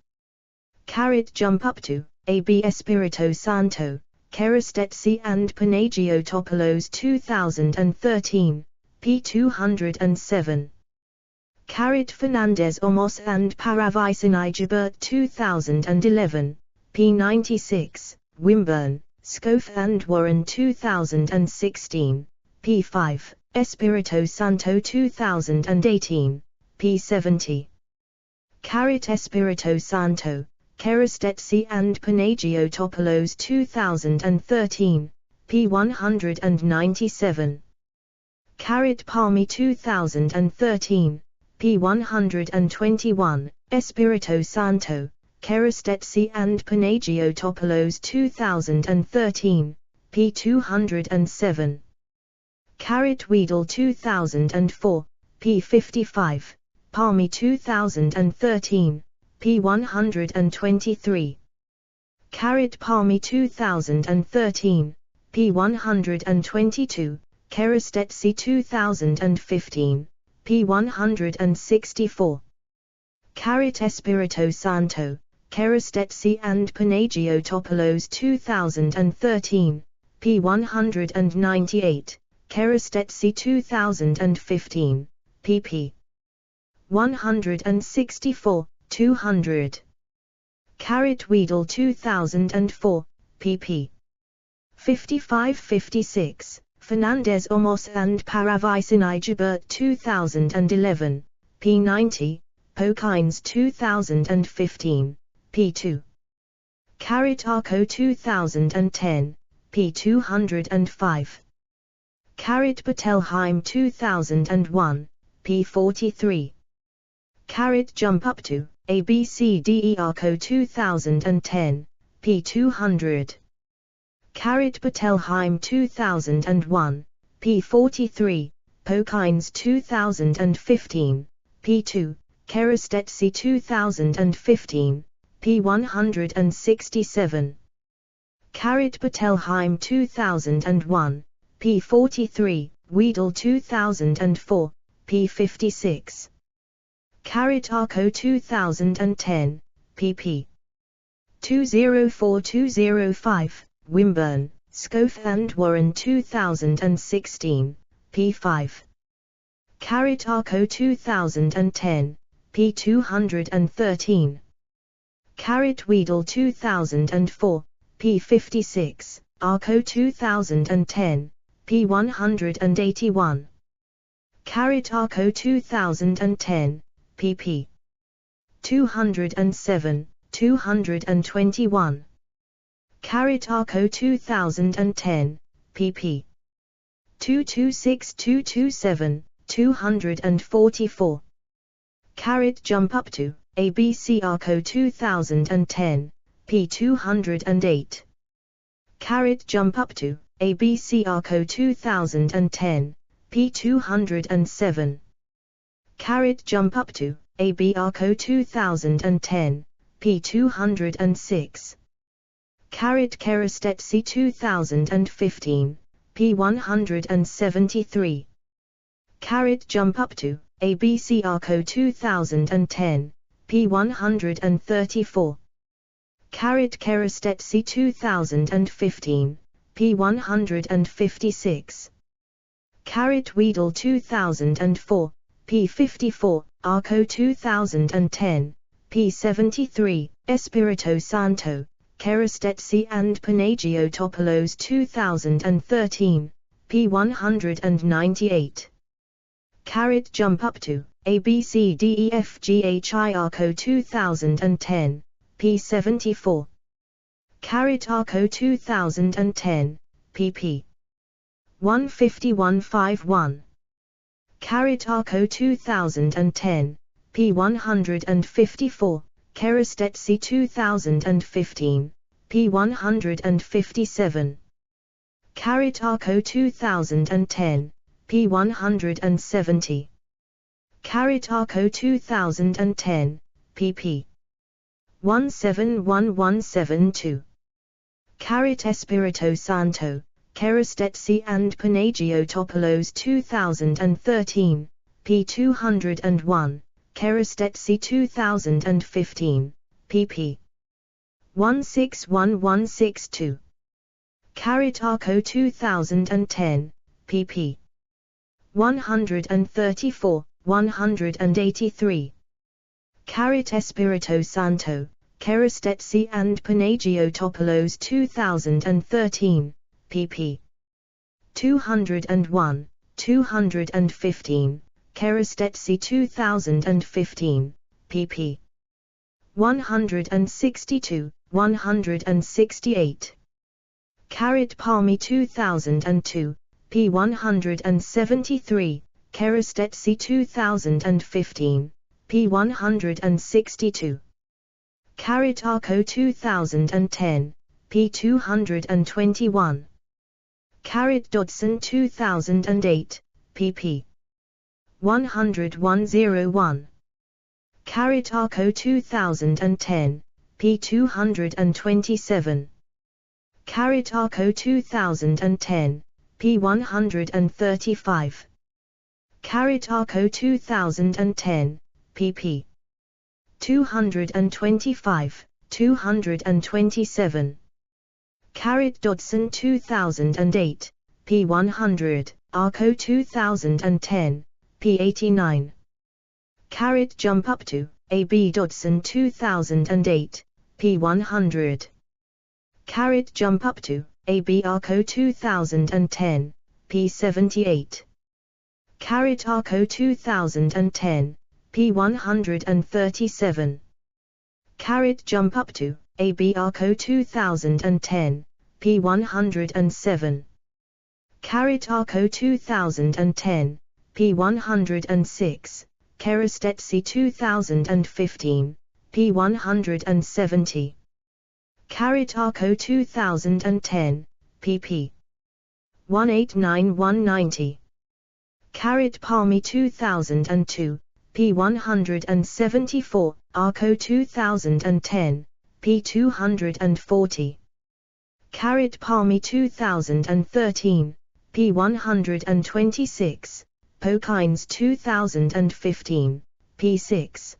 Jump up to, AB Espirito Santo, Kerastezzi and Panagiotopoulos 2013, p. 207. Fernandez Omos and Paravicini 2011, p. 96, Wimburn, Scoff and Warren 2016, p. 5, Espirito Santo 2018, p. 70. Espirito Santo, Kerastezzi and Panagiotopoulos 2013, p. 197. Palmy 2013, p. 121, Espirito Santo, Kerastezzi and Panagiotopoulos 2013, p. 207. Weedle 2004, p. 55, Palmy 2013, p. 123. Palmy 2013, p. 122, Kerastezzi 2015, p. 164. Espirito Santo, Kerastezzi and Panagiotopoulos 2013, p. 198, Kerastezzi 2015, pp. 164, 200. Weedle 2004, pp. 55-56, Fernandez Omos and Paravicini 2011, p. 90, Pokines 2015, p. 2. Arco 2010, p. 205. Patelheim 2001, p. 43. Jump up to, ABCDE Arco 2010, p. 200. Patelheim 2001, p. 43, Pokines 2015, p. 2, Kerastezzi 2015, p. 167. Patelheim 2001, p. 43, Weedle 2004, p. 56. Arco 2010, pp. 204-205, Wimburn, Scoff and Warren 2016, p. 5. Arco 2010, p. 213. Weedle 2004, p. 56, Arco 2010, p. 181. Arco 2010, pp. 207, 221. Arco 2010, pp. 226227, 244. Jump up to, ABC Arco 2010, p. 208. Jump up to, ABC Arco 2010, p. 207. Jump up to, AB Arco 2010, p. 206. Kerestet C 2015, p. 173. Jump up to, ABC Arco 2010, p. 134. Kerestet C 2015, p. 156. Weedle 2004, p. 54, Arco 2010, p. 73, Espirito Santo, Kerestet C and Panagiotopoulos 2013, p. 198. Jump up to, ABCDEFGHI Arco 2010, p. 74. Arco 2010, pp. 151-51. Arco 2010, p. 154, Kerestet C 2015, p. 157. Arco 2010, p. 170. Arco 2010, pp. 171-172. Espirito Santo, Kerestet C and Panagiotopoulos 2013, p. 201, Kerestet C 2015, pp. 161-162. Arco 2010, pp. 134, 183. Espirito Santo, Kerestet C and Panagiotopoulos 2013, pp. 201, 215, Kerestet C 2015, pp. 162, 168. Palmi 2002, p. 173, Kerestet C 2015, p. 162. Arco 2010, p. 221. Dodson 2008, pp. 101. Arco 2010, p. 227. Arco 2010, p. 135. Arco 2010, pp. 225, 227. Dodson 2008, p. 100, Arco 2010, p. 89. Jump up to, A.B. Dodson 2008, p. 100. Jump up to, A.B. Arco 2010, p. 78. Arco 2010, p. 137. Jump up to, A.B. Arco 2010, p. 107. Arco 2010, p. 106, Kerestet C 2015, p. 170. Arco 2010, pp. 189-190. Palmi 2002, p. 174, Arco 2010, p. 240. Palmi 2013, p. 126, Pokines 2015, p. 6.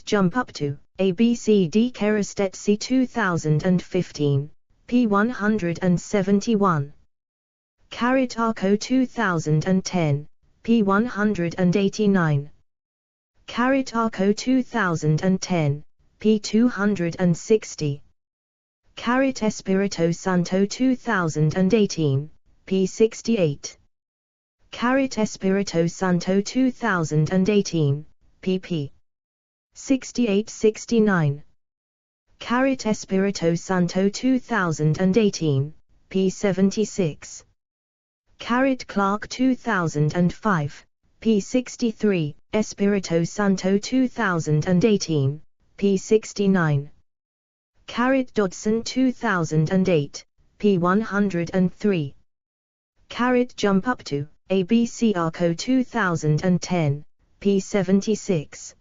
Jump up to, ABCD Kerestet C 2015, p. 171. Arco 2010, p. 189. Arco 2010, p. 260. Espirito Santo 2018, p. 68. Espirito Santo 2018, pp. 68-69. Espirito Santo 2018, p. 76. Clark 2005, p. 63, Espirito Santo 2018, p. 69. Dodson 2008, p. 103. Jump up to, ABC Arco 2010, p. 76.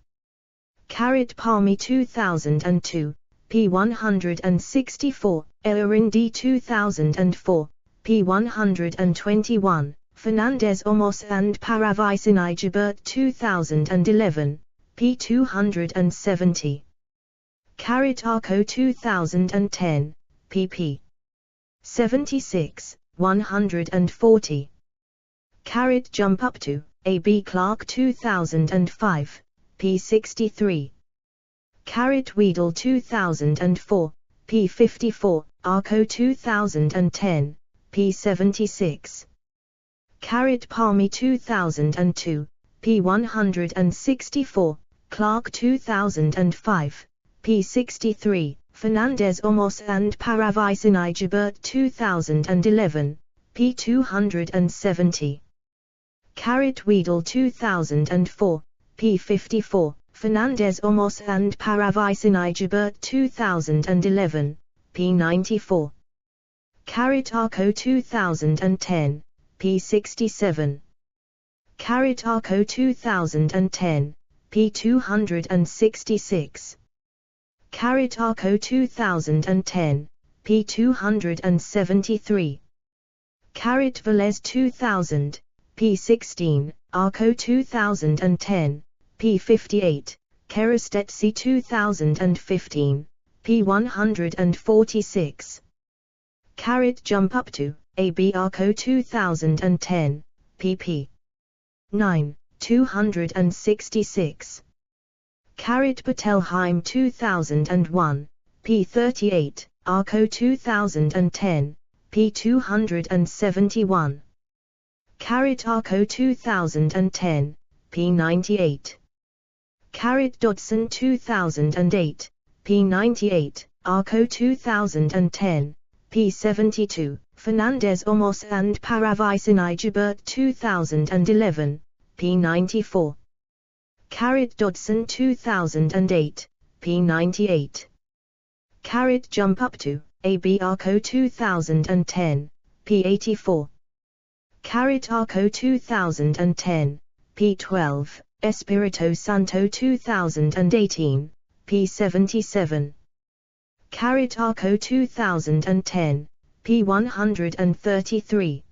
Palmy 2002, p. 164, Elorindi 2004, p. 121, Fernandez Omos and Paravicini Gibert 2011, p. 270. Arco 2010, pp. 76, 140. Jump up to, A.B. Clark 2005, p. 63. Weedle 2004, p. 54, Arco 2010, p. 76. Palmy 2002, p. 164, Clark 2005, p. 63, Fernandez Omos and Paravicini Gibert 2011, p. 270. Weedle 2004, p. 54, Fernandez Omos and Paravicini Gibert 2011, p. 94. Arco 2010, p. 67. Arco 2010, p. 266. Arco 2010, p. 273. Velez 2000, p. 16, Arco 2010, p. 58, Kerastezzi 2015, p. 146. Jump up to, A.B. Arco 2010, pp. 9, 266. Patelheim 2001, p. 38, Arco 2010, p. 271. Arco 2010, p. 98. Dodson 2008, p. 98, Arco 2010, p. 72, Fernandez Omos and Paravicini Gibert 2011, p. 94. Dodson 2008, p. 98. Jump up to, A.B. Arco 2010, p. 84. Arco 2010, p. 12, Espirito Santo 2018, p. 77. Arco 2010, p. 133.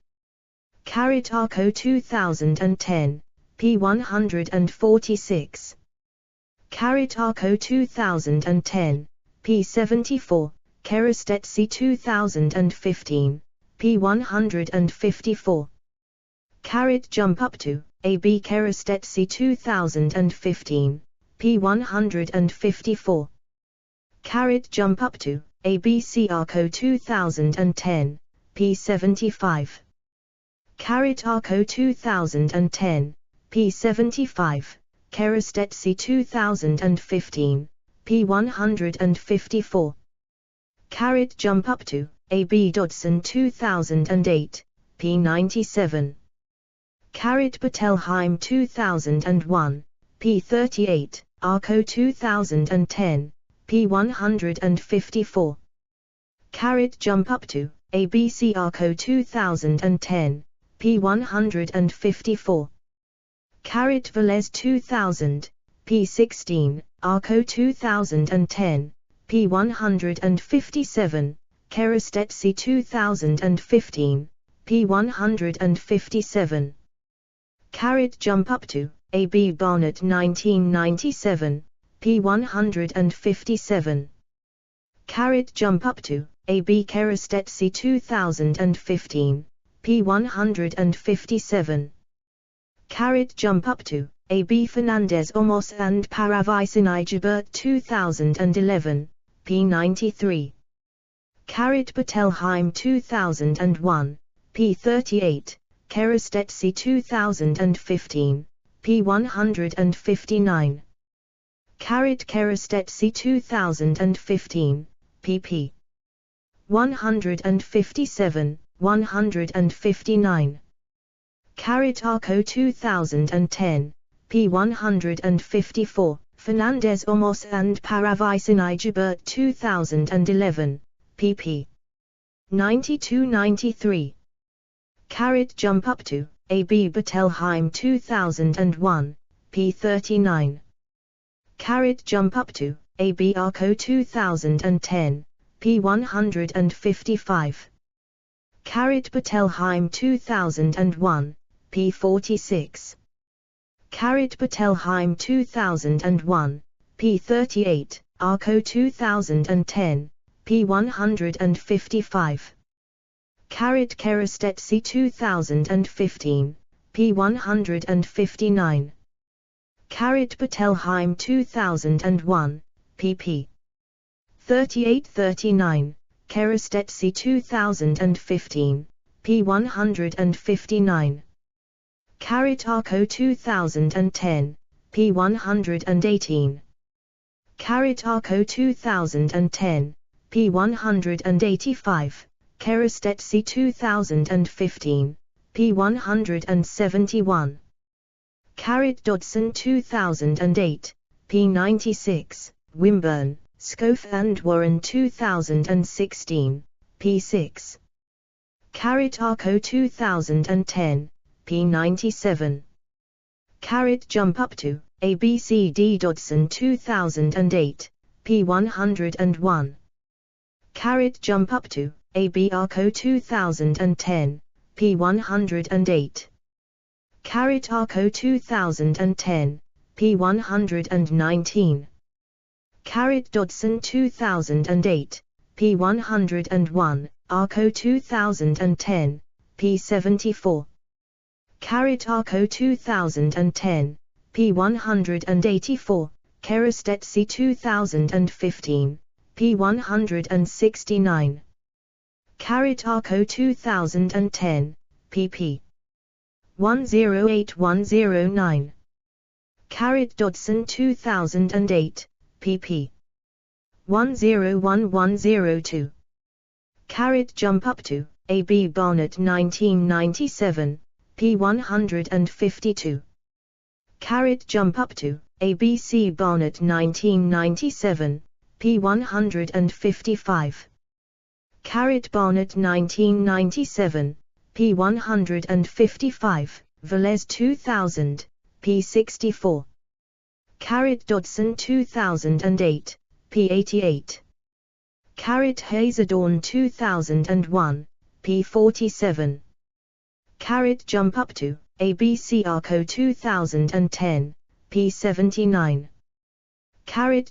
Arco 2010, p. 146. Arco 2010, p. 74, Kerastezzi 2015, p. 154. Jump up to, A.B. Kerastezzi 2015, p. 154. Jump up to, ABC Arco 2010, p. 75. Arco 2010, p. 75, Kerastezzi 2015, p. 154. Jump up to, A.B. Dodson 2008, p. 97. Patelheim 2001, p. 38, Arco 2010, p. 154. Jump up to, ABC Arco 2010, p. 154. Velez 2000, p. 16, Arco 2010, p. 157, Kerastezzi 2015, p. 157. Jump up to, A.B. Barnett 1997, p. 157. Jump up to, A.B. Kerastezzi 2015, p. 157. Jump up to, A.B. Fernandez Omos and Paravicini Gibert 2011, p. 93. Patelheim 2001, p. 38, Kerastezzi 2015, p. 159. Kerestesi 2015, pp. 157, 159. Arco 2010, p. 154, Fernandez Omos and Paravisinijabert 2011, pp. 92-93. Jump up to, A.B. Bettelheim 2001, p. 39. Jump up to, A.B. Arco 2010, p. 155. Bettelheim 2001, p. 46. Bettelheim 2001, p. 38, Arco 2010, p. 155. Kerestesi 2015, p. 159. Bettelheim 2001, pp. 38-39, Kerestesi 2015, p. 159. Arco 2010, p. 118. Arco 2010, p. 185, Kerestesi 2015, p. 171. Dodson 2008, p. 96, Wimborne, Scove and Warren 2016, p. 6. Arco 2010, p. 97. Jump up to, ABCD Dodson 2008, p. 101. Jump up to, AB Arco 2010, p. 108. Arco 2010, p. 119. Dodson 2008, p. 101, Arco 2010, p. 74. Arco 2010, p. 184, Kerestesi 2015, p. 169. Arco 2010, pp. 108-109. Dodson 2008, pp. 101-102. Jump up to, A.B. Barnett 1997, p. 152. Jump up to, A.B.C. Barnett 1997, p. 155. Barnett 1997, p. 155, Velez 2000, p. 64. Dodson 2008, p. 88. Hazerdorn 2001, p. 47. Jump up to, ABC Arco 2010, p. 79.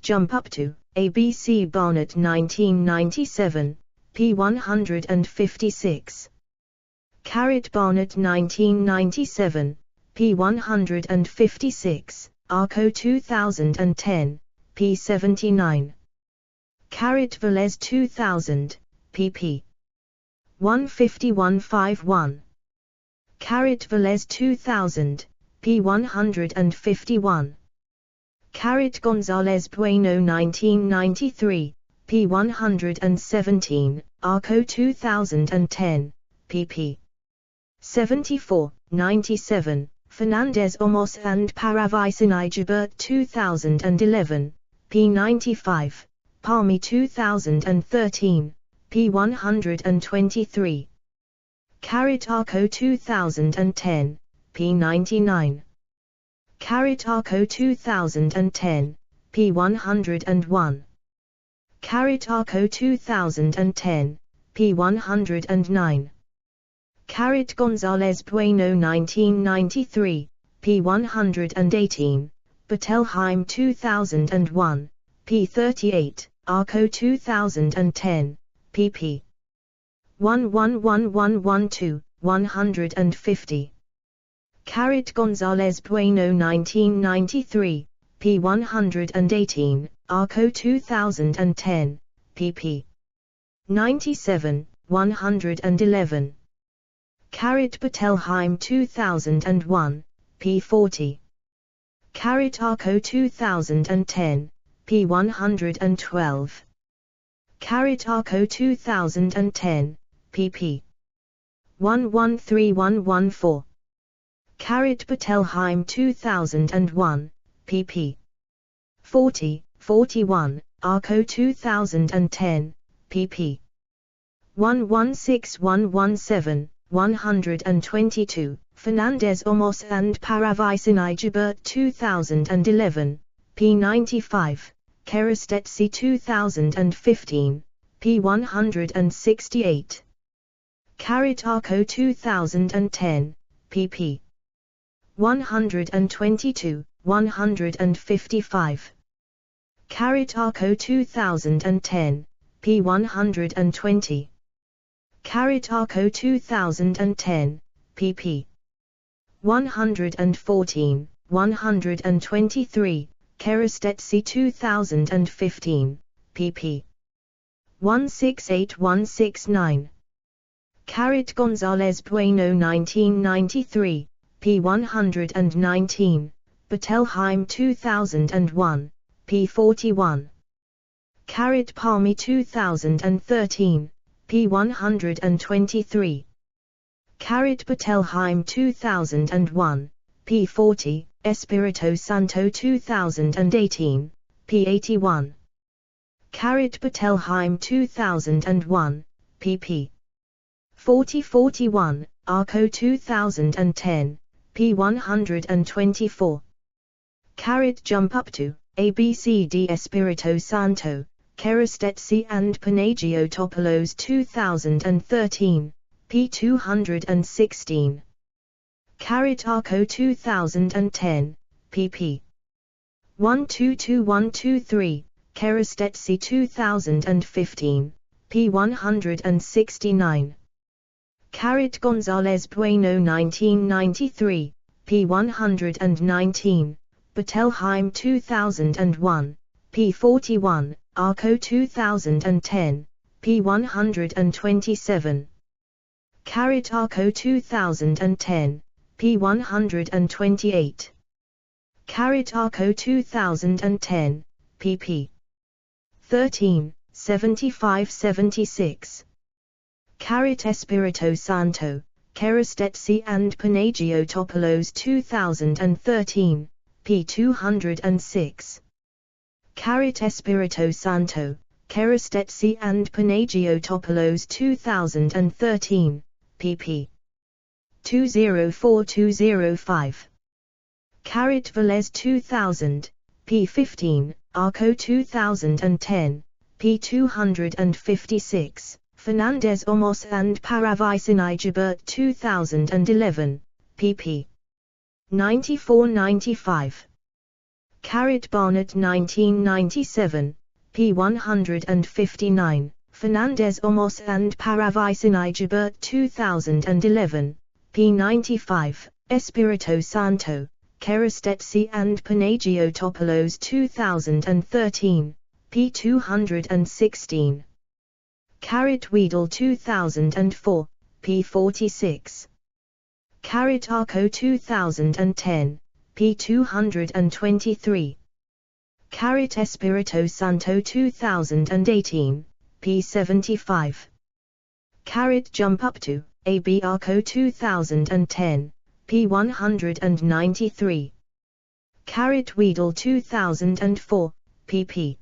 Jump up to, ABC Barnett 1997, p. 156. Barnett 1997, p. 156, Arco 2010, p. 79. Velez 2000, pp. 151-51. Velez 2000, p. 151. González Bueno 1993, p. 117, Arco 2010, pp. 74-97, Fernandez Omos and Paravisinijabert 2011, p. 95, Palmi 2013, p. 123. Arco 2010, p. 99. Arco 2010, p. 101. Arco 2010, p. 109. González Bueno 1993, p. 118, Bettelheim 2001, p. 38, Arco 2010, pp. 11112, 150. González Bueno 1993, p. 118, Arco 2010, pp. 97, 111. Bettelheim 2001, p. 40. Arco 2010, p. 112. Arco 2010, pp. 113114. Patelheim 2001, pp. 40, 41, Arco 2010, pp. 116117, 122, Fernandez Omos and Paravisinijabert 2011, p. 95, Kerestetsi 2015, p. 168. Arco 2010, pp. 122, 155. Arco 2010, p. 120. Arco 2010, pp. 114, 123, Kerestetsi 2015, pp. 168169. González Bueno 1993, p. 119, Patelheim 2001, p. 41. Palmi 2013, p. 123. Patelheim 2001, p. 40, Espirito Santo 2018, p. 81. Patelheim 2001, pp. 40-41, Arco 2010, p. 124. Jump up to, ABCD Espirito Santo, Kerestetsi and Panagiotopoulos 2013, p. 216. Arco 2010, pp. 122123, Kerestetsi 2015, p. 169. González Bueno 1993, p. 119, Patelheim 2001, p. 41, Arco 2010, p. 127. Arco 2010, p. 128. Arco 2010, pp. 13, 75-76. Espirito Santo, Kerestetsi and Panagiotopoulos 2013, p. 206. Espirito Santo, Kerestetsi and Panagiotopoulos 2013, pp. 204-205. Velez 2000, p. 15, Arco 2010, p. 256. Fernandez Omos and Paravisinijabert 2011, pp. 94-95. Barnett 1997, p. 159, Fernandez Omos and Paravisinijabert 2011, p. 95, Espirito Santo, Kerestetsi and Panagiotopoulos 2013, p. 216. Weedle 2004, p. 46. Arco 2010, p. 223. Espirito Santo 2018, p. 75. Jump up to, AB Arco 2010, p. 193. Weedle 2004, pp.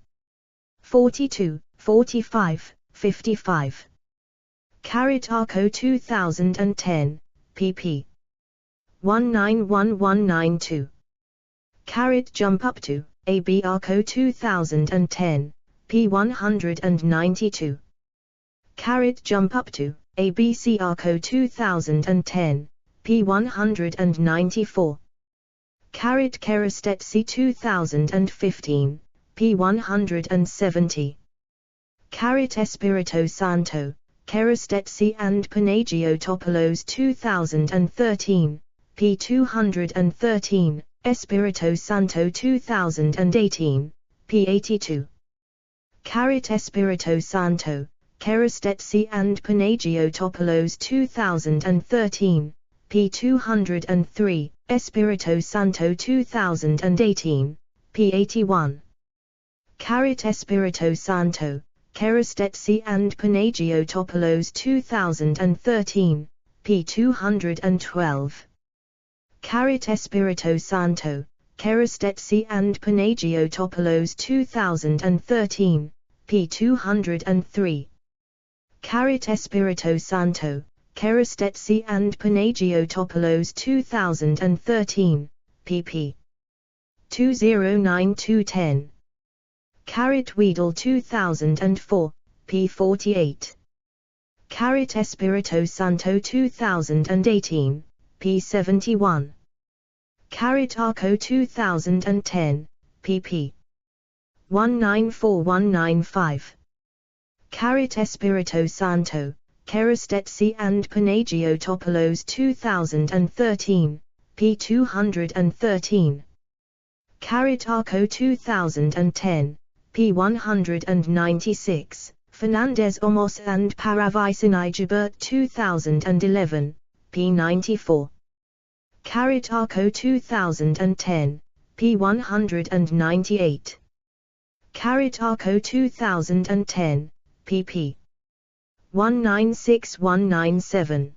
42, 45. 55. Arco 2010, pp. 191192. Jump up to, AB Arco 2010, p. 192. Jump up to, ABC Arco 2010, p. 194. Kerestetsi 2015, p. 170. Espirito Santo, Kerestetsi and Panagiotopoulos 2013, p. 213, Espirito Santo 2018, p. 82. Espirito Santo, Kerestetsi and Panagiotopoulos 2013, p. 203, Espirito Santo 2018, p81. Espirito Santo, Kerastesi and Panagiotopoulos 2013, p212. Espirito Santo, Kerastesi and Panagiotopoulos 2013, p203. Espirito Santo, Kerastesi and Panagiotopoulos 2013, pp. 209-210. Weedle 2004, p48. Espirito Santo 2018, p71. Arco 2010, pp. 194195. Espirito Santo, Kerastesi and Panagiotopoulos 2013, p213. Arco 2010, p196, Fernandez Omos and Paravaicinaijabert 2011, p94. Arco 2010, p198. Arco 2010, pp. 196197.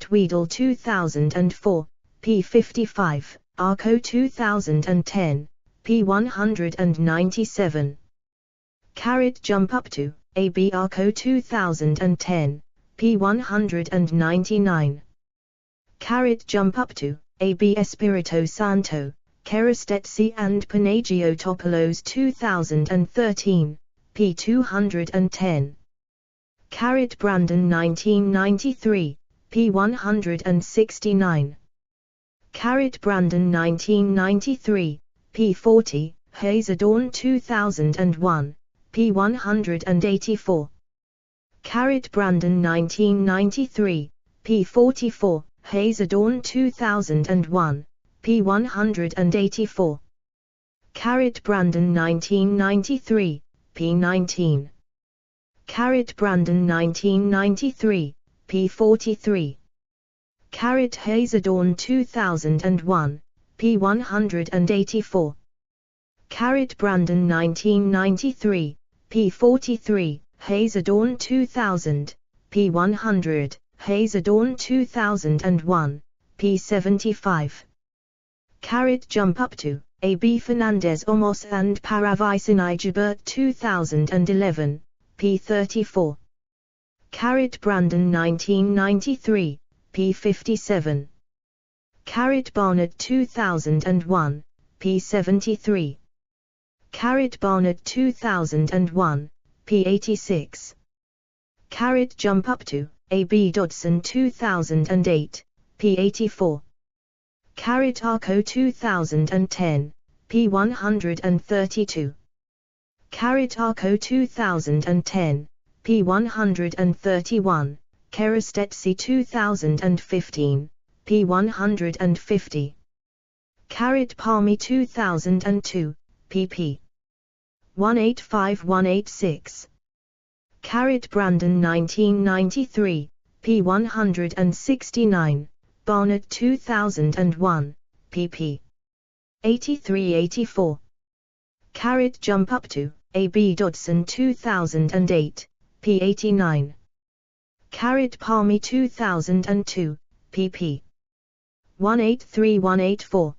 Weedle 2004, p55, Arco 2010, p197. Jump up to, AB Arco 2010, p199. Jump up to, AB Espirito Santo, Kerastesi and Panagiotopoulos 2013, p210. Brandon 1993, p169. Brandon 1993, p40, Hazadorn 2001, p184. Brandon 1993, p44, Hazadorn 2001, p184. Brandon 1993, p19. Brandon 1993, p43. Hazadorn 2001, p184. Brandon 1993, p43, Hazadorn 2000, p100, Hazadorn 2001, p75. Jump up to, AB Fernandez Omos and Paravaicinaijabert 2011, p34. Brandon 1993, p57. Barnard 2001, p73. Barnard 2001, p86. Jump up to, AB Dodson 2008, p84. Arco 2010, p132. Arco 2010, p131, Kerastesi 2015, p150. Palmi 2002, pp. 185186. Brandon 1993, p169, Barnard 2001, pp. 83-84. Jump up to, AB Dodson 2008, p89. Palmi 2002, pp. 183184.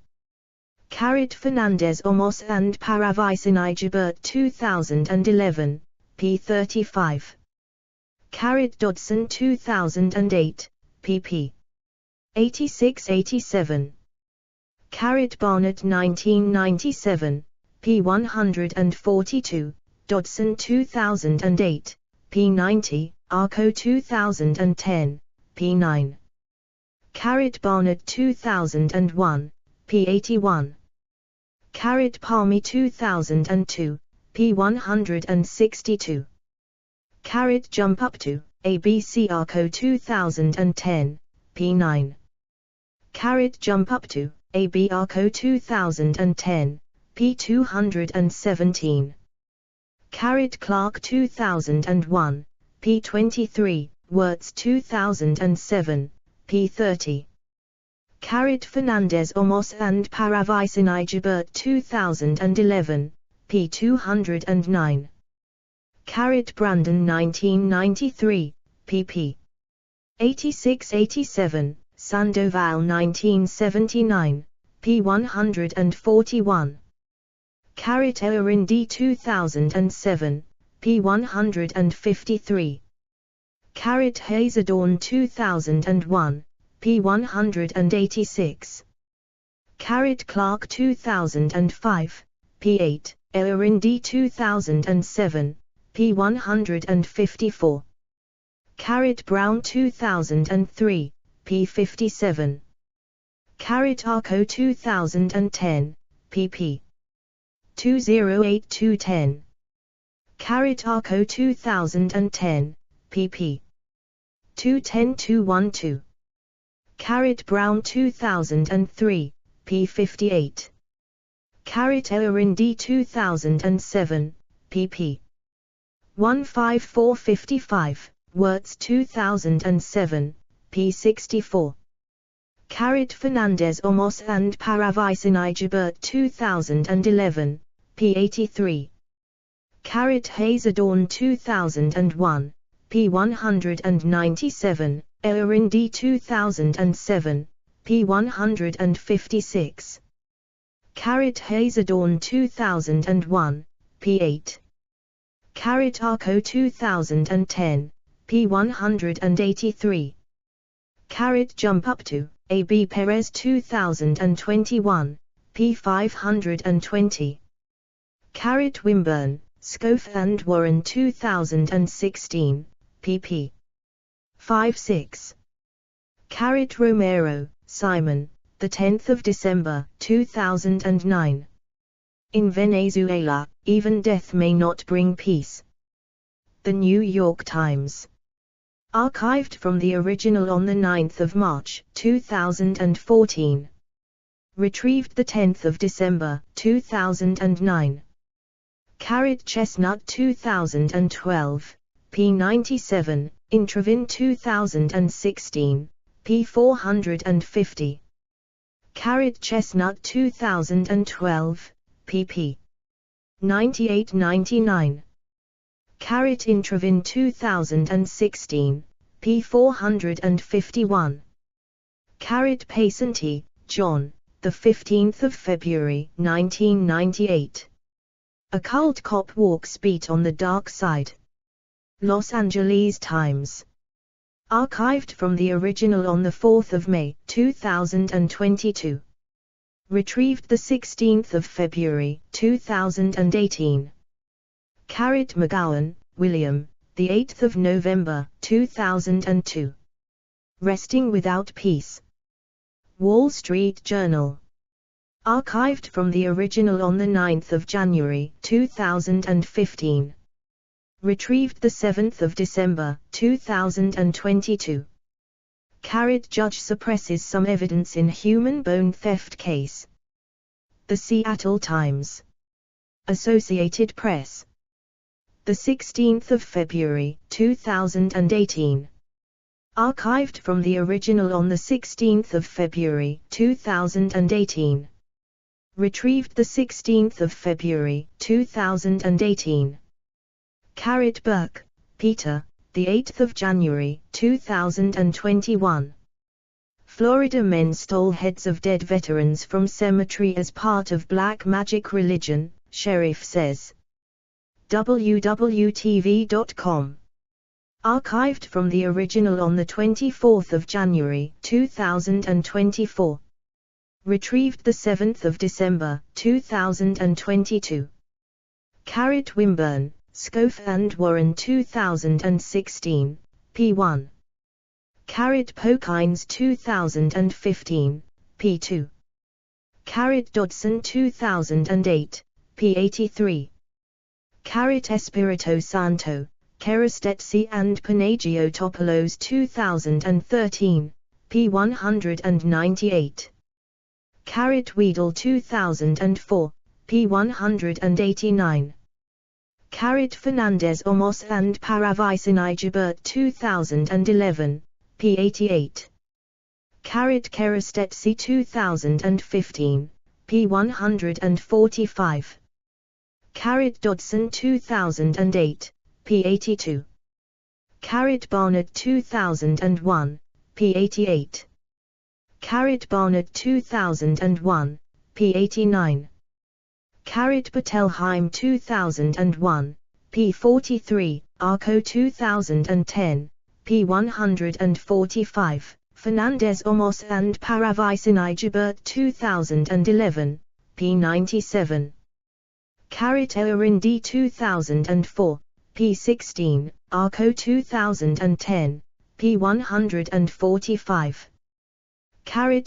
Fernandez Omos and Paravaicinaijabert 2011, p35. Dodson 2008, pp. 86-87. Barnard 1997, p142, Dodson 2008, p90, Arco 2010, p9. Barnard 2001, p81. Palmi 2002, p162. Jump up to, ABC Arco 2010, p9. Jump up to, AB Arco 2010, p217. Clark 2001, p23, Wirtz 2007, p30. Fernandez Omos and Paravisinijabert 2011, p. 209. Brandon 1993, pp. 86-87, Sandoval 1979, p. 141. Elarindi 2007, p. 153. Hazardorn 2001, p. 186. Clark 2005, p. 8, Elarindi 2007, p. 154. Brown 2003, p. 57. Arco 2010, pp. 208-210. Arco 2010, pp. 210-212. Brown 2003, p. 58. Elarindi 2007, pp. 154-55, Wirtz 2007, p. 64. Fernandez Omos and Paravisinijabert 2011, p. 83. Hazardorn 2001, p. 197, Elarindi 2007, p. 156. Hazardorn 2001, p. 8. Arco 2010, p. 183. Jump up to, A.B. Perez 2021, p. 520. Wimburn, Scoff and Warren 2016, pp. 5-6. Romero, Simon, the 10th of December, 2009. In Venezuela, even death may not bring peace. The New York Times. Archived from the original on the 9th of March, 2014. Retrieved the 10th of December, 2009. Chestnut 2012, p. 97, Intravin 2016, p. 450. Chestnut 2012, pp. 98-99. Intravin 2016, p. 451. Paysanti, John, the 15th of February, 1998. A cult cop walks beat on the dark side. Los Angeles Times. Archived from the original on the 4th of May, 2022. Retrieved the 16th of February, 2018. McGowan, William, the 8th of November, 2002. Resting Without Peace. Wall Street Journal. Archived from the original on the 9th of January, 2015. Retrieved the 7th of December, 2022. Judge suppresses some evidence in human bone theft case. The Seattle Times. Associated Press. The 16th of February, 2018. Archived from the original on the 16th of February, 2018. Retrieved the 16th of February, 2018. Burke, Peter, the 8th of January, 2021. Florida men stole heads of dead veterans from cemetery as part of black magic religion, sheriff says. www.tv.com. Archived from the original on the 24th of January, 2024. Retrieved the 7th of December, 2022. Wimburn, Scoff and Warren 2016, p. 1. Pokines 2015, p. 2. Dodson 2008, p. 83. Espirito Santo, Kerastezzi and Panagiotopoulos 2013, p. 198. Weedle 2004, p. 189. Fernandez Omos and Paravisinijabert 2011, p. 88. Kerestetsy 2015, p. 145. Dodson 2008, p. 82. Barnard 2001, p. 88. Barnard 2001, p. 89. Bettelheim 2001, p. 43, Arco 2010, p. 145, Fernandez Omos and Paravicini-Gilbert 2011, p. 97. Eorindi 2004, p. 16, Arco 2010, p. 145.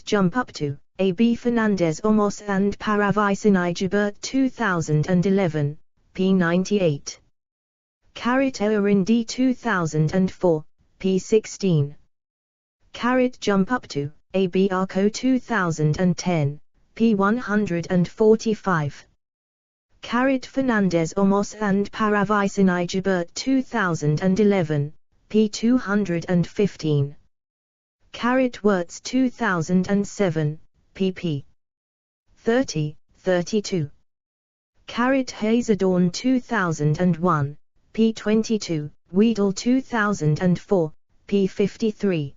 Jump up to, A.B. Fernandez Omos and Paravicini-Gilbert 2011, p. 98. Eorindi 2004, p. 16. Jump up to, A.B. Arco 2010, p. 145. Fernandez Omos and Paravicini-Gilbert 2011, p. 215. Wirtz 2007, pp. 30, 32. Hazerdorn 2001, p. 22, Weedle 2004, p. 53.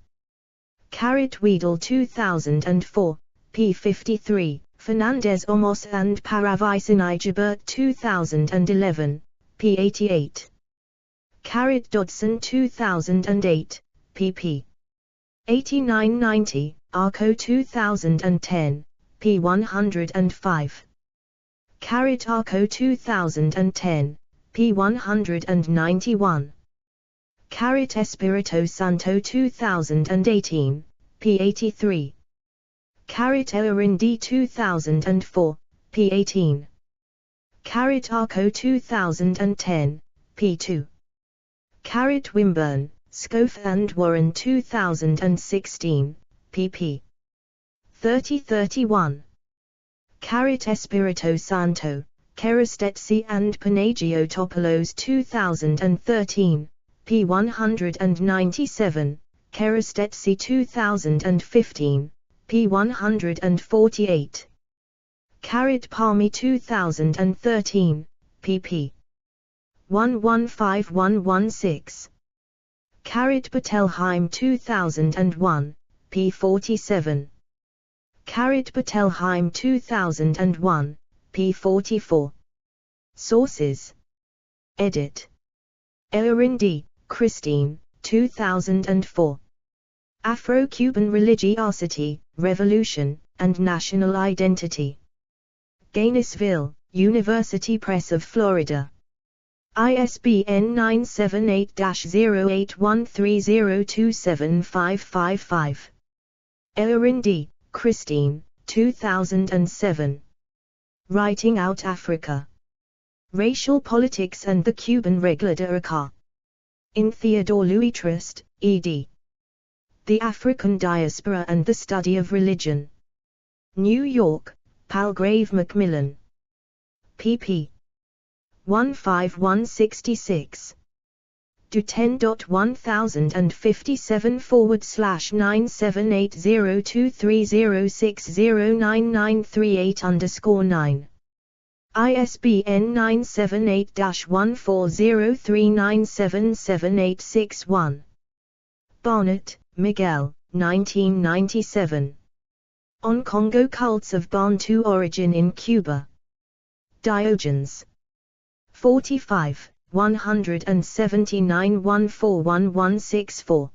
Weedle 2004, p. 53, Fernandez Omos and Paravicini-Gilbert 2011, p. 88. Dodson 2008, pp. 89-90, Arco 2010, p. 105. Arco 2010, p. 191. Espirito Santo 2018, p. 83. Eorindi 2004, p. 18. Arco 2010, p. 2. Wimburn, Scoff and Warren 2016, pp. 30-31. Espirito Santo, Kerestetsy and Panagiotopoulos 2013, p. 197, Kerestetsy 2015, p. 148. Palmi 2013, pp. 115116. Bettelheim 2001, p. 47. Bettelheim 2001, p. 44. Sources. Edit. Eorindi, Christine, 2004. Afro-Cuban Religiosity, Revolution, and National Identity. Gainesville, University Press of Florida. ISBN 978-0813027555. Eorindi, Christine, 2007. Writing Out Africa. Racial Politics and the Cuban Reglada. In Theodore Louis Trust, ed. The African Diaspora and the Study of Religion. New York, Palgrave Macmillan. pp. 15166. Do 10.100027802306099938_9. ISBN 978-1403977861. Barnett, Miguel, 1997. On Congo Cults of Bantu Origin in Cuba. Diogenes. 45, 179-141164.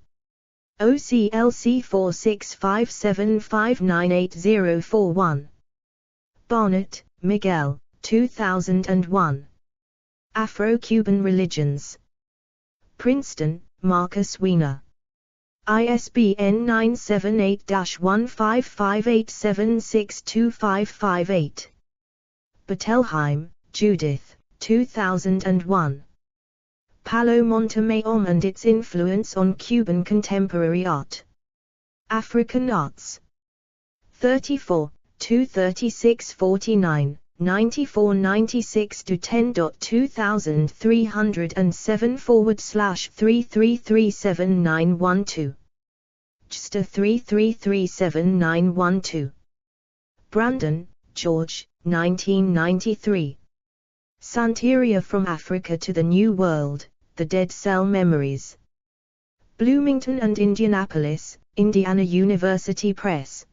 OCLC 4657598041. Barnett, Miguel, 2001. Afro-Cuban Religions. Princeton, Marcus Wiener. ISBN 978-1558762558. Bettelheim, Judith, 2001. Palo Montemayor and its Influence on Cuban Contemporary Art. African Arts. 34, 236-49, 94-96-10.2307/3337912. JSTA 3337912. Brandon, George, 1993. Santeria from Africa to the New World, The Dead Cell Memories. Bloomington and Indianapolis, Indiana University Press.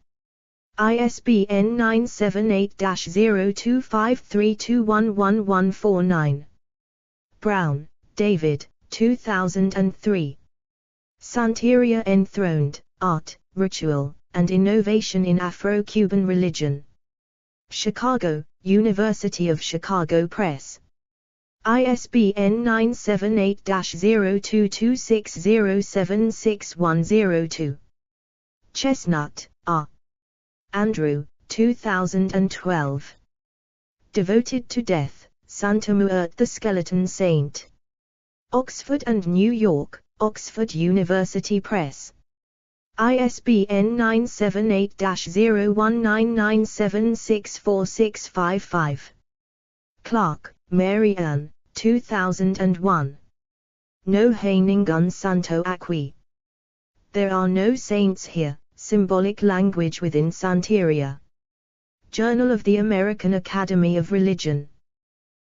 ISBN 978-0253211149. Brown, David, 2003. Santeria Enthroned, Art, Ritual, and Innovation in Afro-Cuban Religion. Chicago, University of Chicago Press. ISBN 978-0226076102. Chestnut, R. Andrew, 2012. Devoted to Death, Santa Muerte the Skeleton Saint. Oxford and New York, Oxford University Press. ISBN 978-0199764655. Clark, Mary Ann, 2001. No hay ningún santo aquí. There are no saints here, symbolic language within Santeria. Journal of the American Academy of Religion.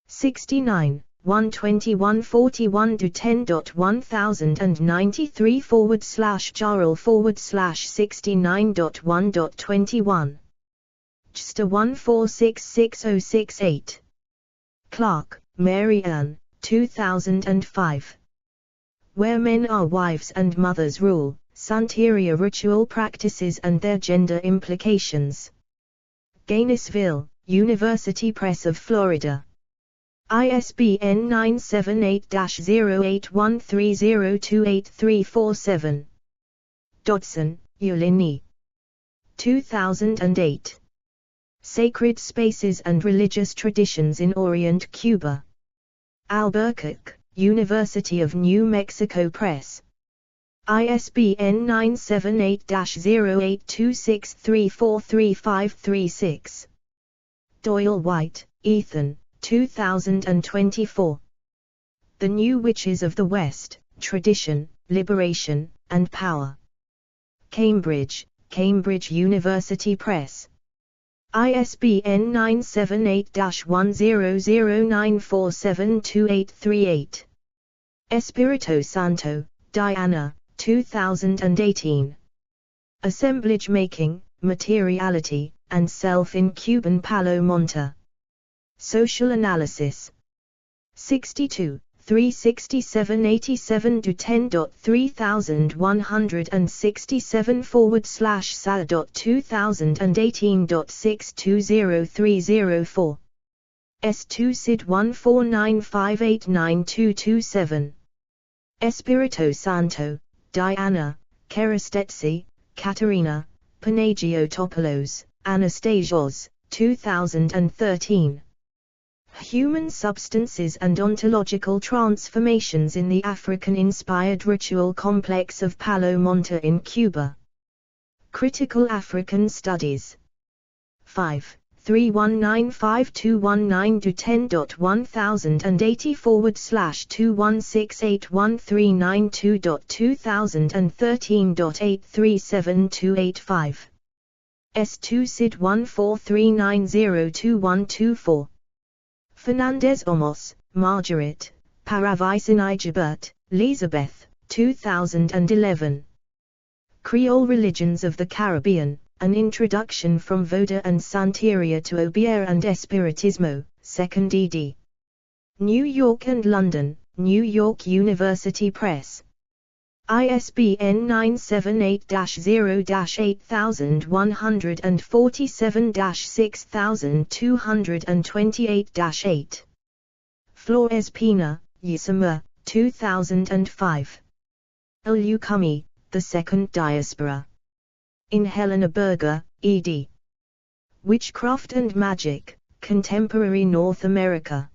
69, 121-41-10.1093/Jarl/69.1.21. JSTA 1466068. Clark, Mary Ann, 2005. Where Men Are Wives and Mothers Rule, Santeria Ritual Practices and Their Gender Implications. Gainesville, University Press of Florida. ISBN 978-0813028347. Dodson, Eulini. 2008. Sacred Spaces and Religious Traditions in Orient Cuba. Albuquerque, University of New Mexico Press. ISBN 978-0826343536. Doyle White, Ethan, 2024. The New Witches of the West, Tradition, Liberation, and Power. Cambridge, Cambridge University Press. ISBN 978-1009472838. Espirito Santo, Diana, 2018. Assemblage Making, Materiality, and Self in Cuban Palo Monte. Social Analysis. 62, 367-87-10.3000/sa.2018.620304. S2 SID 149589227. Espirito Santo, Diana, Kerastetsi, Katerina, Panagiotopoulos, Anastasios, 2013. Human Substances and Ontological Transformations in the African-Inspired Ritual Complex of Palo Monte in Cuba. Critical African Studies. 5. 3195219.10.1080/21681392.2013.83725. S2 SID 143902124. Fernandez Omos, Margaret, Paravisinijabert, Elizabeth, 2011. Creole Religions of the Caribbean, An Introduction from Voda and Santeria to Obeah and Espiritismo, 2nd ed. New York and London, New York University Press. ISBN 978-0-8147-6228-8. Flores Pina, Yusama, 2005. El Yukumi, The Second Diaspora. In Helena Berger, ed. Witchcraft and Magic, Contemporary North America.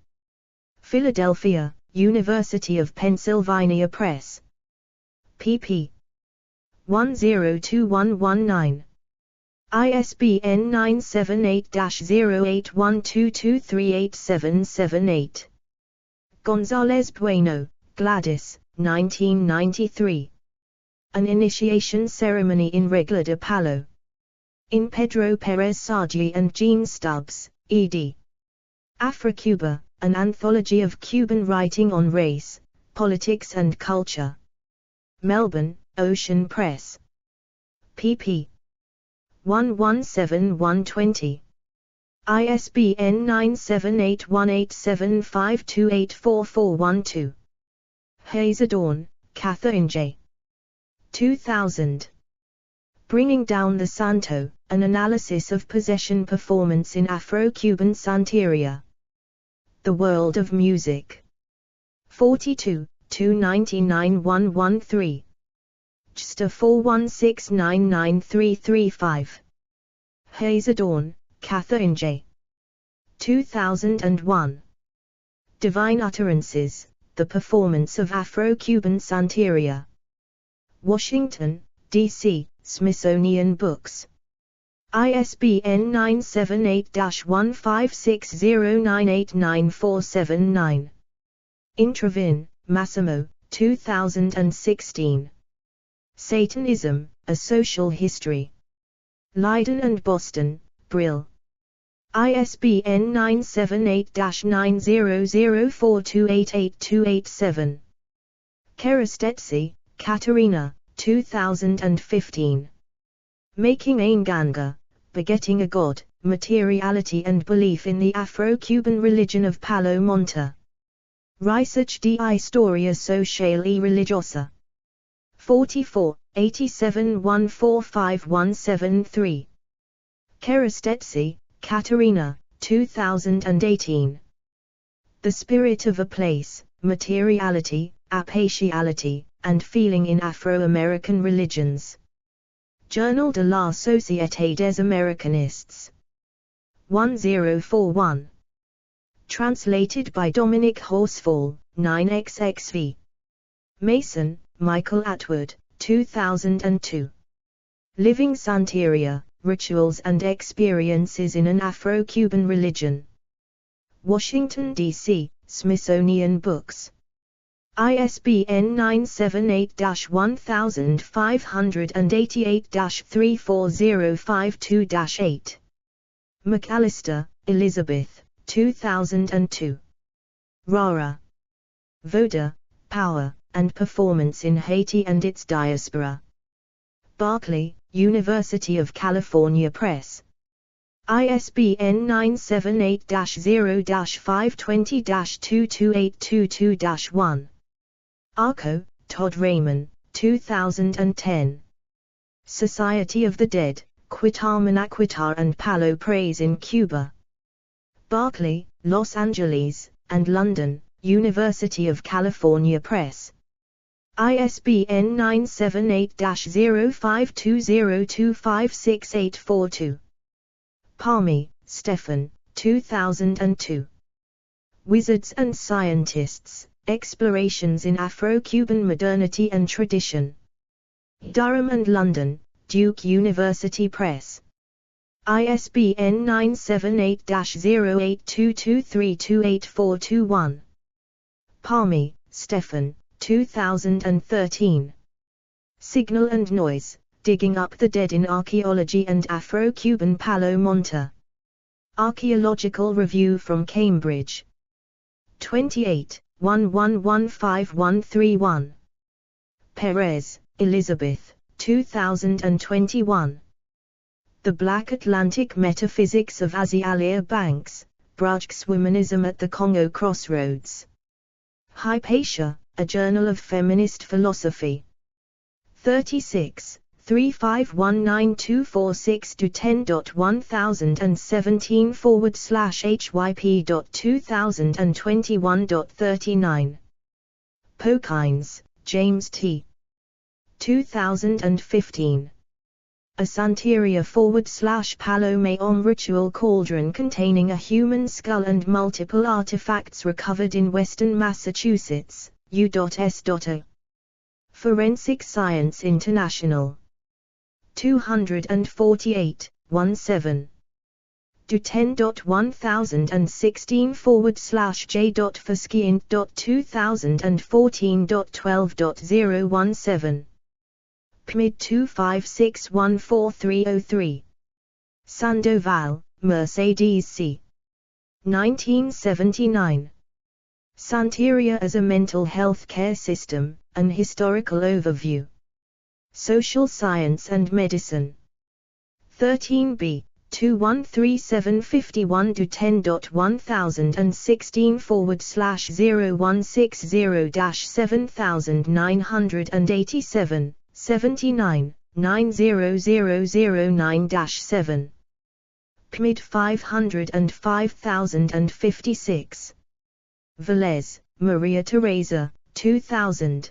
Philadelphia, University of Pennsylvania Press. pp. 102119. ISBN 978-0812238778. González Bueno, Gladys, 1993. an initiation ceremony in Regla de Palo. In Pedro Perez Sargi and Jean Stubbs, ed. Afro-Cuba, an anthology of Cuban writing on race, politics and culture. Melbourne, Ocean Press. pp. 117120. ISBN 9781875284412. Hazadawn, Catherine J. 2000. Bringing Down the Santo, an analysis of possession performance in Afro-Cuban Santeria. The World of Music. 42, 299-113. JSTA 41699335. Hazadawn, Catherine J. 2001. Divine Utterances, The Performance of Afro-Cuban Santeria. Washington, D.C., Smithsonian Books. ISBN 978-1560989479. Intravin, Massimo, 2016. Satanism, A Social History. Leiden and Boston, Brill. ISBN 978-9004288287. Kerastetsi, Katerina, 2015. Making ein Ganga, Begetting a God, Materiality and Belief in the Afro-Cuban Religion of Palo Monte. Research di Historia Sociale e Religiosa. 44, 87 145173. Kerastetsi, Katerina, 2018. The Spirit of a Place, Materiality, Apatiality, and Feeling in Afro-American Religions. Journal de la Société des Americanistes. 1041. Translated by Dominic Horsfall, 9xxv. Mason, Michael Atwood, 2002. Living Santeria, Rituals and Experiences in an Afro-Cuban Religion. Washington, D.C., Smithsonian Books. ISBN 978-1588-34052-8. McAllister, Elizabeth, 2002. Rara. Voda, Power, and Performance in Haiti and its Diaspora. Berkeley, University of California Press. ISBN 978-0-520-22822-1. Arco, Todd Raymond, 2010. Society of the Dead, Quitar and Palo Praise in Cuba. Berkeley, Los Angeles, and London, University of California Press. ISBN 978-0520256842. Palmi, Stefan, 2002. Wizards and Scientists, Explorations in Afro-Cuban Modernity and Tradition. Durham and London, Duke University Press. ISBN 978-0822328421. Palmi, Stefan, 2013. Signal and Noise, Digging Up the Dead in Archaeology and Afro-Cuban Palo Monte. Archaeological Review from Cambridge. 28, 1115131. Perez, Elizabeth, 2021. The Black Atlantic Metaphysics of Azialia Banks, Brujk's Womanism at the Congo Crossroads. Hypatia, A Journal of Feminist Philosophy. 36, 3519246-10.1017/hyp.2021.39. Pokines, James T. 2015. A Santeria Palo Mayom ritual cauldron containing a human skull and multiple artifacts recovered in western Massachusetts, U.S.A. Forensic Science International. 248, 17. Do 10.1016/J.Fuskiint.2014.12.017. PMID 256144303. Sandoval, Mercedes C. 1979. Santeria as a Mental Health Care System, An Historical Overview. Social Science and Medicine. 13b, 213751-10.1060-0160-7987, 79, 90009-7. PMID 500 and 5056. Velez, Maria Teresa, 2000.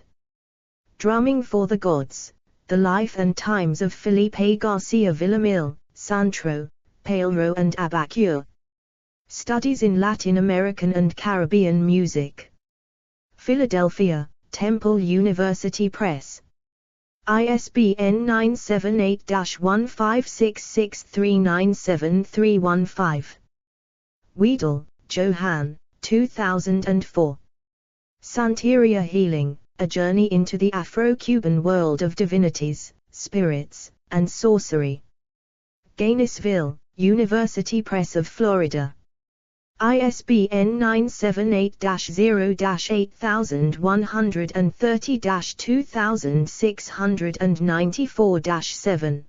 Drumming for the Gods, The Life and Times of Felipe Garcia Villamil, Santro, Pailro and Abacure. Studies in Latin American and Caribbean Music. Philadelphia, Temple University Press. ISBN 978-1566397315. Wiedel, Johann, 2004. Santeria Healing, A Journey into the Afro-Cuban World of Divinities, Spirits, and Sorcery. Gainesville, University Press of Florida. ISBN 978-0-8030-2694-7.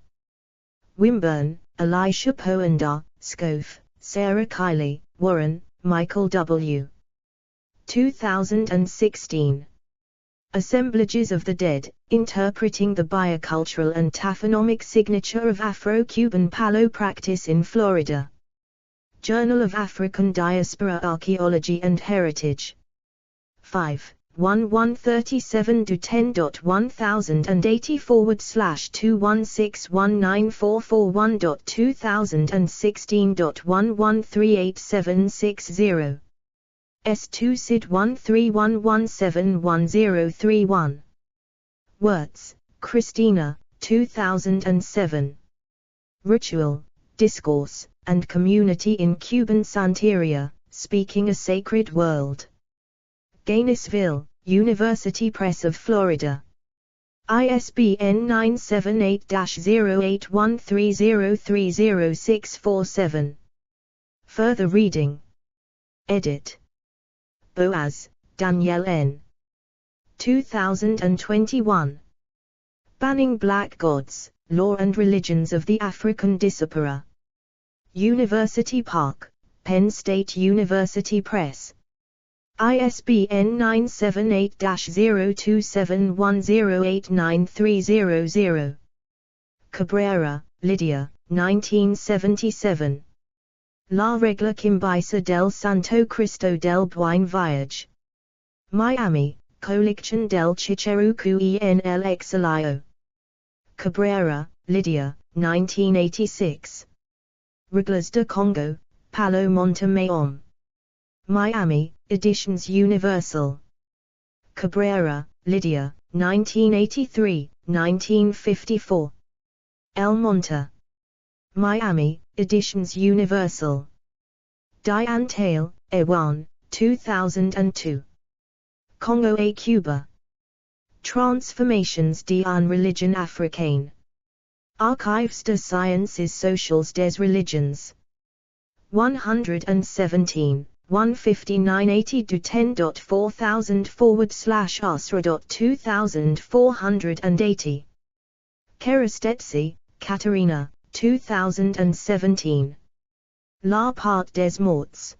Wimburn, Elisha Poendar, Scove, Sarah Kiley, Warren, Michael W. 2016. Assemblages of the Dead, Interpreting the Biocultural and Taphonomic Signature of Afro-Cuban Palo Practice in Florida. Journal of African Diaspora Archaeology and Heritage. 5, 1137-10.1080/216194441.2016.11387660. S2 SID 1311711031. Wirtz, Christina, 2007. Ritual, Discourse, and Community in Cuban Santeria, Speaking a Sacred World. Gainesville, University Press of Florida. ISBN 978-0813030647. Further reading. Edit. Boaz, Danielle N. 2021. Banning Black Gods, Law and Religions of the African Diaspora. University Park, Penn State University Press. ISBN 978-0271089300. Cabrera, Lydia, 1977. La Regla Quimbaya del Santo Cristo del Buen Viaje. Miami, Colección del Chicherucu en el Exilio. Cabrera, Lydia, 1986. Reglas de Congo, Palo Montemayor. Miami, Editions Universal. Cabrera, Lydia, 1983, 1954. El Monte. Miami, Editions Universal. Diane Tail, Ewan, 2002. Congo et Cuba. Transformations d'en religion africaine. Archives des Sciences Sociales des Religions. 117, 15980 to 10.4000/Asra.2480. Kerastetsi, Katerina, 2017. La part des morts.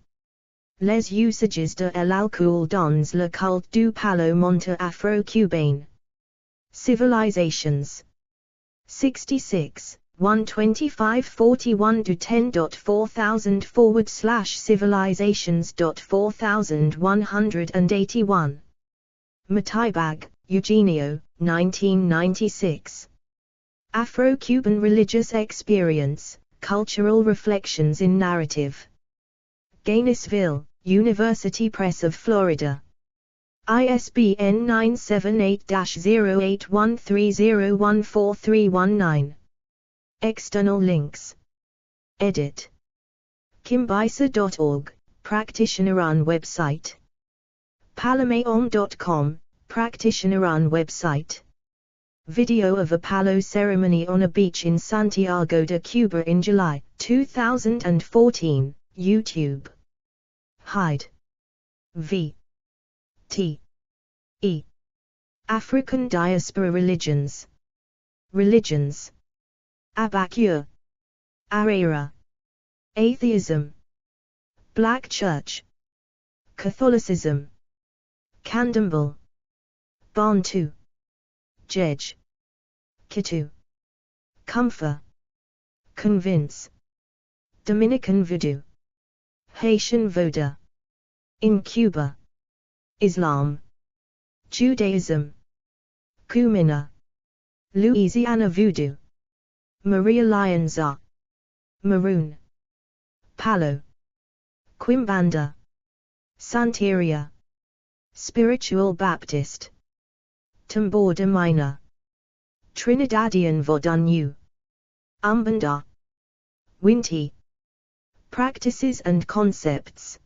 Les usages de l'alcool dans le culte du Palo Monte Afro-Cubain. Civilizations. 66, 12541 to 10.4000/Civilizations.4181. Matibag, Eugenio, 1996. Afro-Cuban Religious Experience, Cultural Reflections in Narrative. Gainesville, University Press of Florida. ISBN 978-0813014319. External links. Edit. Quimbaya.org, Practitioner-run website. Palomaon.com, Practitioner-run website. Video of a Palo ceremony on a beach in Santiago de Cuba in July 2014, YouTube. Hyde. V. T. E. African Diaspora Religions. Religions. Abacure. Arera. Atheism. Black Church. Catholicism. Candomblé. Bantu. Jej. Kitu. Comfort. Convince. Dominican Voodoo. Haitian Vodou. In Cuba. Islam. Judaism. Cumina. Louisiana Voodoo. Maria Lianza. Maroon. Palo. Quimbanda. Santeria. Spiritual Baptist. Tambor de Mina. Trinidadian Vodunyu. Umbanda. Winti. Practices and concepts.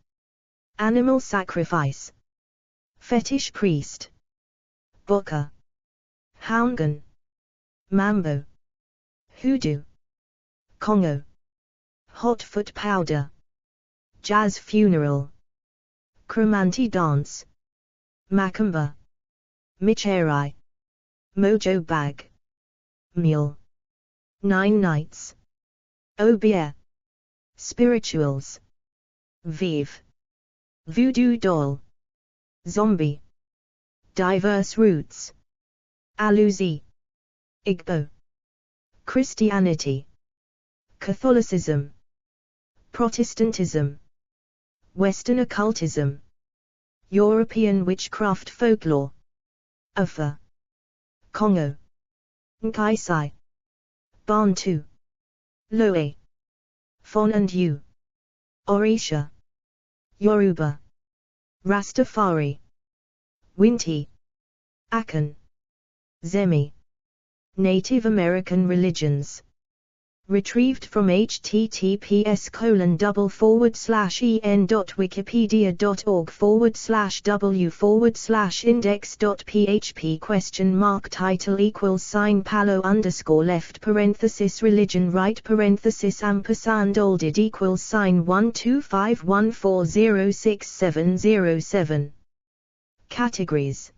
Animal sacrifice. Fetish priest. Boka. Houngan. Mambo. Hoodoo. Congo. Hot foot powder. Jazz funeral. Cromanti dance. Macumba. Micherai. Mojo bag. Mule. 9 nights. Obia. Spirituals. Vive. Voodoo doll. Zombie. Diverse roots. Aluzi. Igbo. Christianity. Catholicism. Protestantism. Western occultism. European witchcraft folklore. Afa. Congo. Nkaisai. Bantu. Loe. Fon and Yu. Orisha. Yoruba. Rastafari. Winti. Akan. Zemi. Native American religions. Retrieved from https://en.wikipedia.org/w/index.php title Palo _ left religion right & olded =12514067007. Categories.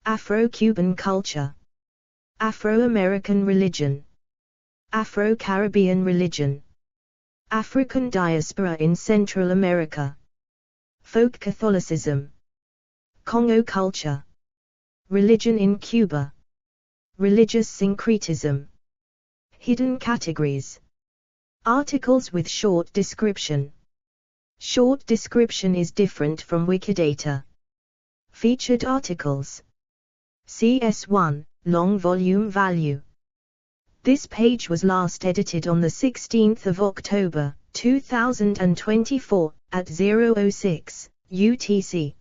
Afro-Cuban culture. Afro-American religion. Afro-Caribbean religion. African diaspora in Central America. Folk Catholicism. Congo culture. Religion in Cuba. Religious syncretism. Hidden categories. Articles with short description. Short description is different from Wikidata. Featured articles. CS1, long volume value. This page was last edited on the 16th of October, 2024, at 0:06 UTC.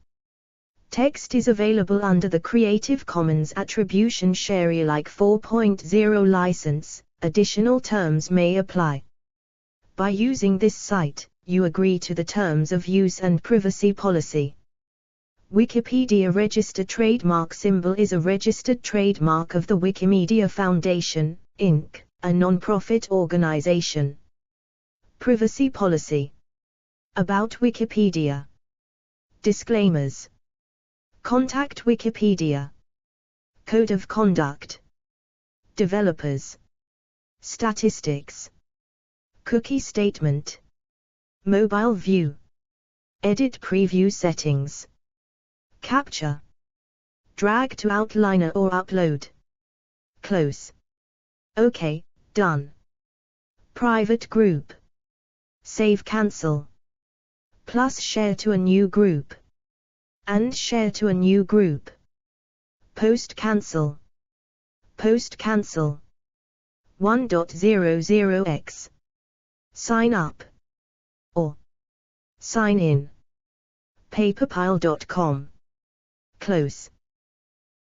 Text is available under the Creative Commons Attribution Share Alike 4.0 license. Additional terms may apply. By using this site, you agree to the terms of use and privacy policy. Wikipedia registered trademark symbol is a registered trademark of the Wikimedia Foundation, Inc., a non-profit organization. Privacy policy. About Wikipedia. Disclaimers. Contact Wikipedia. Code of conduct. Developers. Statistics. Cookie statement. Mobile view. Edit preview settings. Capture. Drag to outliner or upload. Close. OK, done. Private group. Save cancel. Plus share to a new group. And share to a new group. Post cancel. Post cancel. 1.00x. Sign up. Or sign in. Paperpile.com. Close.